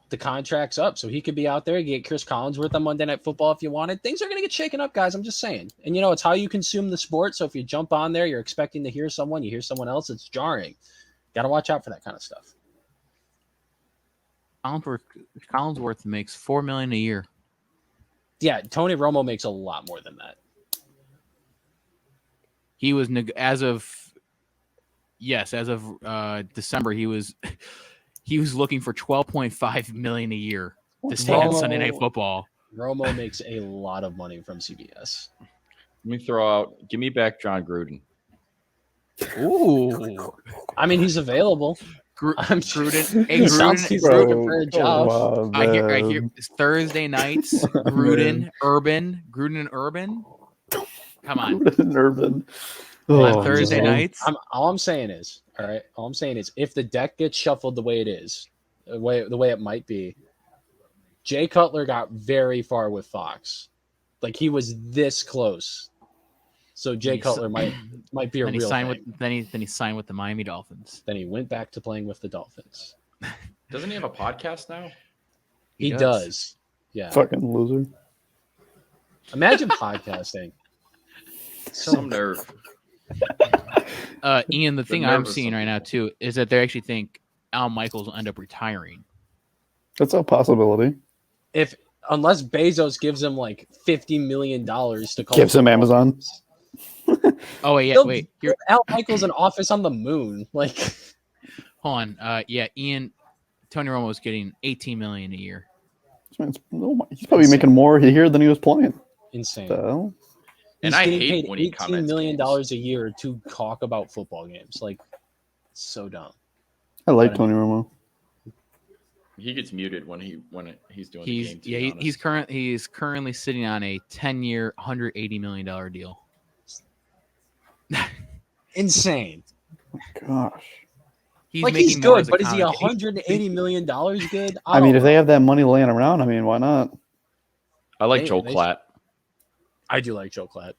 The contract's up, so he could be out there. You get Chris Collinsworth on Monday Night Football if you wanted. Things are going to get shaken up, guys. I'm just saying. And, it's how you consume the sport. So if you jump on there, you're expecting to hear someone, you hear someone else, it's jarring. Got to watch out for that kind of stuff. Collinsworth makes $4 million a year. Yeah, Tony Romo makes a lot more than that. He was as of December he was looking for $12.5 million a year to stay on Romo- Sunday Night Football. Romo makes a lot of money from CBS. Let me throw out. Give me back John Gruden. Ooh. I mean, he's available. Gruden. Hey, He Gruden. sounds he's Bro, looking for a job. I hear it's Thursday nights. Gruden, Urban. Come on. Gruden and Urban. On Thursday nights. All I'm saying is, if the deck gets shuffled the way it is, the way it might be, Jay Cutler got very far with Fox. Like he was this close. So Jay Cutler might be a real thing. Then he signed with the Miami Dolphins. Then he went back to playing with the Dolphins. Doesn't he have a podcast now? He does. Yeah. Fucking loser. Imagine podcasting. Some nerve. Ian, the thing I'm seeing right now too is that they actually think Al Michaels will end up retiring. That's a possibility. Unless Bezos gives him like $50 million to call gives him Amazon. Oh wait. Here, Al Michaels an office on the moon. Like, hold on. Ian, Tony Romo's getting $18 million a year. He's probably making more here than he was playing. Insane. So, and I hate when he comments. $18 million a year to talk about football games. Like, so dumb. I like Tony Romo. He gets muted when he's doing the game. He's currently sitting on a 10-year, $180 million deal. Insane. Oh my gosh. He's good, but is he $180 million good? I mean, if they have that money laying around, I mean, why not? I like Joel Klatt. I do like Joe Klatt.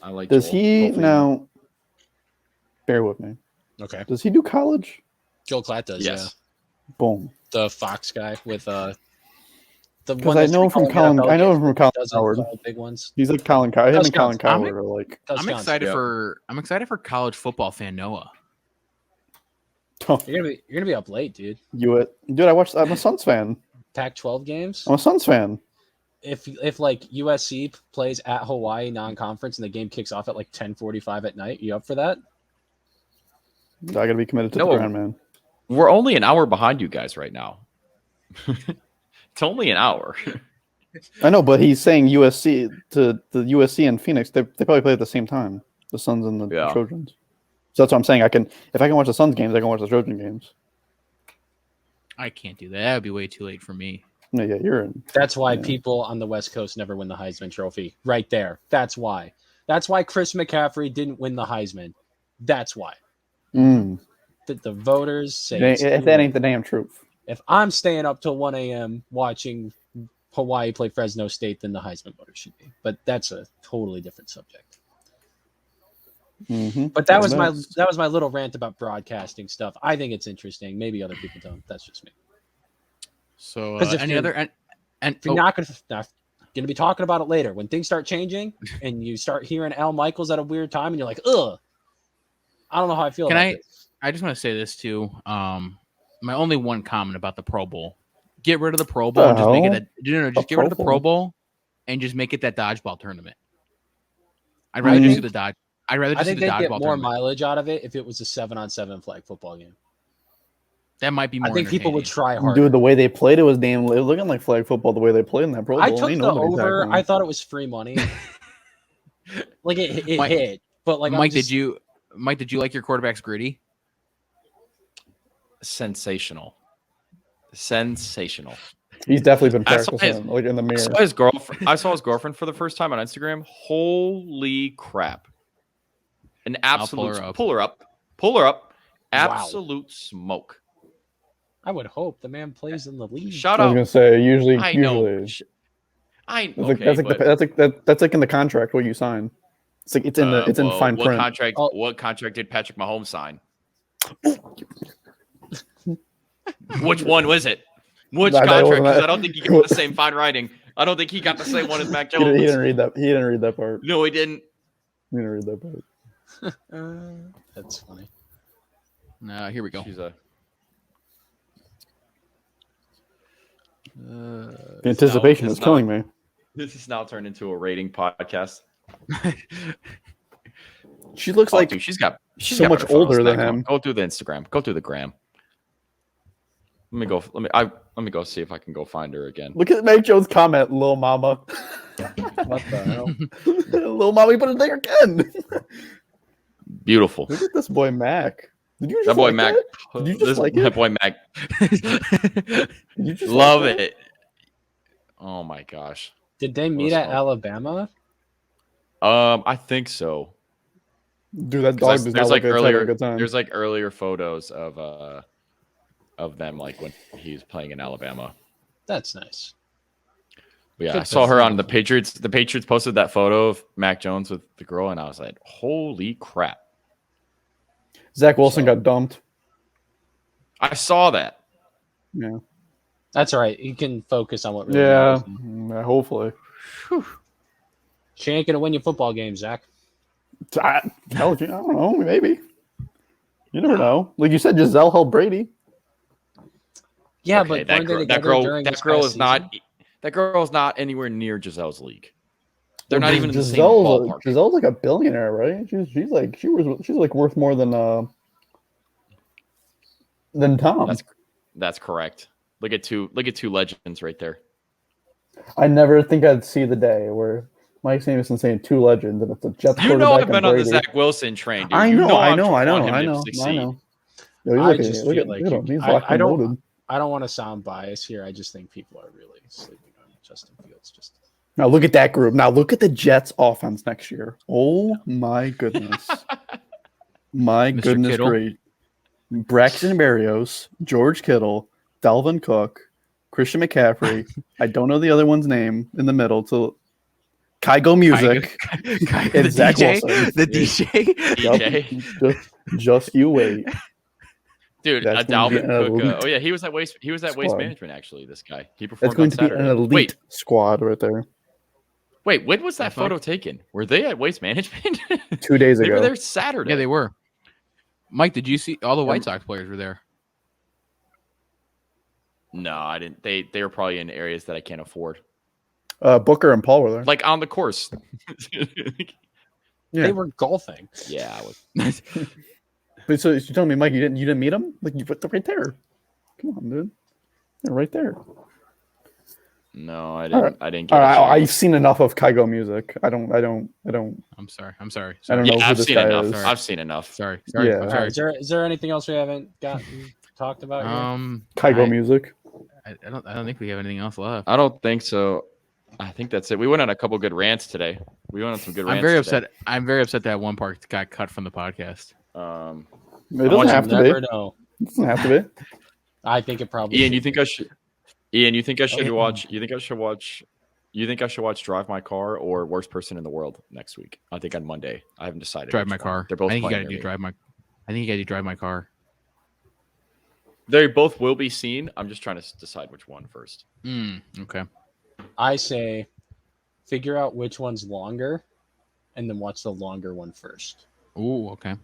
I like. Does he now? Bear with me. Okay. Does he do college? Joe Klatt does. Yes. Yeah. Boom. The Fox guy with the because I know him from Colin. I know him from Colin Coward. Big ones. He's like Colin Coward. Him and Colin Coward are like. I'm excited for college football fan Noah. Oh. You're gonna be up late, dude. Dude, I'm a Suns fan. Pac-12 games. I'm a Suns fan. If like USC plays at Hawaii non-conference and the game kicks off at like 10:45 at night, you up for that? I gotta be committed to the ground, man. We're only an hour behind you guys right now. It's only an hour. I know, but he's saying USC to the USC and Phoenix. They probably play at the same time. The Suns and the Trojans. So that's what I'm saying. If I can watch the Suns games, I can watch the Trojan games. I can't do that. That would be way too late for me. Yeah, you're in. That's why people on the West Coast never win the Heisman Trophy. Right there. That's why. That's why Chris McCaffrey didn't win the Heisman. That's why. The voters say if that ain't the damn truth. If I'm staying up till 1 a.m. watching Hawaii play Fresno State, then the Heisman voters should be. But that's a totally different subject. Mm-hmm. But that was my little rant about broadcasting stuff. I think it's interesting. Maybe other people don't. That's just me. So if you're not going to be talking about it later when things start changing and you start hearing Al Michaels at a weird time and you're like, ugh, I don't know how I feel. I just want to say this too. My only one comment about the Pro Bowl: get rid of the Pro Bowl and just make it just get rid of the Pro Bowl and just make it that dodgeball tournament. I'd rather just do the dodge. I'd rather just do the dodgeball tournament. I think they'd get more mileage out of it if it was a 7-on-7 flag football game. That might be more. I think people would try hard. Dude, the way they played it was looking like flag football. The way they played in that Pro Bowl. I took the over. I thought it was free money. Like it hit, but like Mike, did you like your quarterback's gritty? Sensational. He's definitely been practicing, like in the mirror. I saw his girlfriend for the first time on Instagram. Holy crap! An absolute pull her up. Absolute smoke. I would hope the man plays in the league. Shut up. I was gonna say usually. That's like in the contract what you sign. It's like it's in fine print. What contract did Patrick Mahomes sign? Which one was it? Which contract? Because I don't think he got the same fine writing. I don't think he got the same one as Mac Jones. He didn't read that. He didn't read that part. No, he didn't. He didn't read that part. That's funny. Here we go. The anticipation is killing me. This is now turned into a rating podcast. She looks like dude, she's so much older than him. Go through the Instagram. Go through the gram. Let me go see if I can go find her again. Look at Mac Jones' comment, "Lil Mama." What the hell? Lil Mama, you put it there again. Beautiful. Look at this boy Mac. Did you just That boy like Mac. Did you just like it? That boy Mac. Did you just Love like it. Oh my gosh. Did they meet at Alabama? I think so. Dude, that dog does not look like having a good time. There's like earlier photos of them like when he was playing in Alabama. That's nice. But yeah, Good I saw her for on him. the Patriots. The Patriots posted that photo of Mac Jones with the girl, and I was like, "Holy crap!" Zach Wilson got dumped. I saw that. Yeah. That's all right. You can focus on what really Yeah. matters. Yeah, hopefully. She ain't gonna win your football game, Zach. I don't know. Maybe. You never know. Like you said, Giselle held Brady. Yeah, Okay, but that girl is not anywhere near Giselle's league. They're not even in the same Giselle's ballpark. Giselle's like a billionaire, right? She's like worth more than Tom. That's correct. Look at two legends right there. I never think I'd see the day where Mike Samuelson saying two legends and it's a Jets quarterback. You know I've been and on the Brady. Zach Wilson train, dude. I You know. I'm I want him to know. succeed. Yo, I just feel like him. He's locked and loaded. I don't want to sound biased here. I just think people are really sleeping on Justin Fields. Just Now look at that group. Now look at the Jets offense next year. Oh my goodness. My Mr. goodness Kittle. great. Braxton Berrios, George Kittle, Dalvin Cook, Christian McCaffrey. I don't know the other one's name in the middle. So Kygo Music. The Zach DJ. Wilson. The DJ. DJ. Just you wait. Dude, That's a going to be Dalvin an Cook. elite He was at Waste squad. Management actually. This guy. He That's performed going on to be Saturday. an elite squad right there. Wait, when was that The fuck? photo taken? Were they at Waste Management? 2 days They ago. were there Saturday. Yeah, they were. Mike, did you see all the White Sox players were there? No, I didn't. They were probably in areas that I can't afford. Booker and Paul were there. Like on the course. Yeah. they were golfing. Yeah, I was. But so you're telling me, Mike, you didn't meet him? Like you put them right there. Come on, dude. They're right there. No, I didn't. right. I didn't get. All right, a I've chance. seen enough of Kygo Music. I don't. I'm sorry. I'm sorry. I don't Yeah, know who I've this seen guy enough. is. I've seen enough. Sorry. Yeah. I'm All sorry. right, is there anything else we haven't talked about here? Kygo Music. I don't think we have anything else left. I don't think so. I think that's it. We went on a couple good rants today. We went on some good rants. I'm very today. upset. I'm very upset that one part got cut from the podcast. It doesn't have to Never be. know. It doesn't have to be. I think it probably. Ian, should you think be. I should? Ian, you think I should Okay. watch? You think I should watch? You think I should watch Drive My Car or Worst Person in the World next week? I think on Monday. I haven't decided. Drive which my one. car. They're both. I think you got playing to do near me. drive my. I think you got to drive my car. They both will be seen. I'm just trying to decide which one first. Okay. I say, figure out which one's longer, and then watch the longer one first. Ooh. Okay.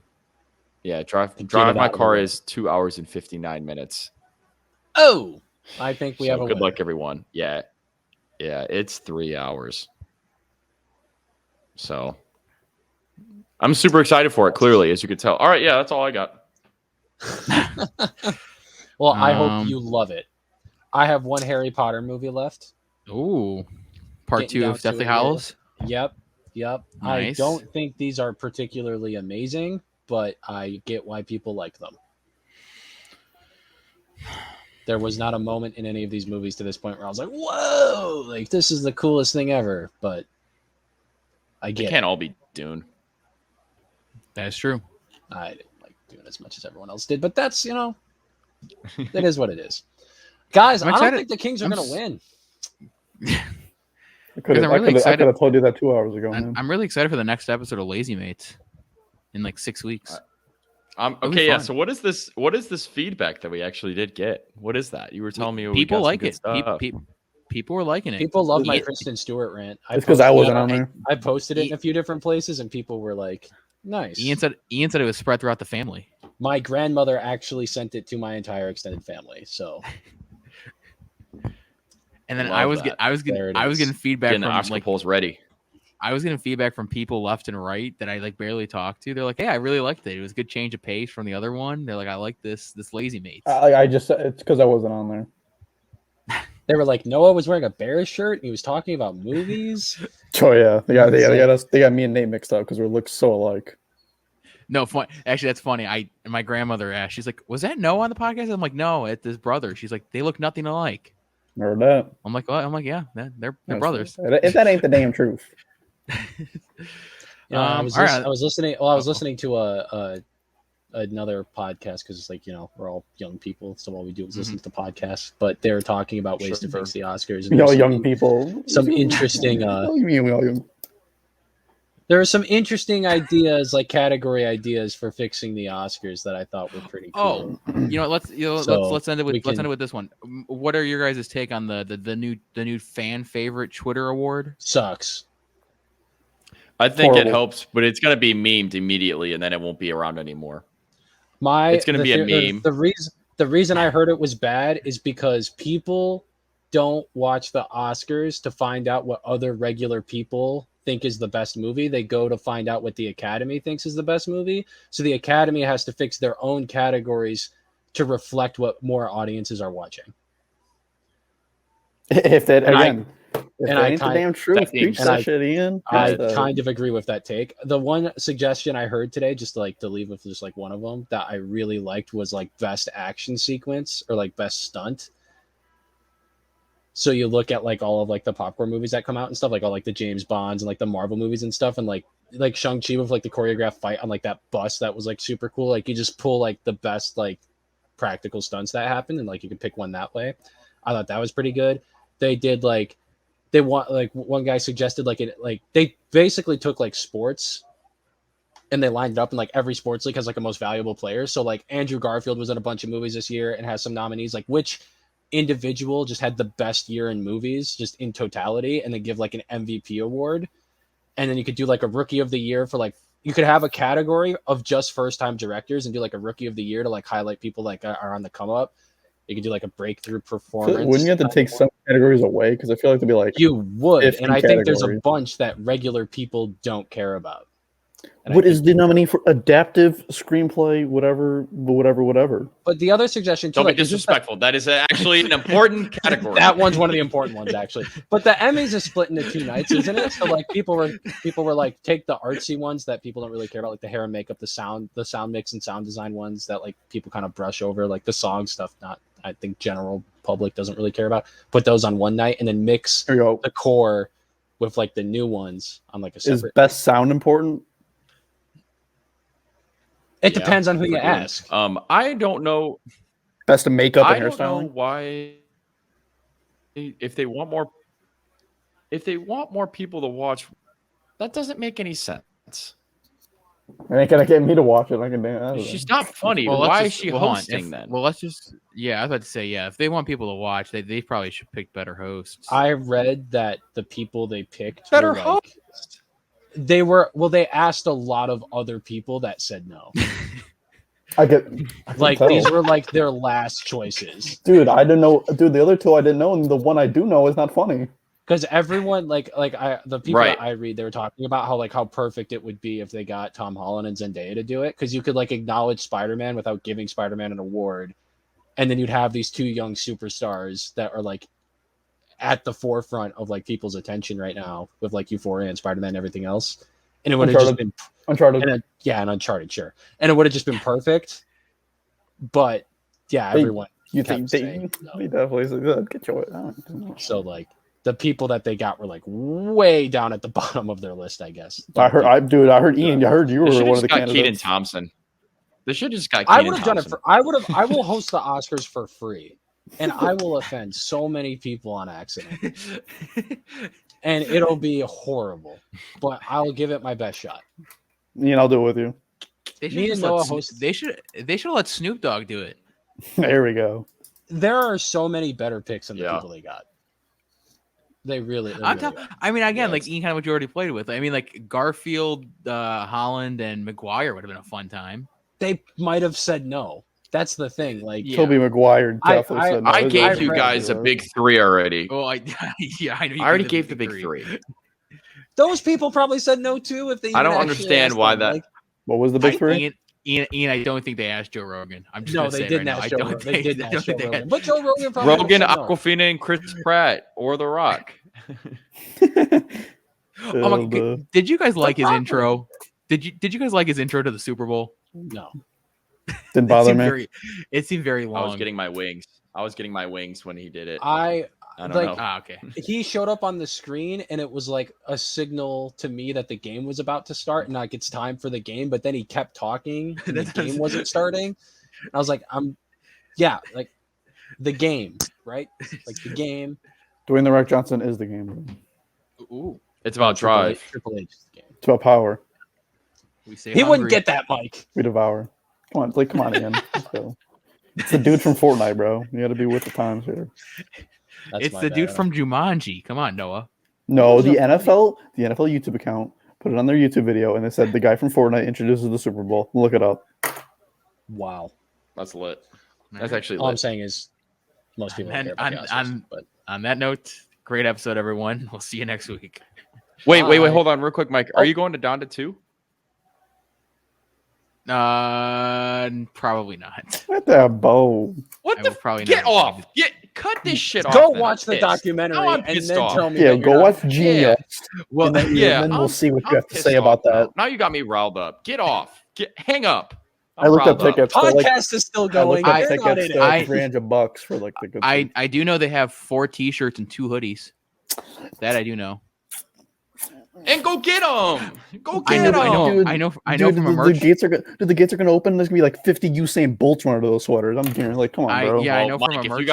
Yeah, get Drive it My out of the Car way. is 2 hours and 59 minutes. Oh, I think we So have a good winner. luck, everyone. Yeah, it's 3 hours. So I'm super excited for it. Clearly, as you could tell. All right, yeah, that's all I got. Well, I hope Um, you love it. I have one Harry Potter movie left. Ooh. Part Getting 2 down of to Deathly it here. Hallows. Yep. I Nice. don't think these are particularly amazing, but I get why people like them. There was not a moment in any of these movies to this point where I was like, whoa, like this is the coolest thing ever. But I They get it. can't all be Dune. That is true. I didn't like doing as much as everyone else did, but that's, it is what it is. Guys, I'm I don't excited. think the Kings are I'm going to s- win. I could I'm really have excited. told you that 2 hours ago, man. I'm really excited for the next episode of Lazy Mates in like 6 weeks. It'll be Okay, yeah. fun. So what is this? What is this feedback that we actually did get? What is that? You were telling me we People got some like good it. stuff. People were liking it. People love my Yeah. Kristen Stewart rant. It's because I wasn't on posted- there. I posted it in a few different places, and people were like, nice. Ian said it was spread throughout the family. My grandmother actually sent it to my entire extended family. So And then Love I was that. I was There getting it is. feedback Getting the from Oscar like polls ready. I was getting feedback from people left and right that I like barely talked to. They're like, "Hey, I really liked it. It was a good change of pace from the other one." They're like, "I like this Lazy Mates." I just it's because I wasn't on there. They were like, Noah was wearing a Bears shirt and he was talking about movies. Oh yeah, they got me and Nate mixed up because we look so alike. No, fun. Actually, that's funny. My grandmother asked. She's like, "Was that Noah on the podcast?" I'm like, "No, it's his brother." She's like, "They look nothing alike." Heard that. I'm like, "What?" I'm like, "Yeah, they're brothers." If that ain't the damn truth. I was listening. Well, I was listening to another podcast because it's like, we're all young people, so all we do is listen to the podcast. But they were talking about ways to fix the Oscars. And young people. Some interesting. We all young. There are some interesting ideas, like category ideas for fixing the Oscars that I thought were pretty cool. Let's end it with this one. What are your guys' take on the new fan favorite Twitter award? Sucks. I think it helps, but it's going to be memed immediately, and then it won't be around anymore. It's going to be a meme. The reason I heard it was bad is because people don't watch the Oscars to find out what other regular people think is the best movie. They go to find out what the Academy thinks is the best movie. So the Academy has to fix their own categories to reflect what more audiences are watching. If that again. I kind of agree with that take. The one suggestion I heard today, just to leave with just one of them that I really liked, was best action sequence or best stunt. So you look at all of the popcorn movies that come out and stuff, all the James Bonds and the Marvel movies and stuff, and like Shang-Chi with the choreographed fight on that bus that was super cool. You just pull the best practical stunts that happened, and you could pick one that way. I thought that was pretty good. They did they want one guy suggested they basically took sports and they lined it up, and every sports league has a most valuable player. So Andrew Garfield was in a bunch of movies this year and has some nominees. Which individual just had the best year in movies just in totality, and then give an MVP award. And then you could do a rookie of the year for you could have a category of just first time directors and do a rookie of the year to highlight people are on the come up. You could do a breakthrough performance. Wouldn't you have to take some categories away? Because I feel like to be you would, and I think there's a bunch that regular people don't care about. And what is the nominee for adaptive screenplay? Whatever. But the other suggestion too, don't be disrespectful. That is actually an important category. That one's one of the important ones, actually. But the Emmys is split into two nights, isn't it? So people were take the artsy ones that people don't really care about, the hair and makeup, the sound mix and sound design ones that people kind of brush over, the song stuff. I think general public doesn't really care about. Put those on one night and then mix the core with the new ones on a separate. Is best sound important? It depends on who you ask. I don't know. Best of makeup and hairstyling. I don't know why. If they want more people to watch, that doesn't make any sense. It ain't gonna get me to watch it. She's not funny. Well, why is she hosting then? Well, let's just. Yeah, I was about to say, if they want people to watch, they probably should pick better hosts. I read that the people they picked better hosts. They asked a lot of other people that said no. I these were their last choices. Dude, I didn't know. Dude, the other two I didn't know, and the one I do know is not funny. Because everyone the people that I read, they were talking about how perfect it would be if they got Tom Holland and Zendaya to do it, because you could acknowledge Spider-Man without giving Spider-Man an award, and then you'd have these two young superstars that are at the forefront of people's attention right now with Euphoria and Spider-Man and everything else, and it would have just been Uncharted. And Uncharted, sure, and it would have just been perfect. But everyone. You think they definitely said get your so the people that they got were way down at the bottom of their list, I guess. I heard Ian. I heard you were one of the candidates. Keaton Thompson. They should just got. I would have done it for. I will host the Oscars for free, and I will offend so many people on accident, and it'll be horrible. But I'll give it my best shot. Ian, I'll do it with you. They should let Snoop Dogg do it. There we go. There are so many better picks than the people they got. They really. Ian, kind of what you already played with. Garfield, Holland, and McGuire would have been a fun time. They might have said no. That's the thing. Tobey Maguire definitely said no. I gave you guys a big three already. Oh, I know. I already gave the big three. Those people probably said no too. If they, I don't even actually understand asked why them. that. What was the big three? Ian, I don't think they asked Joe Rogan. I'm just No, gonna they say it didn't right now. ask Joe Rogan. They didn't ask Joe Rogan. But Joe Rogan probably Rogan, said no. Aquafina, and Chris Pratt, or The Rock. Oh my, did you guys like his intro? Did you guys like his intro to the Super Bowl? No. Didn't bother me. It seemed very long. I was getting my wings. When he did it. I don't like, know. Okay. He showed up on the screen and it was like a signal to me that the game was about to start and like it's time for the game. But then he kept talking and the game wasn't starting. I was like, like the game, right? Like the game. Dwayne The Rock Johnson is the game. Ooh. It's about drive. Triple H is the game. It's about power. He wouldn't get that, Mike. We devour. Come on, Ian. Let's go. It's the dude from Fortnite, bro. You got to be with the times here. It's the dude from Jumanji. Come on, Noah. No, the NFL YouTube account put it on their YouTube video, and they said the guy from Fortnite introduces the Super Bowl. Look it up. Wow, that's lit. That's actually all lit. I'm saying is most people don't care about but on that note, great episode, everyone. We'll see you next week. Wait, hold on, real quick, Mike. Are you going to Donda too? Probably not. What the bow? What the? Probably get not. off! Cut this shit off. Go watch the documentary and then off. tell me. Yeah, go watch Genius. Well, and then we'll see what you have to say about that. Now you got me riled up. Get off. Hang up. I looked up tickets. Podcast is still going. I looked up tickets for $300 for like the good. I do know they have 4 T-shirts and 2 hoodies. That I do know. And go get them. Go get them. I know. From a merch. The gates are gonna open. There's gonna be like 50 Usain Bolts running to those sweaters. I'm hearing like, come on, bro. I know. Mike, from a merch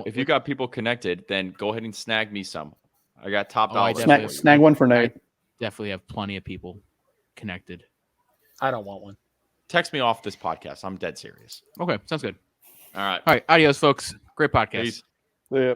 if you got people connected, then go ahead and snag me some. I got top dollars. Snag one for Nate. I definitely have plenty of people connected. I don't want one. Text me off this podcast. I'm dead serious. Okay, sounds good. All right. Adios, folks. Great podcast. Peace. See ya.